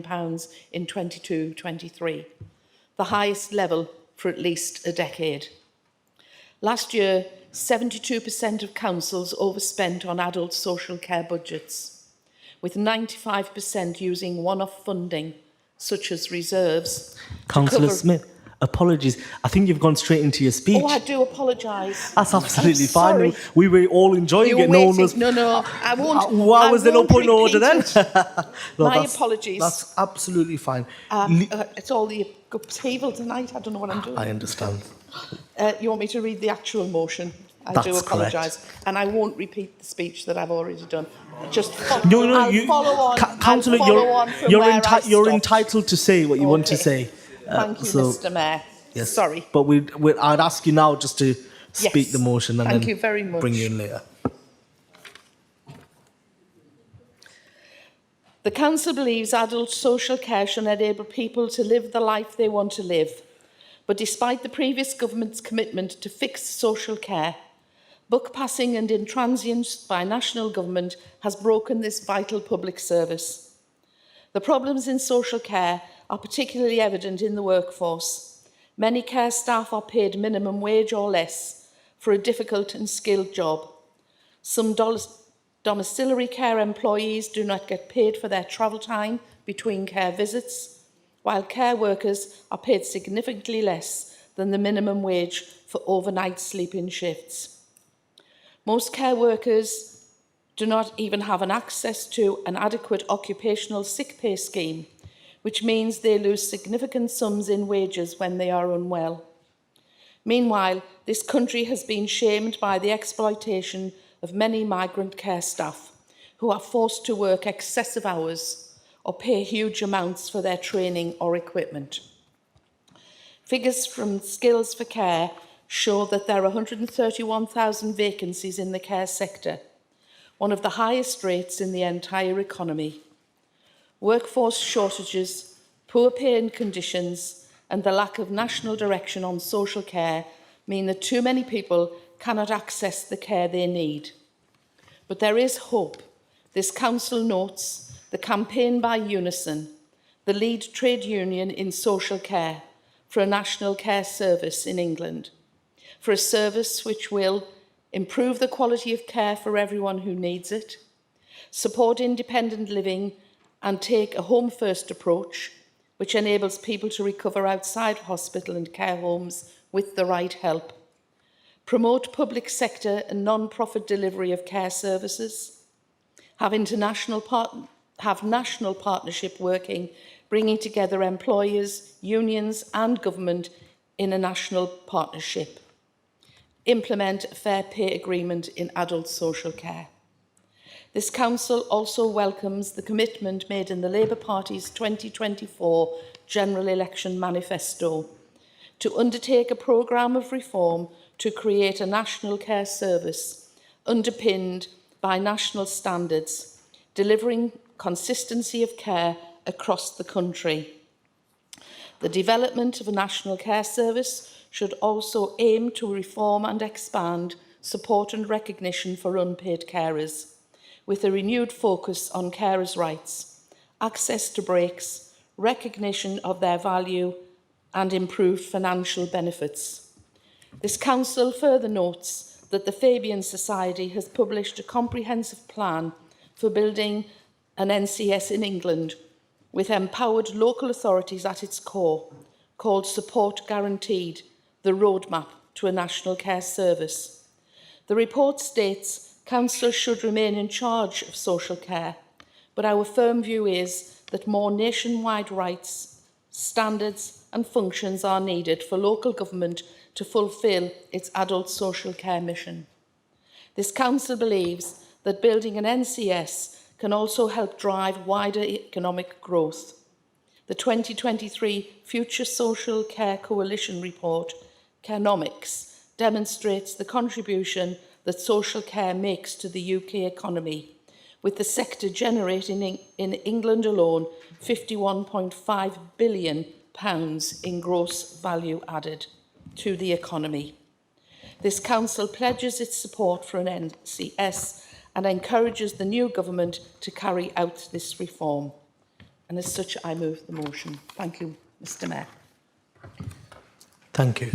in 22-23, the highest level for at least a decade. Last year, 72% of councils overspent on adult social care budgets, with 95% using one-off funding, such as reserves. Councillor Smith, apologies. I think you've gone straight into your speech. Oh, I do apologise. That's absolutely fine. Sorry. We were all enjoying it. No one was. No, I won't. Why was there no point in order then? No, My apologies. That's absolutely fine. It's all the upheaval tonight. I don't know what I'm doing. I understand. You want me to read the actual motion? I That's do apologise. correct. And I won't repeat the speech that I've already done. Just you, follow on. Councillor, you're entitled to say what you want to say. Thank you, Mr. Mayor. Yes. Sorry. But I'd ask you now just to speak the motion and Thank then you very much. bring you in later. The Council believes adult social care should enable people to live the life they want to live. But despite the previous government's commitment to fixed social care, buck passing and intransience by national government has broken this vital public service. The problems in social care are particularly evident in the workforce. Many care staff are paid minimum wage or less for a difficult and skilled job. Some domiciliary care employees do not get paid for their travel time between care visits, while care workers are paid significantly less than the minimum wage for overnight sleep-in shifts. Most care workers do not even have an access to an adequate occupational sick pay scheme, which means they lose significant sums in wages when they are unwell. Meanwhile, this country has been shamed by the exploitation of many migrant care staff who are forced to work excessive hours or pay huge amounts for their training or equipment. Figures from Skills for Care show that there are 131,000 vacancies in the care sector, one of the highest rates in the entire economy. Workforce shortages, poor pay and conditions, and the lack of national direction on social care mean that too many people cannot access the care they need. But there is hope. This council notes the campaign by Unison, the lead trade union in social care, for a national care service in England, for a service which will improve the quality of care for everyone who needs it, support independent living and take a home-first approach, which enables people to recover outside hospital and care homes with the right help, promote public sector and non-profit delivery of care services, have national partnership working, bringing together employers, unions and government in a national partnership, implement a fair pay agreement in adult social care. This council also welcomes the commitment made in the Labour Party's 2024 general election manifesto to undertake a programme of reform to create a national care service underpinned by national standards, delivering consistency of care across the country. The development of a national care service should also aim to reform and expand support and recognition for unpaid carers, with a renewed focus on carers' rights, access to breaks, recognition of their value and improved financial benefits. This council further notes that the Fabian Society has published a comprehensive plan for building an NCS in England with empowered local authorities at its core, called Support Guaranteed, the roadmap to a national care service. The report states councils should remain in charge of social care, but our firm view is that more nationwide rights, standards and functions are needed for local government to fulfil its adult social care mission. This council believes that building an NCS can also help drive wider economic growth. The 2023 Future Social Care Coalition report, Carenomics, demonstrates the contribution that social care makes to the UK economy, with the sector generating in England alone £51.5 billion in gross value added to the economy. This council pledges its support for an NCS and encourages the new government to carry out this reform. And as such, I move the motion. Thank you, Mr. Mayor. Thank you.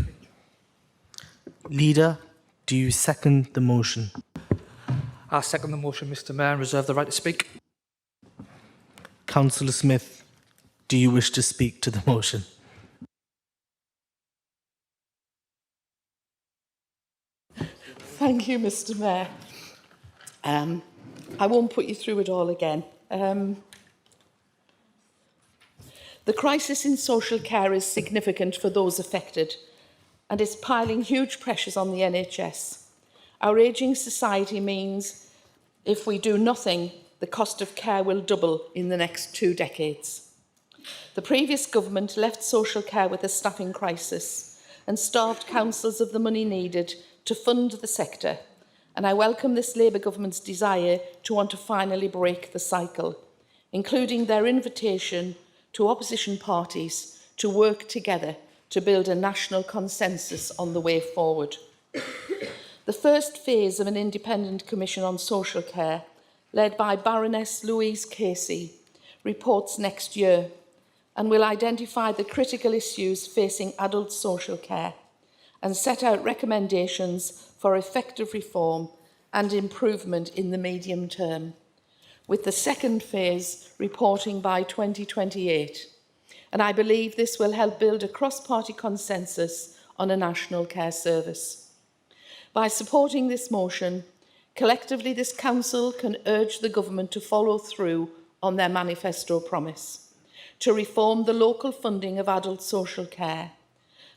Leader, do you second the motion? I second the motion, Mr. Mayor, and reserve the right to speak. Councillor Smith, do you wish to speak to the motion? Thank you, Mr. Mayor. I won't put you through it all again. The crisis in social care is significant for those affected and is piling huge pressures on the NHS. Our ageing society means if we do nothing, the cost of care will double in the next 2 decades. The previous government left social care with a staffing crisis and starved councils of the money needed to fund the sector, and I welcome this Labour government's desire to want to finally break the cycle, including their invitation to opposition parties to work together to build a national consensus on the way forward. The first phase of an independent commission on social care, led by Baroness Louise Casey, reports next year and will identify the critical issues facing adult social care and set out recommendations for effective reform and improvement in the medium term, with the second phase reporting by 2028. And I believe this will help build a cross-party consensus on a national care service. By supporting this motion, collectively this council can urge the government to follow through on their manifesto promise, to reform the local funding of adult social care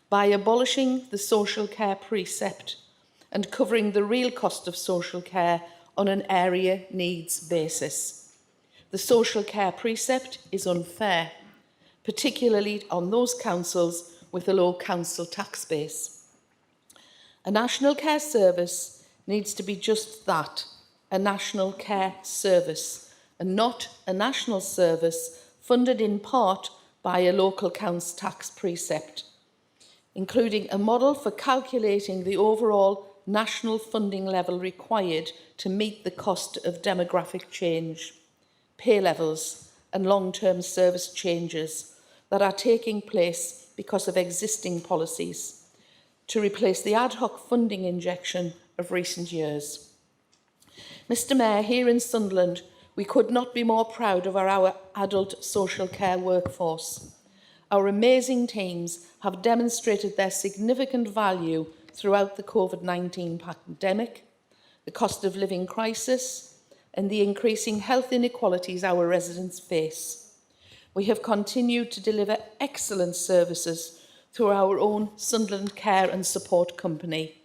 by abolishing the social care precept and covering the real cost of social care on an area needs basis. The social care precept is unfair, particularly on those councils with a low council tax base. A national care service needs to be just that, a national care service, and not a national service funded in part by a local council tax precept. including a model for calculating the overall national funding level required to meet the cost of demographic change, pay levels and long-term service changes that are taking place because of existing policies, to replace the ad hoc funding injection of recent years. Mr Mayor, here in Sunderland, we could not be more proud of our adult social care workforce. Our amazing teams have demonstrated their significant value throughout the COVID-19 pandemic, the cost of living crisis, and the increasing health inequalities our residents face. We have continued to deliver excellent services through our own Sunderland Care and Support Company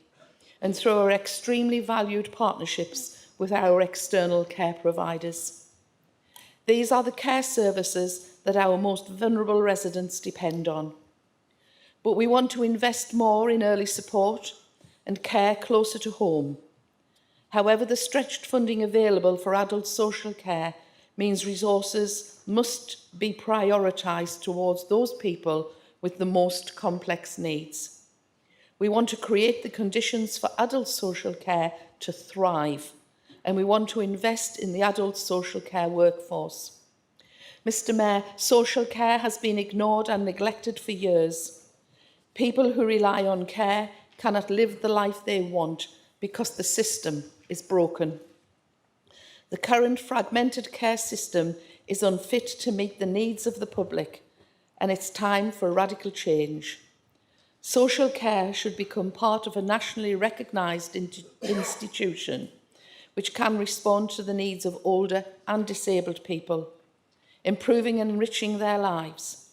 and through our extremely valued partnerships with our external care providers. These are the care services that our most vulnerable residents depend on. But we want to invest more in early support and care closer to home. However, the stretched funding available for adult social care means resources must be prioritised towards those people with the most complex needs. We want to create the conditions for adult social care to thrive, and we want to invest in the adult social care workforce. Mr Mayor, social care has been ignored and neglected for years. People who rely on care cannot live the life they want because the system is broken. The current fragmented care system is unfit to meet the needs of the public, and it's time for radical change. Social care should become part of a nationally recognised institution which can respond to the needs of older and disabled people, improving and enriching their lives.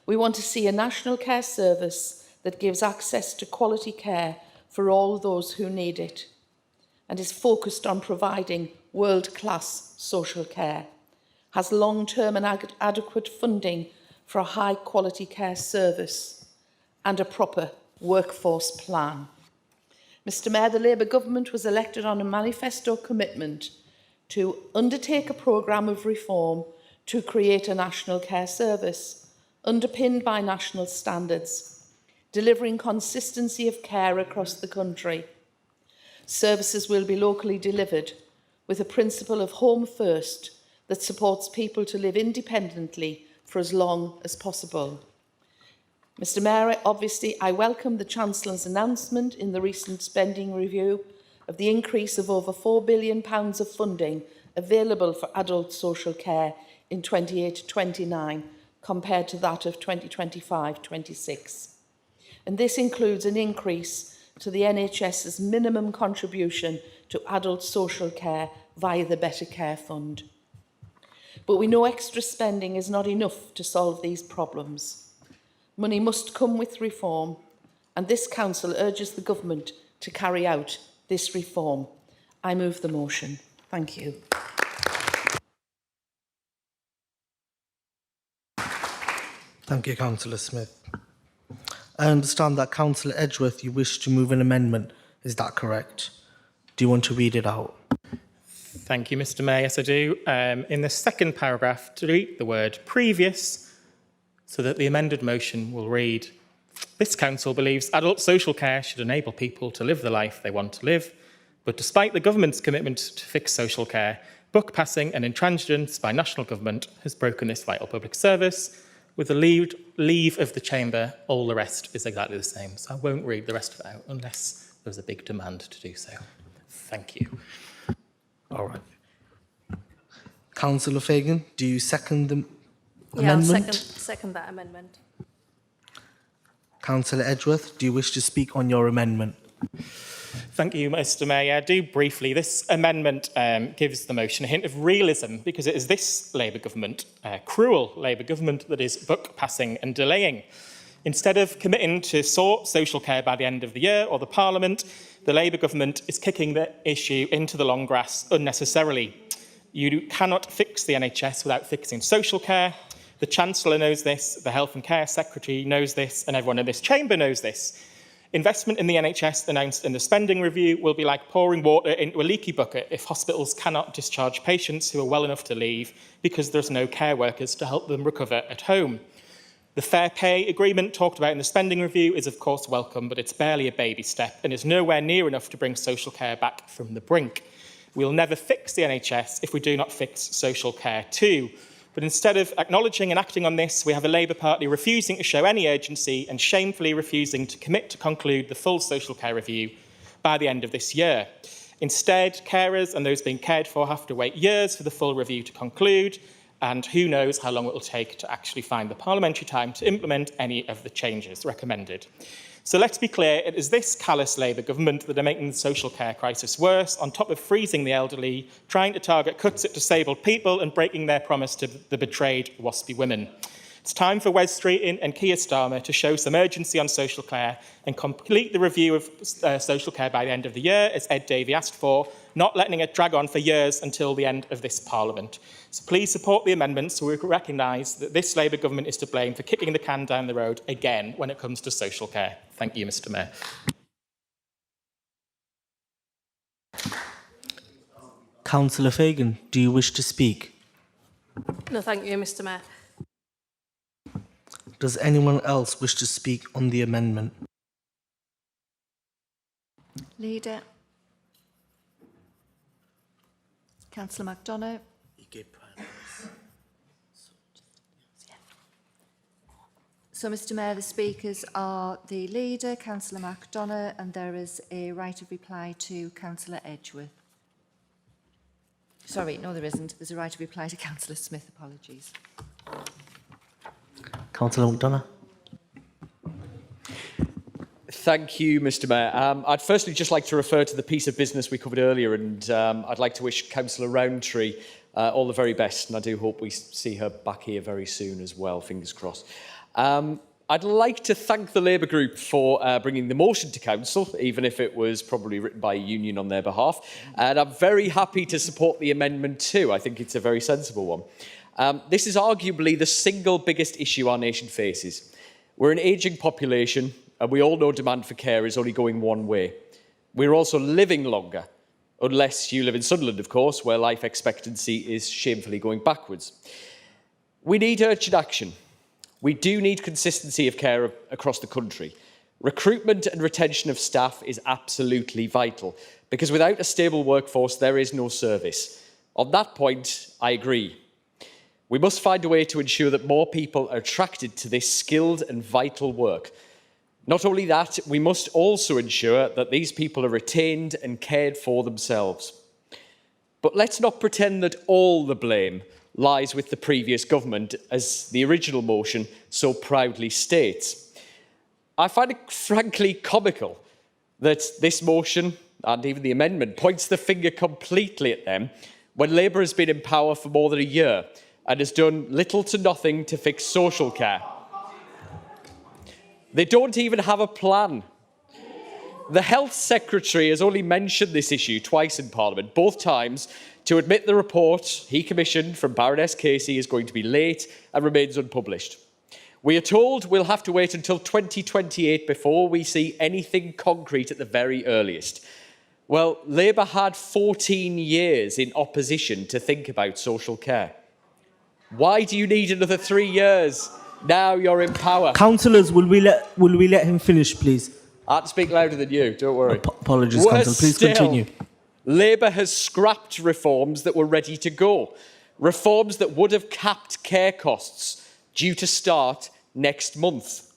We want to see a national care service that gives access to quality care for all those who need it and is focused on providing world-class social care, has long-term and adequate funding for a high-quality care service and a proper workforce plan. Mr Mayor, the Labour government was elected on a manifesto commitment to undertake a programme of reform to create a national care service underpinned by national standards, delivering consistency of care across the country. Services will be locally delivered with a principle of home first that supports people to live independently for as long as possible. Mr Mayor, obviously I welcome the Chancellor's announcement in the recent spending review of the increase of over £4 billion of funding available for adult social care in 28-29 compared to that of 2025-26. And this includes an increase to the NHS's minimum contribution to adult social care via the Better Care Fund. But we know extra spending is not enough to solve these problems. Money must come with reform, and this Council urges the Government to carry out this reform. I move the motion. Thank you. Thank you, Councillor Smith. I understand that Councillor Edgeworth, you wish to move an amendment. Is that correct? Do you want to read it out? Thank you, Mr Mayor. Yes, I do. In the second paragraph, delete the word previous so that the amended motion will read, this council believes adult social care should enable people to live the life they want to live, but despite the government's commitment to fix social care, buck passing and intransigence by national government has broken this vital public service. With the leave of the chamber, all the rest is exactly the same. So I won't read the rest of it out unless there's a big demand to do so. Thank you. All right. Councillor Fagan, do you second the Yeah, amendment? I'll second that amendment. Councillor Edgeworth, do you wish to speak on your amendment? Thank you, Mr Mayor. I do briefly. This amendment gives the motion a hint of realism because it is this Labour government, cruel Labour government, that is buck passing and delaying. Instead of committing to sort social care by the end of the year or the Parliament, the Labour government is kicking the issue into the long grass unnecessarily. You cannot fix the NHS without fixing social care. The Chancellor knows this, the Health and Care Secretary knows this, and everyone in this chamber knows this. Investment in the NHS announced in the spending review will be like pouring water into a leaky bucket if hospitals cannot discharge patients who are well enough to leave because there's no care workers to help them recover at home. The fair pay agreement talked about in the spending review is of course welcome, but it's barely a baby step and is nowhere near enough to bring social care back from the brink. We'll never fix the NHS if we do not fix social care too. But instead of acknowledging and acting on this, we have a Labour Party refusing to show any urgency and shamefully refusing to commit to conclude the full social care review by the end of this year. Instead, carers and those being cared for have to wait years for the full review to conclude, and who knows how long it will take to actually find the parliamentary time to implement any of the changes recommended. So let's be clear, it is this callous Labour government that are making the social care crisis worse, on top of freezing the elderly, trying to target cuts at disabled people and breaking their promise to the betrayed WASPy women. It's time for Wes Streeting and Keir Starmer to show some urgency on social care and complete the review of social care by the end of the year, as Ed Davey asked for, not letting it drag on for years until the end of this Parliament. So please support the amendments so we recognise that this Labour government is to blame for kicking the can down the road again when it comes to social care. Thank you, Mr Mayor. Councillor Fagan, do you wish to speak? No, thank you, Mr Mayor. Does anyone else wish to speak on the amendment? Leader. Councillor MacDonough. So, Mr Mayor, the speakers are the Leader, Councillor MacDonough, and there is a right of reply to Councillor Edgeworth. Sorry, no there isn't. There's a right of reply to Councillor Smith. Apologies. Councillor McDonough. Thank you, Mr Mayor. I'd firstly just like to refer to the piece of business we covered earlier, and I'd like to wish Councillor Rowntree all the very best, and I do hope we see her back here very soon as well, fingers crossed. I'd like to thank the Labour group for bringing the motion to Council, even if it was probably written by a union on their behalf, and I'm very happy to support the amendment too. I think it's a very sensible one. This is arguably the single biggest issue our nation faces. We're an ageing population, and we all know demand for care is only going one way. We're also living longer, unless you live in Sunderland, of course, where life expectancy is shamefully going backwards. We need urgent action. We do need consistency of care across the country. Recruitment and retention of staff is absolutely vital, because without a stable workforce, there is no service. On that point, I agree. We must find a way to ensure that more people are attracted to this skilled and vital work. Not only that, we must also ensure that these people are retained and cared for themselves. But let's not pretend that all the blame lies with the previous government, as the original motion so proudly states. I find it frankly comical that this motion, and even the amendment, points the finger completely at them when Labour has been in power for more than a year and has done little to nothing to fix social care. They don't even have a plan. The Health Secretary has only mentioned this issue twice in Parliament, both times to admit the report he commissioned from Baroness Casey is going to be late and remains unpublished. We are told we'll have to wait until 2028 before we see anything concrete at the very earliest. Well, Labour had 14 years in opposition to think about social care. Why do you need another 3 years? Now you're in power. Councillors, will we let him finish, please? I have to speak louder than you, don't worry. Apologies, Councillor. Please continue. Labour has scrapped reforms that were ready to go. Reforms that would have capped care costs, due to start next month.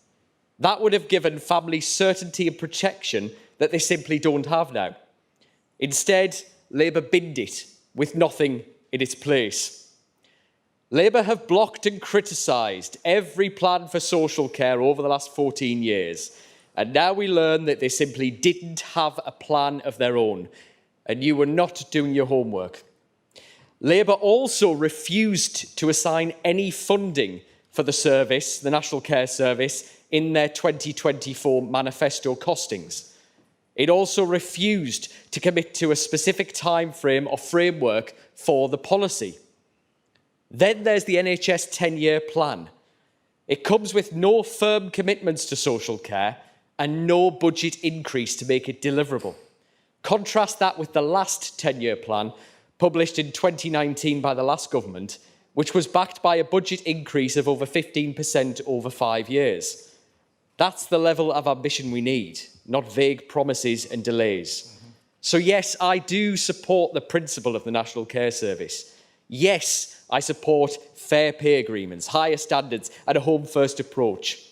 That would have given families certainty and protection that they simply don't have now. Instead, Labour binned it with nothing in its place. Labour have blocked and criticised every plan for social care over the last 14 years. And now we learn that they simply didn't have a plan of their own. And you were not doing your homework. Labour also refused to assign any funding for the service, the National Care Service, in their 2024 manifesto costings. It also refused to commit to a specific time frame or framework for the policy. Then there's the NHS 10-year plan. It comes with no firm commitments to social care and no budget increase to make it deliverable. Contrast that with the last 10-year plan, published in 2019 by the last government, which was backed by a budget increase of over 15% over 5 years. That's the level of ambition we need, not vague promises and delays. So yes, I do support the principle of the National Care Service. Yes, I support fair pay agreements, higher standards and a home first approach.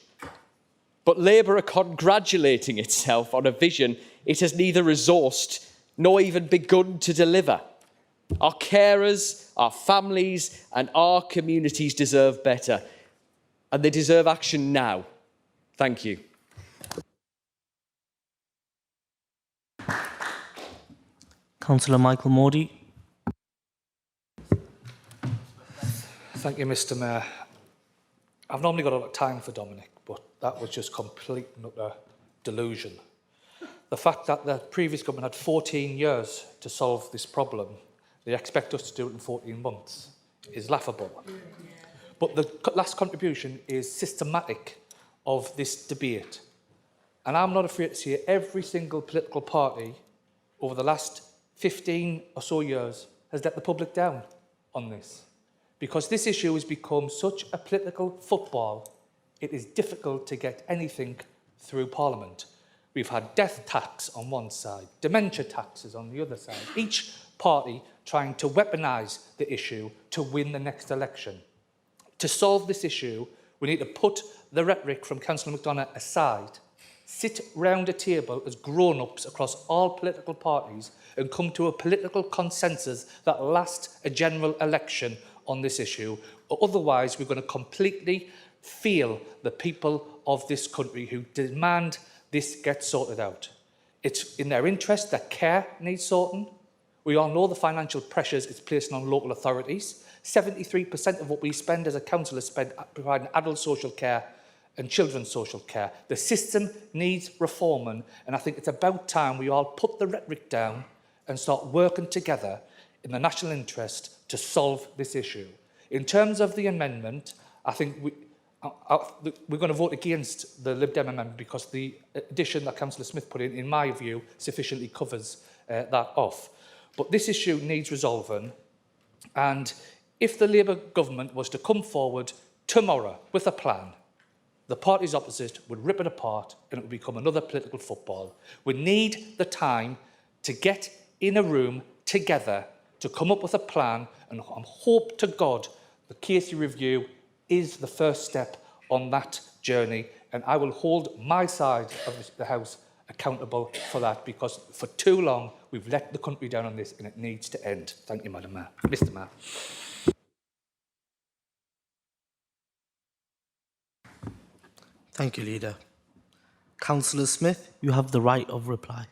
But Labour are congratulating itself on a vision it has neither resourced nor even begun to deliver. Our carers, our families and our communities deserve better, and they deserve action now. Thank you. Councillor Michael Modi. Thank you, Mr Mayor. I've normally got a lot of time for Dominic, but that was just complete and utter delusion. The fact that the previous government had 14 years to solve this problem, they expect us to do it in 14 months, is laughable. But the last contribution is systematic of this debate. And I'm not afraid to say every single political party over the last 15 or so years has let the public down on this. Because this issue has become such a political football, it is difficult to get anything through Parliament. We've had death tax on one side, dementia taxes on the other side, each party trying to weaponise the issue to win the next election. To solve this issue, we need to put the rhetoric from Councillor McDonagh aside, sit round a table as grown-ups across all political parties and come to a political consensus that lasts a general election on this issue. Otherwise, we're going to completely fail the people of this country who demand this gets sorted out. It's in their interest that care needs sorting. We all know the financial pressures it's placing on local authorities. 73% of what we spend as a council is spent providing adult social care and children's social care. The system needs reforming, and I think it's about time we all put the rhetoric down and start working together in the national interest to solve this issue. In terms of the amendment, I think we're going to vote against the Lib Dem amendment because the addition that Councillor Smith put in my view, sufficiently covers that off. But this issue needs resolving, and if the Labour government was to come forward tomorrow with a plan, the parties opposite would rip it apart and it would become another political football. We need the time to get in a room together to come up with a plan, and I hope to God the Casey review is the first step on that journey, and I will hold my side of the House accountable for that, because for too long we've let the country down on this and it needs to end. Thank you, Madam Mayor. Mr Mayor. Thank you, Leader. Councillor Smith, you have the right of reply.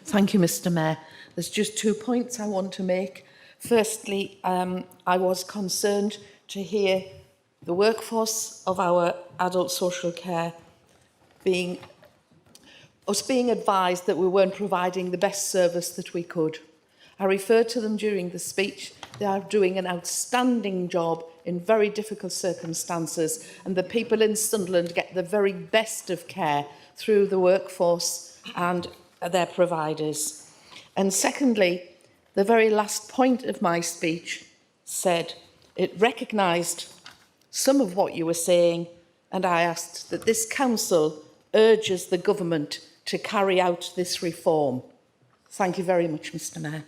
Thank you, Mr Mayor. There's just 2 points I want to make. Firstly, I was concerned to hear the workforce of our adult social care being advised that we weren't providing the best service that we could. I referred to them during the speech. They are doing an outstanding job in very difficult circumstances, and the people in Sunderland get the very best of care through the workforce and their providers. And secondly, the very last point of my speech said it recognised some of what you were saying, and I asked that this council urges the government to carry out this reform. Thank you very much, Mr Mayor.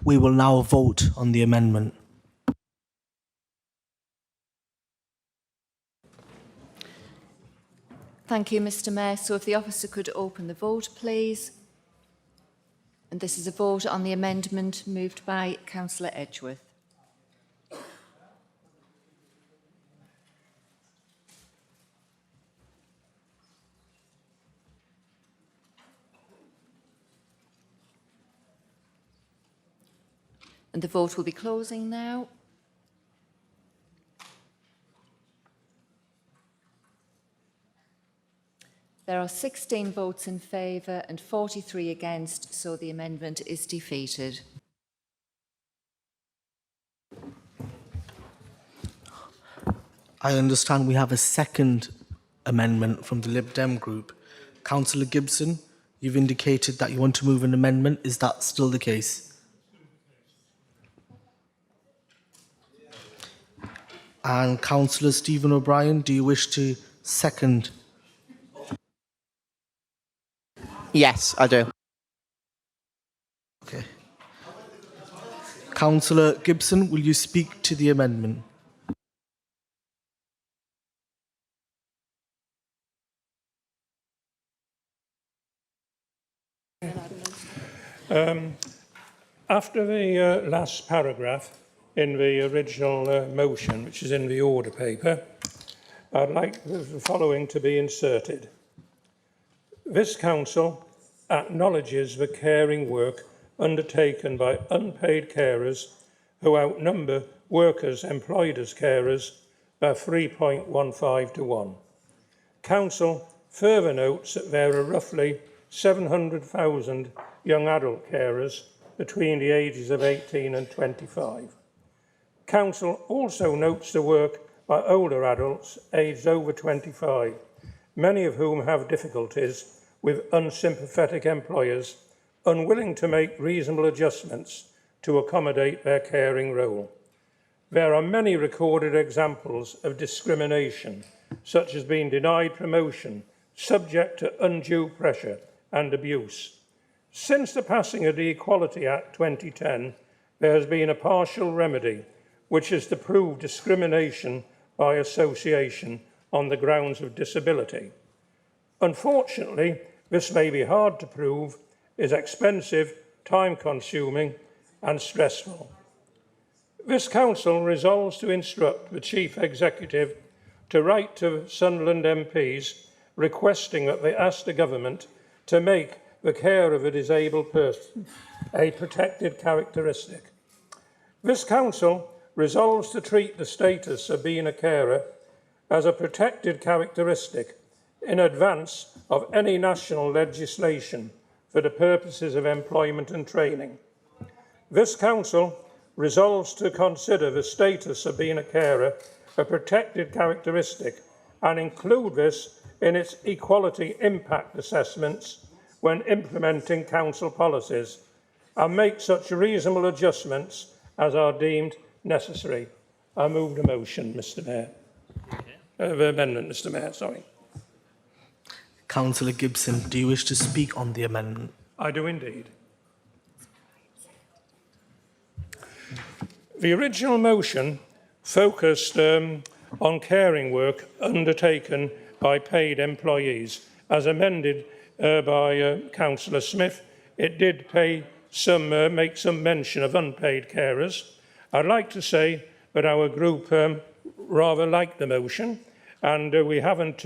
We will now vote on the amendment. Thank you, Mr Mayor. So if the officer could open the vote, please. And this is a vote on the amendment moved by Councillor Edgeworth. And the vote will be closing now. There are 16 votes in favour and 43 against, so the amendment is defeated. I understand we have a second amendment from the Lib Dem group. Councillor Gibson, You've indicated that you want to move an amendment. Is that still the case? And Councillor Stephen O'Brien, do you wish to second? Yes, I do. Okay. Councillor Gibson, will you speak to the amendment? After the last paragraph in the original motion, which is in the order paper, I'd like the following to be inserted. This council acknowledges the caring work undertaken by unpaid carers who outnumber workers employed as carers by 3.15 to 1. Council further notes that there are roughly 700,000 young adult carers between the ages of 18 and 25. Council also notes the work by older adults aged over 25, many of whom have difficulties with unsympathetic employers unwilling to make reasonable adjustments to accommodate their caring role. There are many recorded examples of discrimination, such as being denied promotion, subject to undue pressure and abuse. Since the passing of the Equality Act 2010, there has been a partial remedy, which is to prove discrimination by association on the grounds of disability. Unfortunately, this may be hard to prove, is expensive, time-consuming and stressful. This council resolves to instruct the Chief Executive to write to Sunderland MPs requesting that they ask the government to make the care of a disabled person a protected characteristic. This council resolves to treat the status of being a carer as a protected characteristic in advance of any national legislation for the purposes of employment and training. This council resolves to consider the status of being a carer a protected characteristic and include this in its equality impact assessments when implementing council policies, and make such reasonable adjustments as are deemed necessary. I move the motion, Mr. Mayor. The amendment, Mr. Mayor, sorry. Councillor Gibson, do you wish to speak on the amendment? I do indeed. The original motion focused on caring work undertaken by paid employees. As amended by Councillor Smith, it did make some mention of unpaid carers. I'd like to say that our group rather liked the motion, and we haven't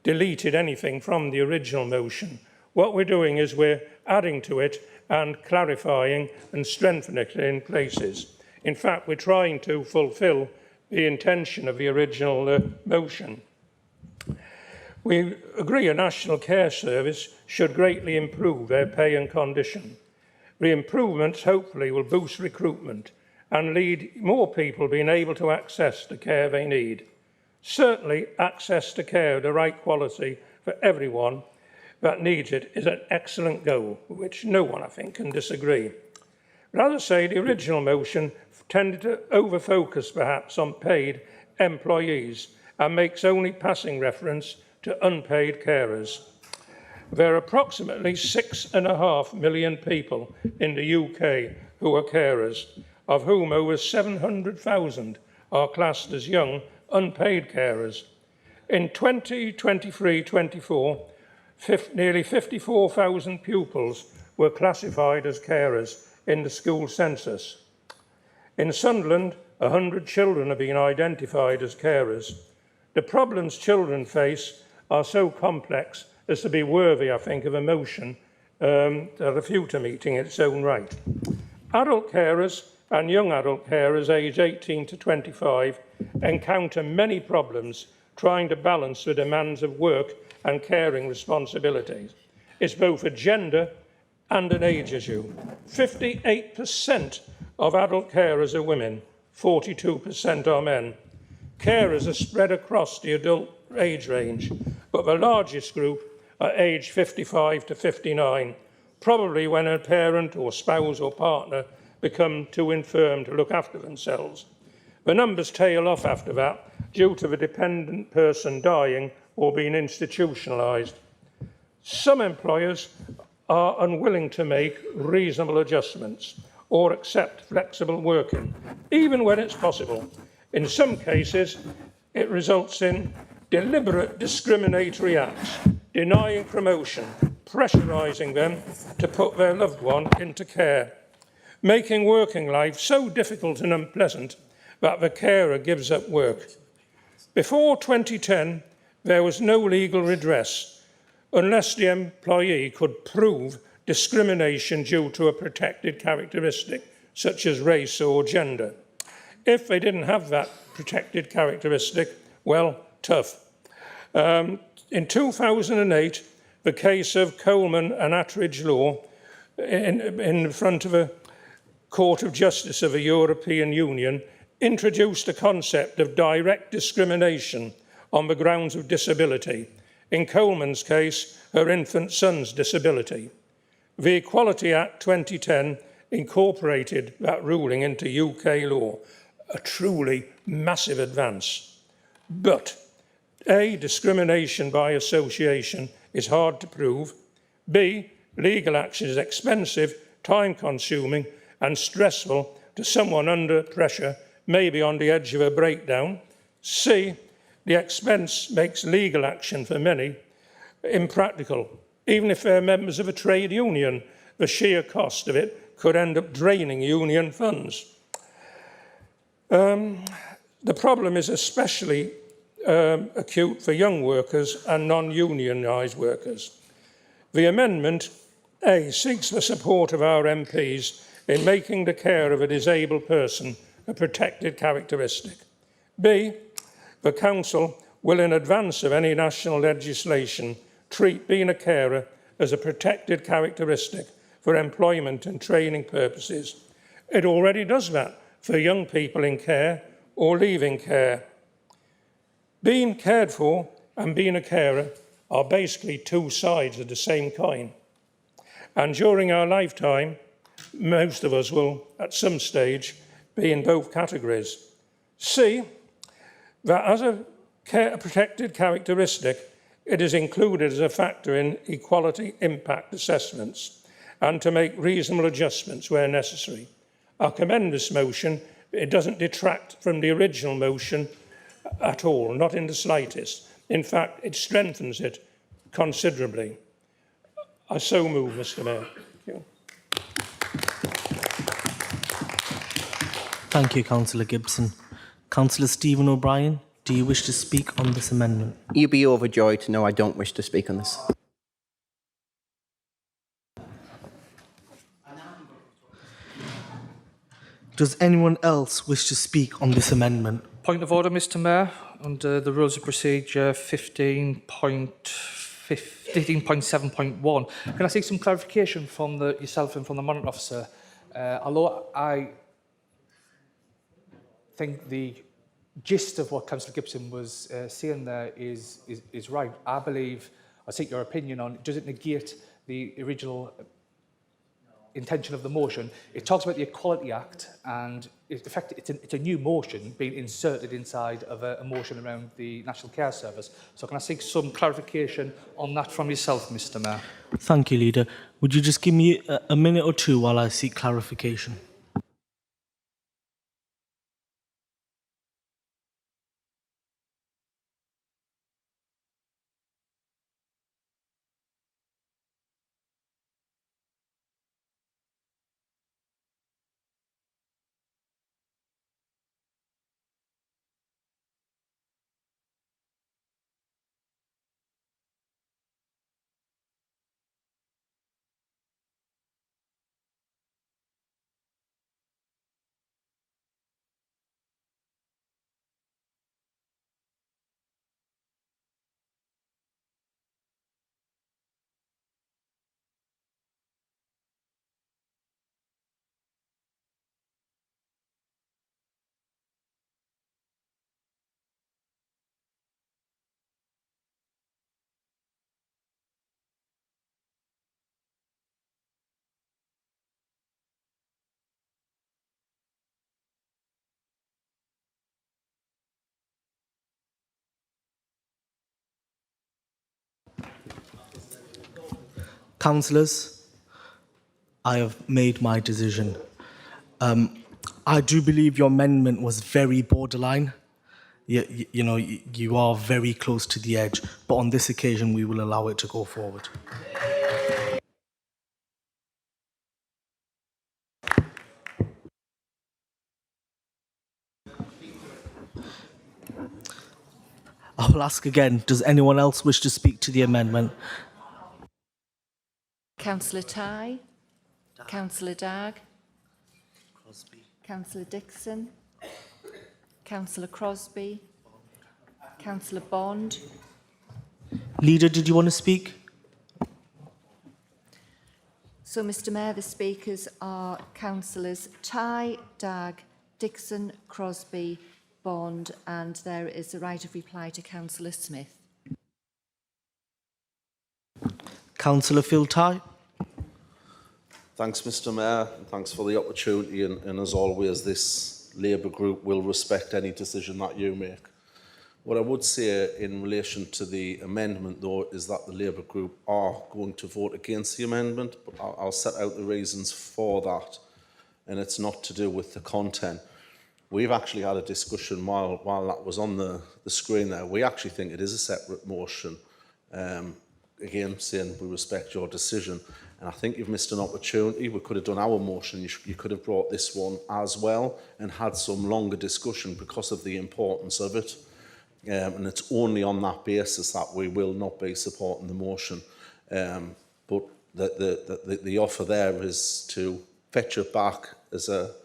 deleted anything from the original motion. What we're doing is we're adding to it and clarifying and strengthening it in places. In fact, we're trying to fulfil the intention of the original motion. We agree a national care service should greatly improve their pay and condition. The improvements hopefully will boost recruitment and lead more people being able to access the care they need. Certainly, access to care of the right quality for everyone that needs it is an excellent goal, which no one, I think, can disagree. But as I say, the original motion tended to over-focus perhaps on paid employees and makes only passing reference to unpaid carers. There are approximately 6.5 million people in the UK who are carers, of whom over 700,000 are classed as young, unpaid carers. In 2023-24, nearly 54,000 pupils were classified as carers in the school census. In Sunderland, 100 children have been identified as carers. The problems children face are so complex as to be worthy, I think, of a motion at a future meeting in its own right. Adult carers and young adult carers aged 18 to 25 encounter many problems trying to balance the demands of work and caring responsibilities. It's both a gender and an age issue. 58% of adult carers are women, 42% are men. Carers are spread across the adult age range, but the largest group at age 55 to 59, probably when a parent or spouse or partner become too infirm to look after themselves. The numbers tail off after that due to the dependent person dying or being institutionalised. Some employers are unwilling to make reasonable adjustments or accept flexible working, even when it's possible. In some cases, it results in deliberate discriminatory acts, denying promotion, pressurising them to put their loved one into care, making working life so difficult and unpleasant that the carer gives up work. Before 2010, there was no legal redress unless the employee could prove discrimination due to a protected characteristic, such as race or gender. If they didn't have that protected characteristic, well, tough. In 2008, the case of Coleman and Attridge Law in front of a Court of Justice of the European Union introduced the concept of direct discrimination on the grounds of disability. In Coleman's case, her infant son's disability. The Equality Act 2010 incorporated that ruling into UK law, a truly massive advance. But A, discrimination by association is hard to prove. B, legal action is expensive, time-consuming and stressful to someone under pressure, maybe on the edge of a breakdown. C, the expense makes legal action for many impractical. Even if they're members of a trade union, the sheer cost of it could end up draining union funds. The problem is especially acute for young workers and non-unionised workers. The amendment, A, seeks the support of our MPs in making the care of a disabled person a protected characteristic. B, the Council will, in advance of any national legislation, treat being a carer as a protected characteristic for employment and training purposes. It already does that for young people in care or leaving care. Being cared for and being a carer are basically two sides of the same coin. And during our lifetime, most of us will, at some stage, be in both categories. C, that as a protected characteristic, it is included as a factor in equality impact assessments and to make reasonable adjustments where necessary. I commend this motion. It doesn't detract from the original motion at all, not in the slightest. In fact, it strengthens it considerably. I so move, Mr. Mayor. Thank you. Thank you, Councillor Gibson. Councillor Stephen O'Brien, do you wish to speak on this amendment? You'll be overjoyed to know I don't wish to speak on this. Does anyone else wish to speak on this amendment? Point of order, Mr. Mayor. Under the Rules of Procedure 15.7.1. Can I seek some clarification from yourself and from the Monitoring Officer? Although I think the gist of what Councillor Gibson was saying there is right. I believe, I seek your opinion on, does it negate the original intention of the motion? It talks about the Equality Act, and it's a new motion being inserted inside of a motion around the National Care Service. So can I seek some clarification on that from yourself, Mr. Mayor? Thank you, Leader. Would you just give me a minute or two while I seek clarification? Councillors, I have made my decision. I do believe your amendment was very borderline. You are very close to the edge, but on this occasion, we will allow it to go forward. I will ask again, does anyone else wish to speak to the amendment? Councillor Ty, Councillor Dagg, Councillor Dixon, Councillor Crosby, Councillor Bond. Leader, did you want to speak? So, Mr Mayor, the speakers are Councillors Ty, Dagg, Dixon, Crosby, Bond, and there is a right of reply to Councillor Smith. Councillor Phil Ty. Thanks, Mr Mayor, and thanks for the opportunity, and as always, this Labour group will respect any decision that you make. What I would say in relation to the amendment, though, is that the Labour group are going to vote against the amendment, but I'll set out the reasons for that, and it's not to do with the content. We've actually had a discussion while that was on the screen there. We actually think it is a separate motion. Again, saying we respect your decision. And I think you've missed an opportunity. We could have done our motion. You could have brought this one as well and had some longer discussion because of the importance of it. And it's only on that basis that we will not be supporting the motion. But the offer there is to fetch it back as a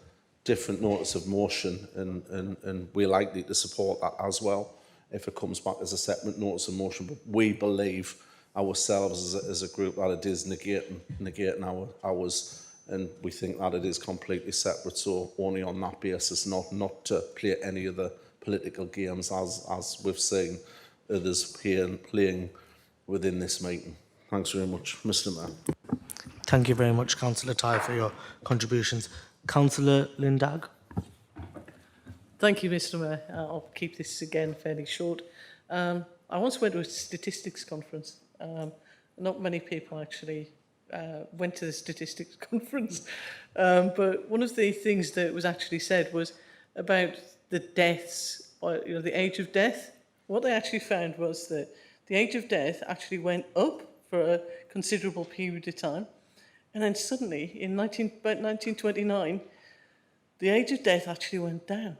different notice of motion, and we're likely to support that as well if it comes back as a separate notice of motion. But we believe ourselves as a group that it is negating ours, and we think that it is completely separate, so only on that basis, not to play any of the political games as we've seen others playing within this meeting. Thanks very much, Mr Mayor. Thank you very much, Councillor Ty, for your contributions. Councillor Lindag. Thank you, Mr Mayor. I'll keep this again fairly short. I once went to a statistics conference. Not many people actually went to the statistics conference, but one of the things that was actually said was about the deaths, or the age of death. What they actually found was that the age of death actually went up for a considerable period of time, and then suddenly, in about 1929, the age of death actually went down.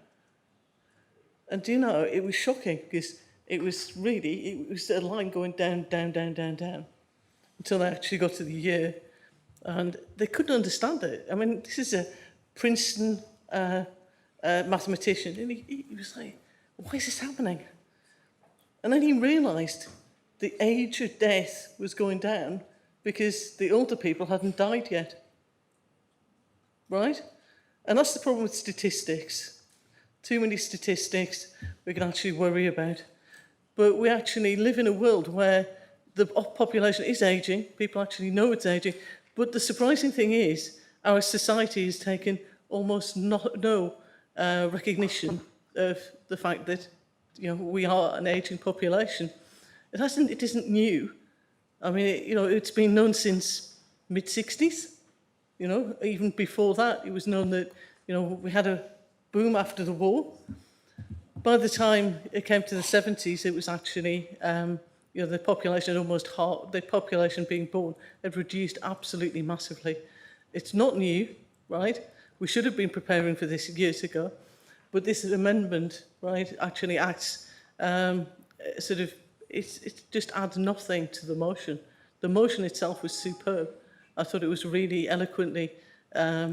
And do you know, it was shocking because it was a line going down, down, down, down, down, until they actually got to the year, and they couldn't understand it. I mean, this is a Princeton mathematician, and he was like, why is this happening? And then he realised the age of death was going down because the older people hadn't died yet. Right? And that's the problem with statistics. Too many statistics we can actually worry about. But we actually live in a world where the population is ageing, people actually know it's ageing, but the surprising thing is our society has taken almost no recognition of the fact that we are an ageing population. It isn't new. I mean, it's been known since mid-60s. Even before that, it was known that we had a boom after the war. By the time it came to the 70s, it was actually the population the population being born had reduced absolutely massively. It's not new, right? We should have been preparing for this years ago, but this amendment, right, actually acts it just adds nothing to the motion. The motion itself was superb. I thought it was really eloquently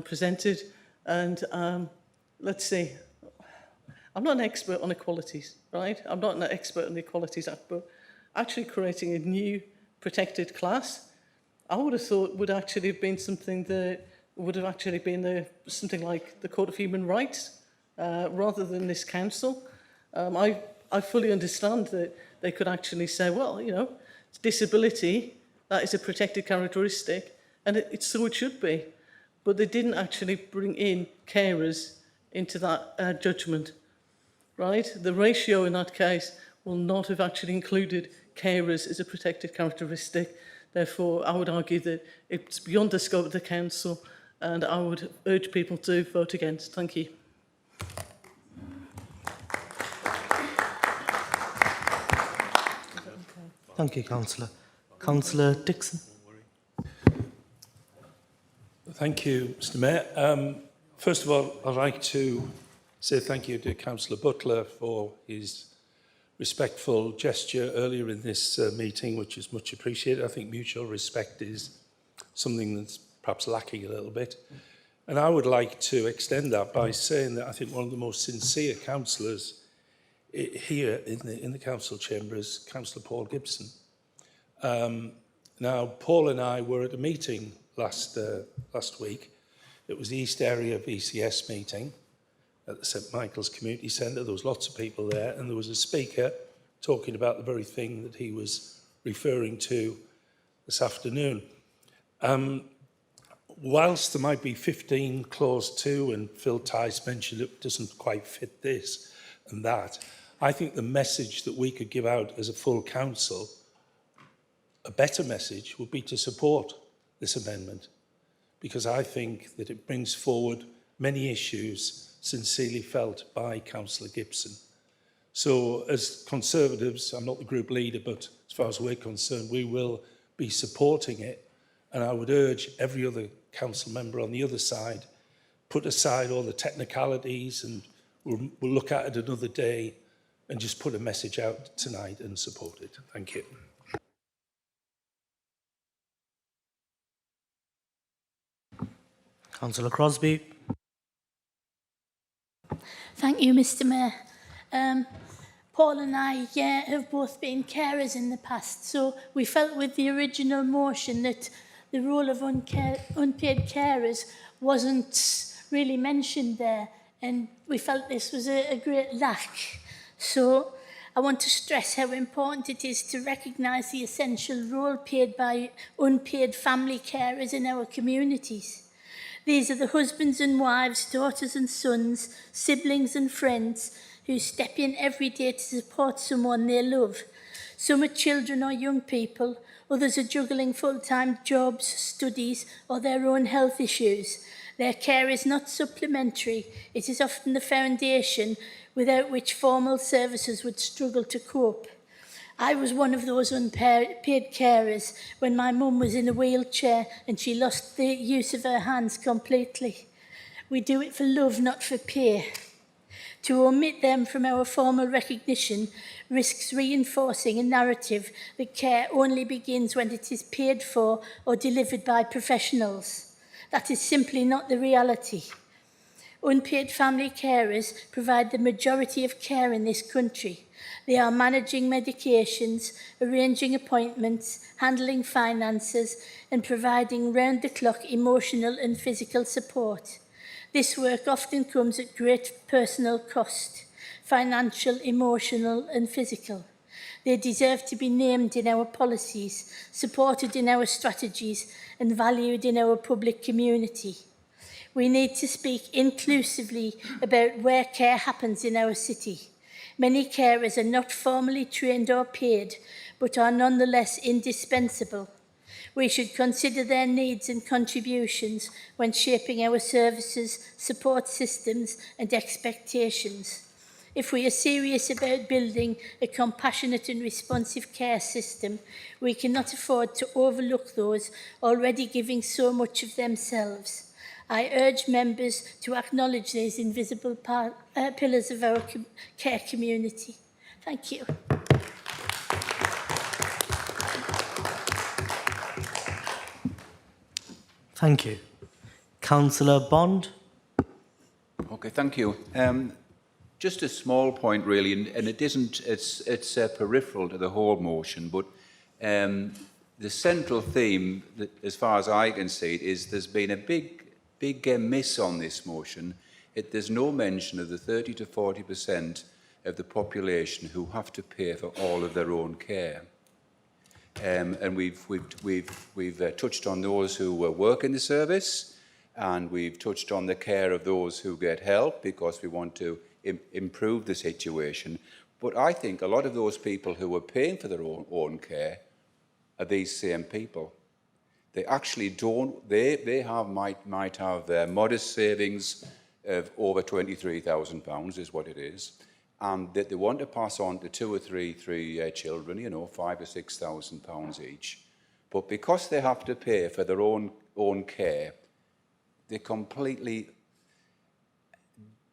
presented, and let's see. I'm not an expert on equalities, right? I'm not an expert on the Equalities Act, but actually creating a new protected class, I would have thought would actually have been something that would have actually been something like the Court of Human Rights, rather than this council. I fully understand that they could actually say, well, it's disability, that is a protected characteristic, and so it should be. But they didn't actually bring in carers into that judgment, right? The ratio in that case will not have actually included carers as a protected characteristic. Therefore, I would argue that it's beyond the scope of the council, and I would urge people to vote against. Thank you. Thank you, Councillor. Councillor Dixon. Thank you, Mr Mayor. First of all, I'd like to say thank you to Councillor Butler for his respectful gesture earlier in this meeting, which is much appreciated. I think mutual respect is something that's perhaps lacking a little bit. And I would like to extend that by saying that I think one of the most sincere councillors here in the council chamber is Councillor Paul Gibson. Now, Paul and I were at a meeting last week. It was the East Area VCS meeting at the St Michael's Community Centre. There was lots of people there, and there was a speaker talking about the very thing that he was referring to this afternoon. Whilst there might be 15 clause 2, and Phil Tice mentioned it doesn't quite fit this and that, I think the message that we could give out as a full council, a better message, would be to support this amendment, because I think that it brings forward many issues sincerely felt by Councillor Gibson. So as Conservatives, I'm not the group leader, but as far as we're concerned, we will be supporting it. And I would urge every other council member on the other side, put aside all the technicalities, and we'll look at it another day and just put a message out tonight and support it. Thank you. Councillor Crosby. Thank you, Mr Mayor. Paul and I have both been carers in the past, so we felt with the original motion that the role of unpaid carers wasn't really mentioned there, and we felt this was a great lack. So I want to stress how important it is to recognise the essential role played by unpaid family carers in our communities. These are the husbands and wives, daughters and sons, siblings and friends who step in every day to support someone they love. Some are children or young people, others are juggling full-time jobs, studies or their own health issues. Their care is not supplementary, it is often the foundation without which formal services would struggle to cope. I was one of those unpaid carers when my mum was in a wheelchair and she lost the use of her hands completely. We do it for love, not for pay. To omit them from our formal recognition risks reinforcing a narrative that care only begins when it is paid for or delivered by professionals. That is simply not the reality. Unpaid family carers provide the majority of care in this country. They are managing medications, arranging appointments, handling finances, and providing round-the-clock emotional and physical support. This work often comes at great personal cost, financial, emotional, and physical. They deserve to be named in our policies, supported in our strategies, and valued in our public community. We need to speak inclusively about where care happens in our city. Many carers are not formally trained or paid, but are nonetheless indispensable. We should consider their needs and contributions when shaping our services, support systems and expectations. If we are serious about building a compassionate and responsive care system, we cannot afford to overlook those already giving so much of themselves. I urge members to acknowledge these invisible pillars of our care community. Thank you. Thank you. Councillor Bond. Okay, thank you. Just a small point, really, and it isn't. It's peripheral to the whole motion, but the central theme, that, as far as I can see it, is there's been a big miss on this motion. There's no mention of the 30 to 40% of the population who have to pay for all of their own care. And we've touched on those who work in the service, and we've touched on the care of those who get help because we want to improve the situation. But I think a lot of those people who are paying for their own care are these same people. They actually don't. They might have modest savings of over £23,000 is what it is, and that they want to pass on to two or three children, you know, £5,000 or £6,000 each. But because they have to pay for their own care, they completely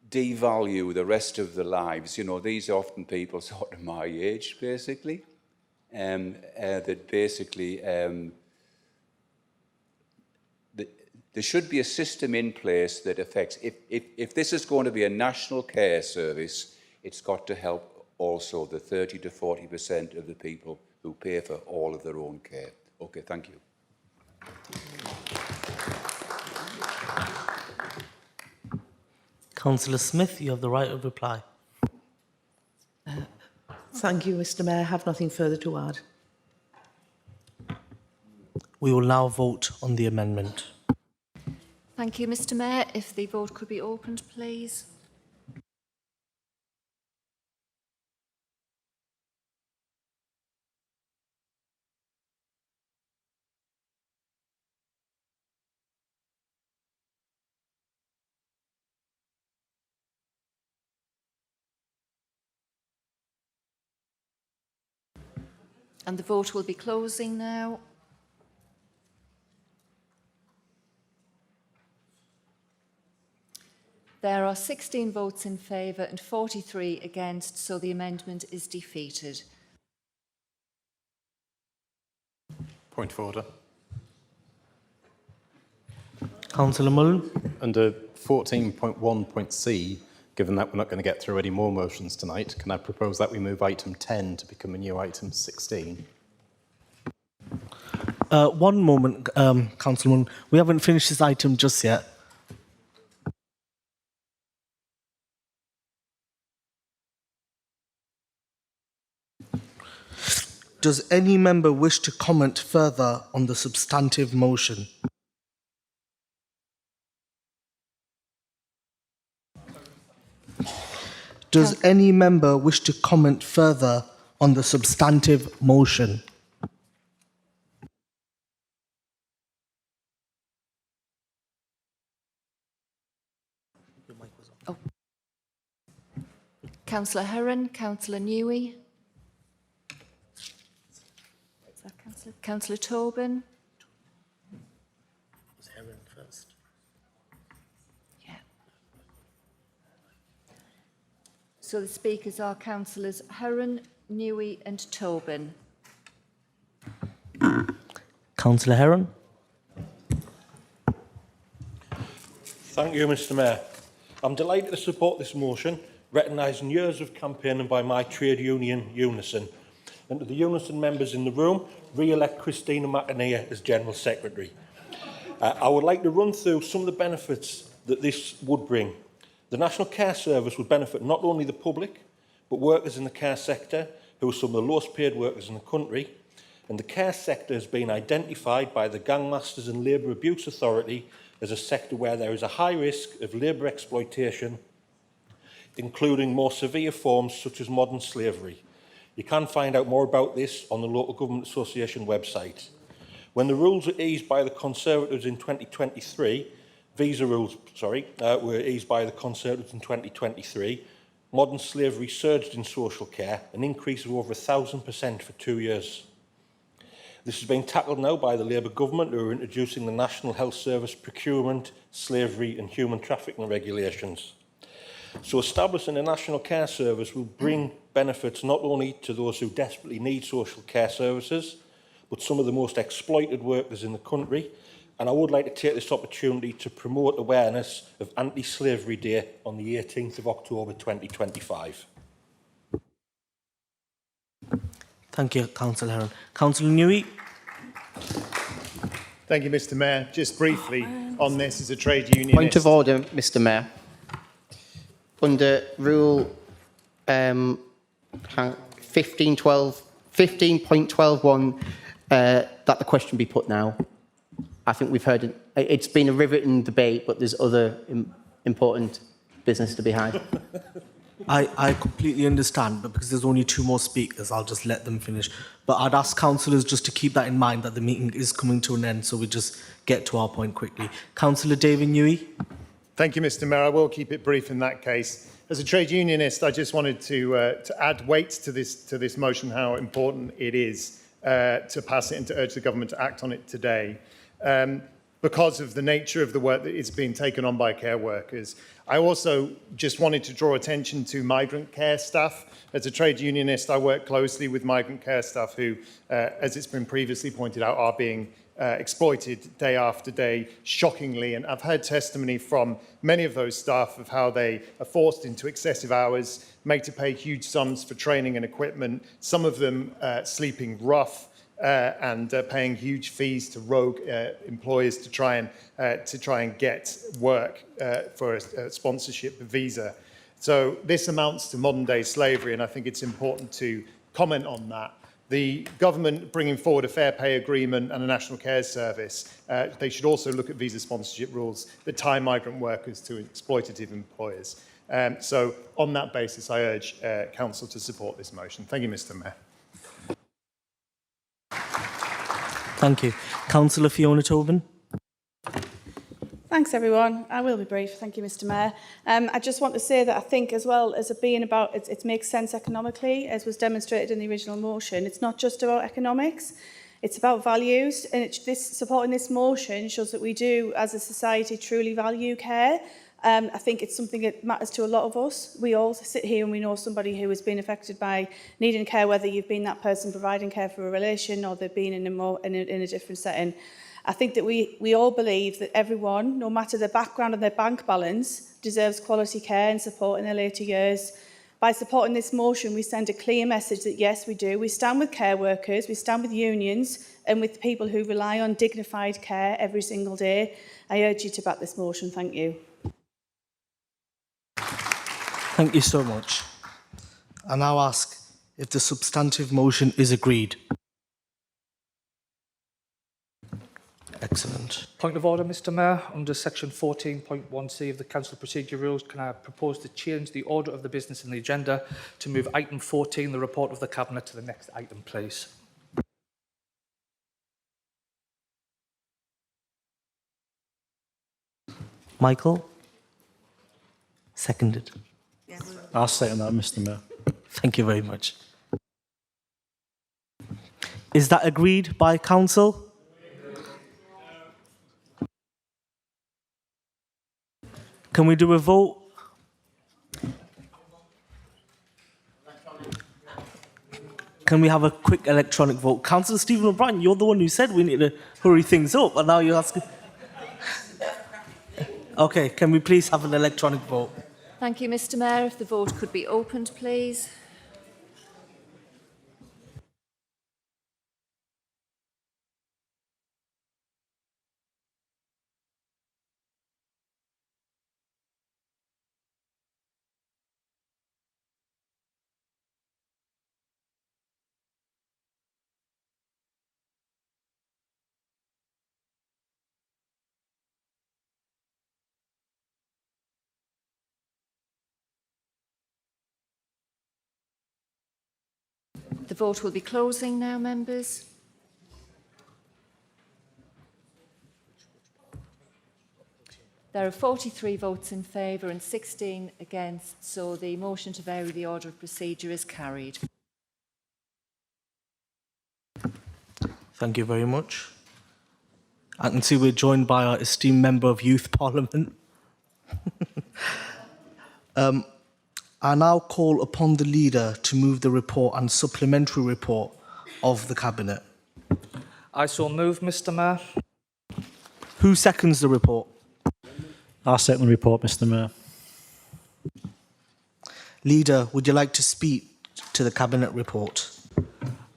devalue the rest of their lives. You know, these are often people sort of my age, basically, that basically there should be a system in place that affects, if this is going to be a national care service, it's got to help also the 30 to 40% of the people who pay for all of their own care. Okay, thank you. Councillor Smith, you have the right of reply. Thank you, Mr Mayor. I have nothing further to add. We will now vote on the amendment. Thank you, Mr Mayor. If the vote could be opened, please. And the vote will be closing now. There are 16 votes in favour and 43 against, so the amendment is defeated. Point of order. Councillor Mullen. Under 14.1.c, given that we're not going to get through any more motions tonight, can I propose that we move item 10 to become a new item 16? One moment, Councillor Mullen. We haven't finished this item just yet. Does any member wish to comment further on the substantive motion? Does any member wish to comment further on the substantive motion? Oh. Councillor Heron, Councillor Newey. Councillor Tobin. Was Heron first? Yeah. So the speakers are Councillors Heron, Newey and Tobin. Councillor Heron. Thank you, Mr Mayor. I'm delighted to support this motion, recognising years of campaigning by my trade union, Unison. And to the Unison members in the room, re-elect Christina McAnear as General Secretary. I would like to run through some of the benefits that this would bring. The National Care Service would benefit not only the public, but workers in the care sector, who are some of the lowest paid workers in the country. And the care sector has been identified by the Gangmasters and Labour Abuse Authority as a sector where there is a high risk of labour exploitation, including more severe forms such as modern slavery. You can find out more about this on the Local Government Association website. When the rules were eased by the Conservatives in 2023, visa rules, were eased by the Conservatives in 2023, modern slavery surged in social care, an increase of over 1,000% for 2 years. This has been tackled now by the Labour government, who are introducing the National Health Service procurement, slavery and human trafficking regulations. So establishing a National Care Service will bring benefits not only to those who desperately need social care services, but some of the most exploited workers in the country. And I would like to take this opportunity to promote awareness of Anti-Slavery Day on the 18th of October 2025. Thank you, Councillor Heron. Councillor Newey. Thank you, Mr Mayor. Just briefly on this as a trade unionist. Point of order, Mr Mayor. Under Rule 15.12.1, that the question be put now. I think we've heard it. It's been a riveting debate, but there's other important business to be had. I completely understand, but because there's only two more speakers, I'll just let them finish. But I'd ask councillors just to keep that in mind, that the meeting is coming to an end, so we just get to our point quickly. Councillor David Newey. Thank you, Mr. Mayor. I will keep it brief in that case. As a trade unionist, I just wanted to add weight to this motion, how important it is to pass it and to urge the government to act on it today. Because of the nature of the work that is being taken on by care workers. I also just wanted to draw attention to migrant care staff. As a trade unionist, I work closely with migrant care staff who, as it's been previously pointed out, are being exploited day after day, shockingly. And I've heard testimony from many of those staff of how they are forced into excessive hours, made to pay huge sums for training and equipment, some of them sleeping rough, and paying huge fees to rogue employers to try and get work for a sponsorship visa. So this amounts to modern day slavery, and I think it's important to comment on that. The government bringing forward a fair pay agreement and a national care service, they should also look at visa sponsorship rules that tie migrant workers to exploitative employers. So on that basis, I urge Council to support this motion. Thank you, Mr. Mayor. Thank you. Councillor Fiona Tobin. Thanks, everyone. I will be brief. Thank you, Mr. Mayor. I just want to say that I think, as well as it being about, it makes sense economically, as was demonstrated in the original motion. It's not just about economics. It's about values. And supporting this motion shows that we do, as a society, truly value care. I think it's something that matters to a lot of us. We all sit here and we know somebody who has been affected by needing care, whether you've been that person providing care for a relation or they've been in a different setting. I think that we all believe that everyone, no matter their background and their bank balance, deserves quality care and support in their later years. By supporting this motion, we send a clear message that, yes, we do. We stand with care workers, we stand with unions and with people who rely on dignified care every single day. I urge you to back this motion. Thank you. Thank you so much. I now ask if the substantive motion is agreed. Excellent. Point of order, Mr. Mayor. Under section 14.1c of the Council Procedure Rules, can I propose to change the order of the business in the agenda to move item 14, the report of the Cabinet, to the next item, please? Michael? Seconded. I'll second that, Mr. Mayor. Thank you very much. Is that agreed by Council? Can we do a vote? Can we have a quick electronic vote? Councillor Stephen O'Brien, you're the one who said we need to hurry things up, and now you're asking... Okay, can we please have an electronic vote? Thank you, Mr. Mayor. If the vote could be opened, please. The vote will be closing now, members. There are 43 votes in favour and 16 against, so the motion to vary the order of procedure is carried. Thank you very much. I can see we're joined by our esteemed Member of Youth Parliament. I now call upon the leader to move the report and supplementary report of the Cabinet. I so move, Mr. Mayor. Who seconds the report? I'll second the report, Mr. Mayor. Leader, would you like to speak to the Cabinet report?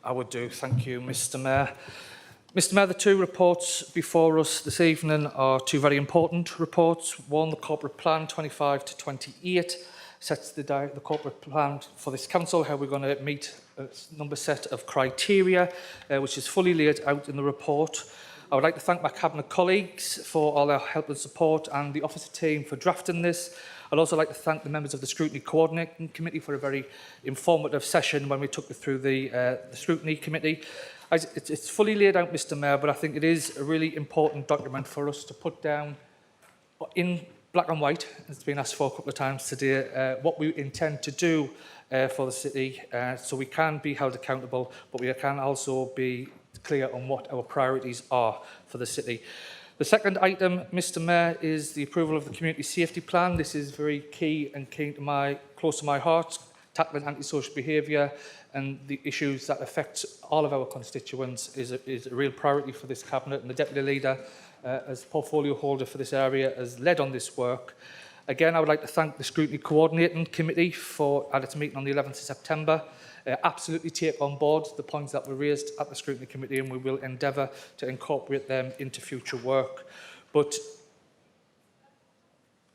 I would do. Thank you, Mr. Mayor. Mr. Mayor, the two reports before us this evening are two very important reports. One, the Corporate Plan 25 to 28, sets the corporate plan for this council, how we're going to meet a number set of criteria, which is fully laid out in the report. I would like to thank my Cabinet colleagues for all their help and support and the officer team for drafting this. I'd also like to thank the members of the Scrutiny Coordinating Committee for a very informative session when we took it through the Scrutiny Committee. It's fully laid out, Mr Mayor, but I think it is a really important document for us to put down in black and white, as it's been asked for a couple of times today, what we intend to do for the city, so we can be held accountable, but we can also be clear on what our priorities are for the city. The second item, Mr Mayor, is the approval of the Community Safety Plan. This is very key and close to my heart, tackling antisocial behaviour and the issues that affect all of our constituents is a real priority for this Cabinet, and the Deputy Leader, as portfolio holder for this area, has led on this work. Again, I would like to thank the Scrutiny Coordinating Committee at its meeting on the 11th of September. Absolutely take on board the points that were raised at the Scrutiny Committee, and we will endeavour to incorporate them into future work. But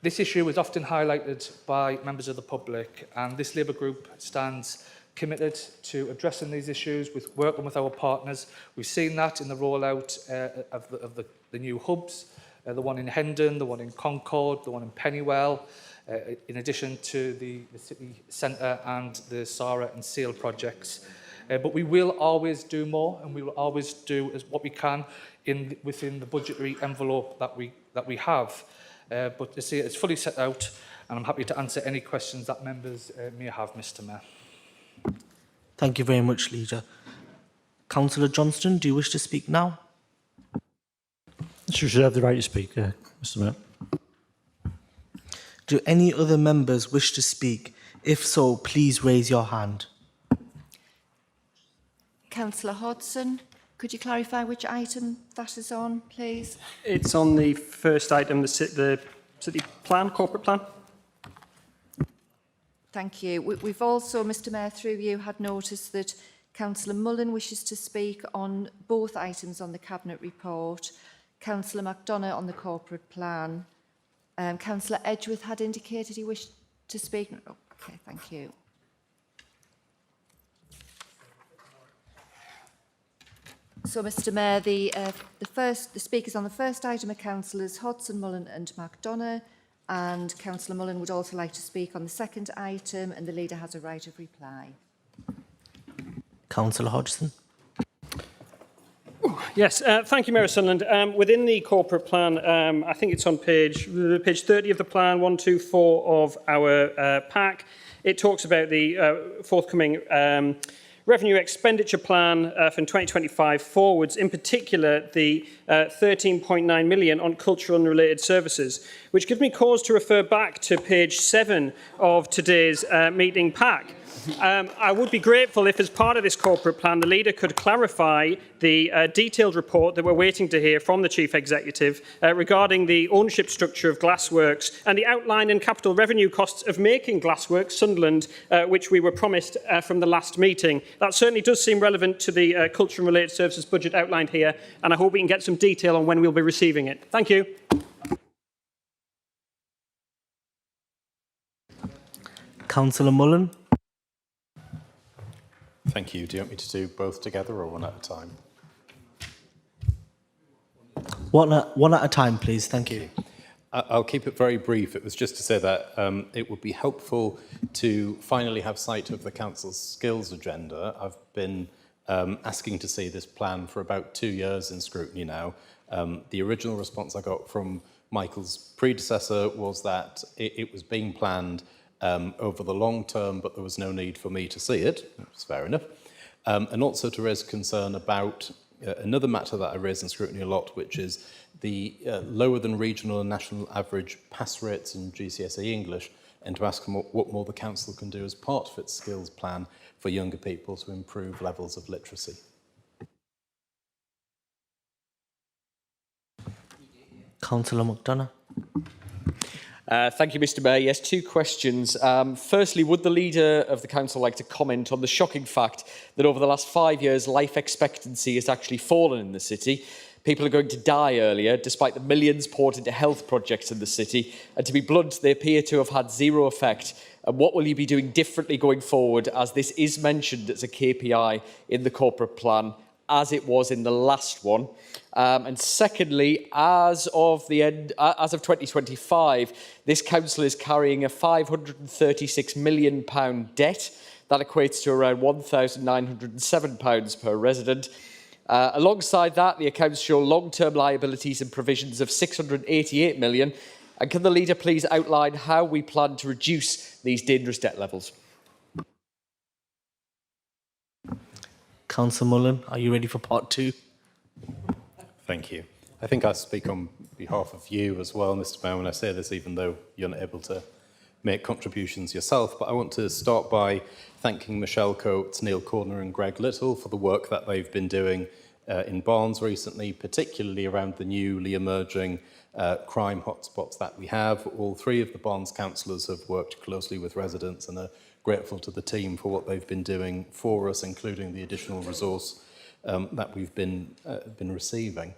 this issue is often highlighted by members of the public, and this Labour group stands committed to addressing these issues, working with our partners. We've seen that in the rollout of the new hubs, the one in Hendon, the one in Concord, the one in Pennywell, in addition to the city centre and the Sarah and Sale projects. But we will always do more, and we will always do what we can within the budgetary envelope that we have. But to see it's fully set out, and I'm happy to answer any questions that members may have, Mr Mayor. Thank you very much, Leader. Councillor Johnston, do you wish to speak now? You should have the right to speak, Mr Mayor. Do any other members wish to speak? If so, please raise your hand. Councillor Hodson, could you clarify which item that is on, please? It's on the first item, the city plan, corporate plan. Thank you. We've also, Mr Mayor, through you, had noticed that Councillor Mullen wishes to speak on both items on the Cabinet report. Councillor MacDonagh on the corporate plan. Councillor Edgeworth had indicated he wished to speak. Okay, thank you. So, Mr Mayor, the speakers on the first item are Councillors Hodson, Mullen and MacDonagh, and Councillor Mullen would also like to speak on the second item, and the Leader has a right of reply. Councillor Hodgson. Yes, thank you, Mayor Sunderland. Within the corporate plan, I think it's on page 30 of the plan, 124 of our pack. It talks about the forthcoming revenue expenditure plan from 2025 forwards, in particular the 13.9 million on cultural and related services, which gives me cause to refer back to page 7 of today's meeting pack. I would be grateful if, as part of this corporate plan, the Leader could clarify the detailed report that we're waiting to hear from the Chief Executive regarding the ownership structure of Glassworks and the outline and capital revenue costs of making Glassworks Sunderland, which we were promised from the last meeting. That certainly does seem relevant to the culture and related services budget outlined here, and I hope we can get some detail on when we'll be receiving it. Thank you. Councillor Mullen. Thank you. Do you want me to do both together or one at a time? One at a time, please. Thank you. I'll keep it very brief. It was just to say that it would be helpful to finally have sight of the Council's skills agenda. I've been asking to see this plan for about 2 years in scrutiny now. The original response I got from Michael's predecessor was that it was being planned over the long term, but there was no need for me to see it. It's fair enough. And also to raise concern about another matter that I raise in scrutiny a lot, which is the lower than regional and national average pass rates in GCSE English, and to ask what more the Council can do as part of its skills plan for younger people to improve levels of literacy. Councillor MacDonagh. Thank you, Mr Mayor. Yes, 2 questions. Firstly, would the Leader of the Council like to comment on the shocking fact that over the last 5 years, life expectancy has actually fallen in the city? People are going to die earlier, despite the millions poured into health projects in the city. And to be blunt, they appear to have had zero effect. And what will you be doing differently going forward, as this is mentioned as a KPI in the corporate plan? as it was in the last one. And secondly, as of 2025, this council is carrying a £536 million debt. That equates to around £1,907 per resident. Alongside that, the accounts show long-term liabilities and provisions of £688 million. And can the leader please outline how we plan to reduce these dangerous debt levels? Councillor Mullen, are you ready for part two? Thank you. I think I speak on behalf of you as well, Mr. Mayor, when I say this, even though you're not able to make contributions yourself. But I want to start by thanking Michelle Coates, Neil Corner and Greg Little for the work that they've been doing in Barnes recently, particularly around the newly emerging crime hotspots that we have. All three of the Barnes councillors have worked closely with residents and are grateful to the team for what they've been doing for us, including the additional resource that we've been receiving.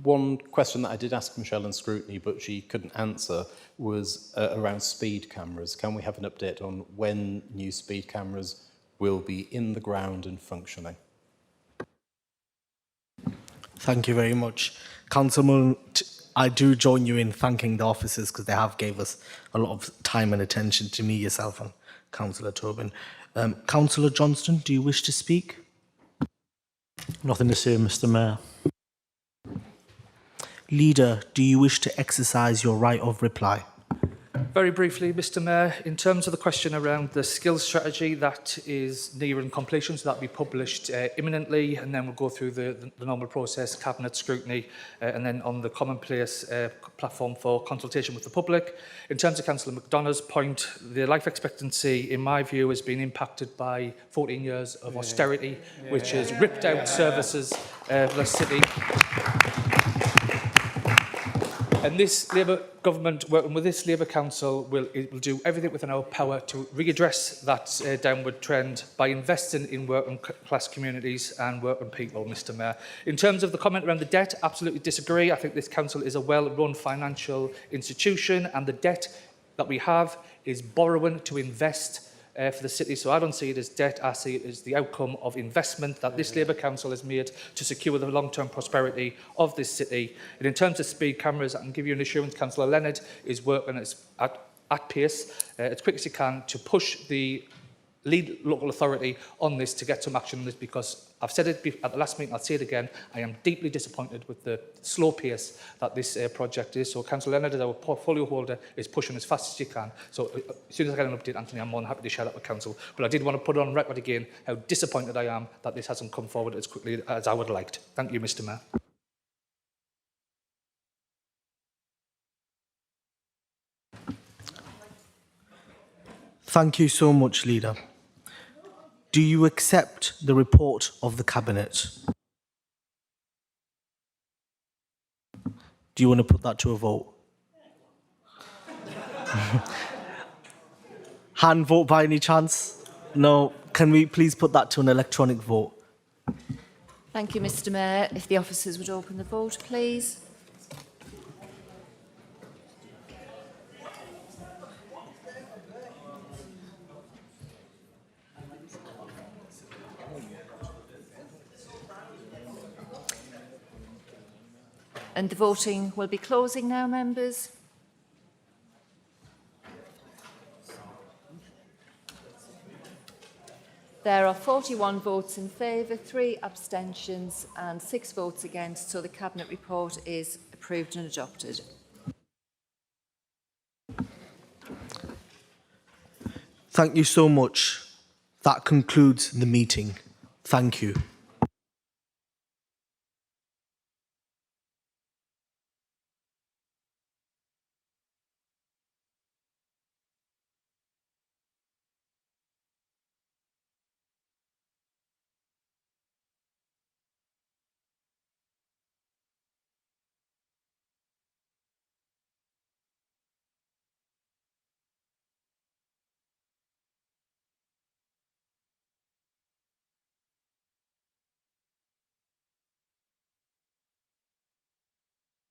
One question that I did ask Michelle in scrutiny, but she couldn't answer, was around speed cameras. Can we have an update on when new speed cameras will be in the ground and functioning? Thank you very much. Councillor, I do join you in thanking the officers because they have gave us a lot of time and attention to me, yourself and Councillor Tobin. Councillor Johnston, do you wish to speak? Nothing to say, Mr. Mayor. Leader, do you wish to exercise your right of reply? Very briefly, Mr. Mayor, in terms of the question around the skills strategy, that is nearing completion, so that will be published imminently, and then we'll go through the normal process, cabinet scrutiny, and then on the commonplace platform for consultation with the public. In terms of Councillor McDonough's point, the life expectancy, in my view, has been impacted by 14 years of austerity, which has ripped out services for the city. And this Labour government, working with this Labour Council, will do everything within our power to readdress that downward trend by investing in working class communities and working people, Mr. Mayor. In terms of the comment around the debt, absolutely disagree. I think this council is a well-run financial institution, and the debt that we have is borrowing to invest for the city. So I don't see it as debt, I see it as the outcome of investment that this Labour Council has made to secure the long-term prosperity of this city. And in terms of speed cameras, I can give you an assurance, Councillor Leonard is working at pace, as quick as he can, to push the lead local authority on this to get some action on this, because I've said it at the last meeting, I'll say it again, I am deeply disappointed with the slow pace that this project is. So Councillor Leonard, as our portfolio holder, is pushing as fast as he can. So as soon as I get an update, Anthony, I'm more than happy to share that with Council. But I did want to put it on record again how disappointed I am that this hasn't come forward as quickly as I would have liked. Thank you, Mr. Mayor. Thank you so much, Leader. Do you accept the report of the Cabinet? Do you want to put that to a vote? Hand vote by any chance? No. Can we please put that to an electronic vote? Thank you, Mr. Mayor. If the officers would open the vote, please. And the voting will be closing now, members. There are 41 votes in favour, 3 abstentions and 6 votes against, so the Cabinet report is approved and adopted. Thank you so much. That concludes the meeting. Thank you.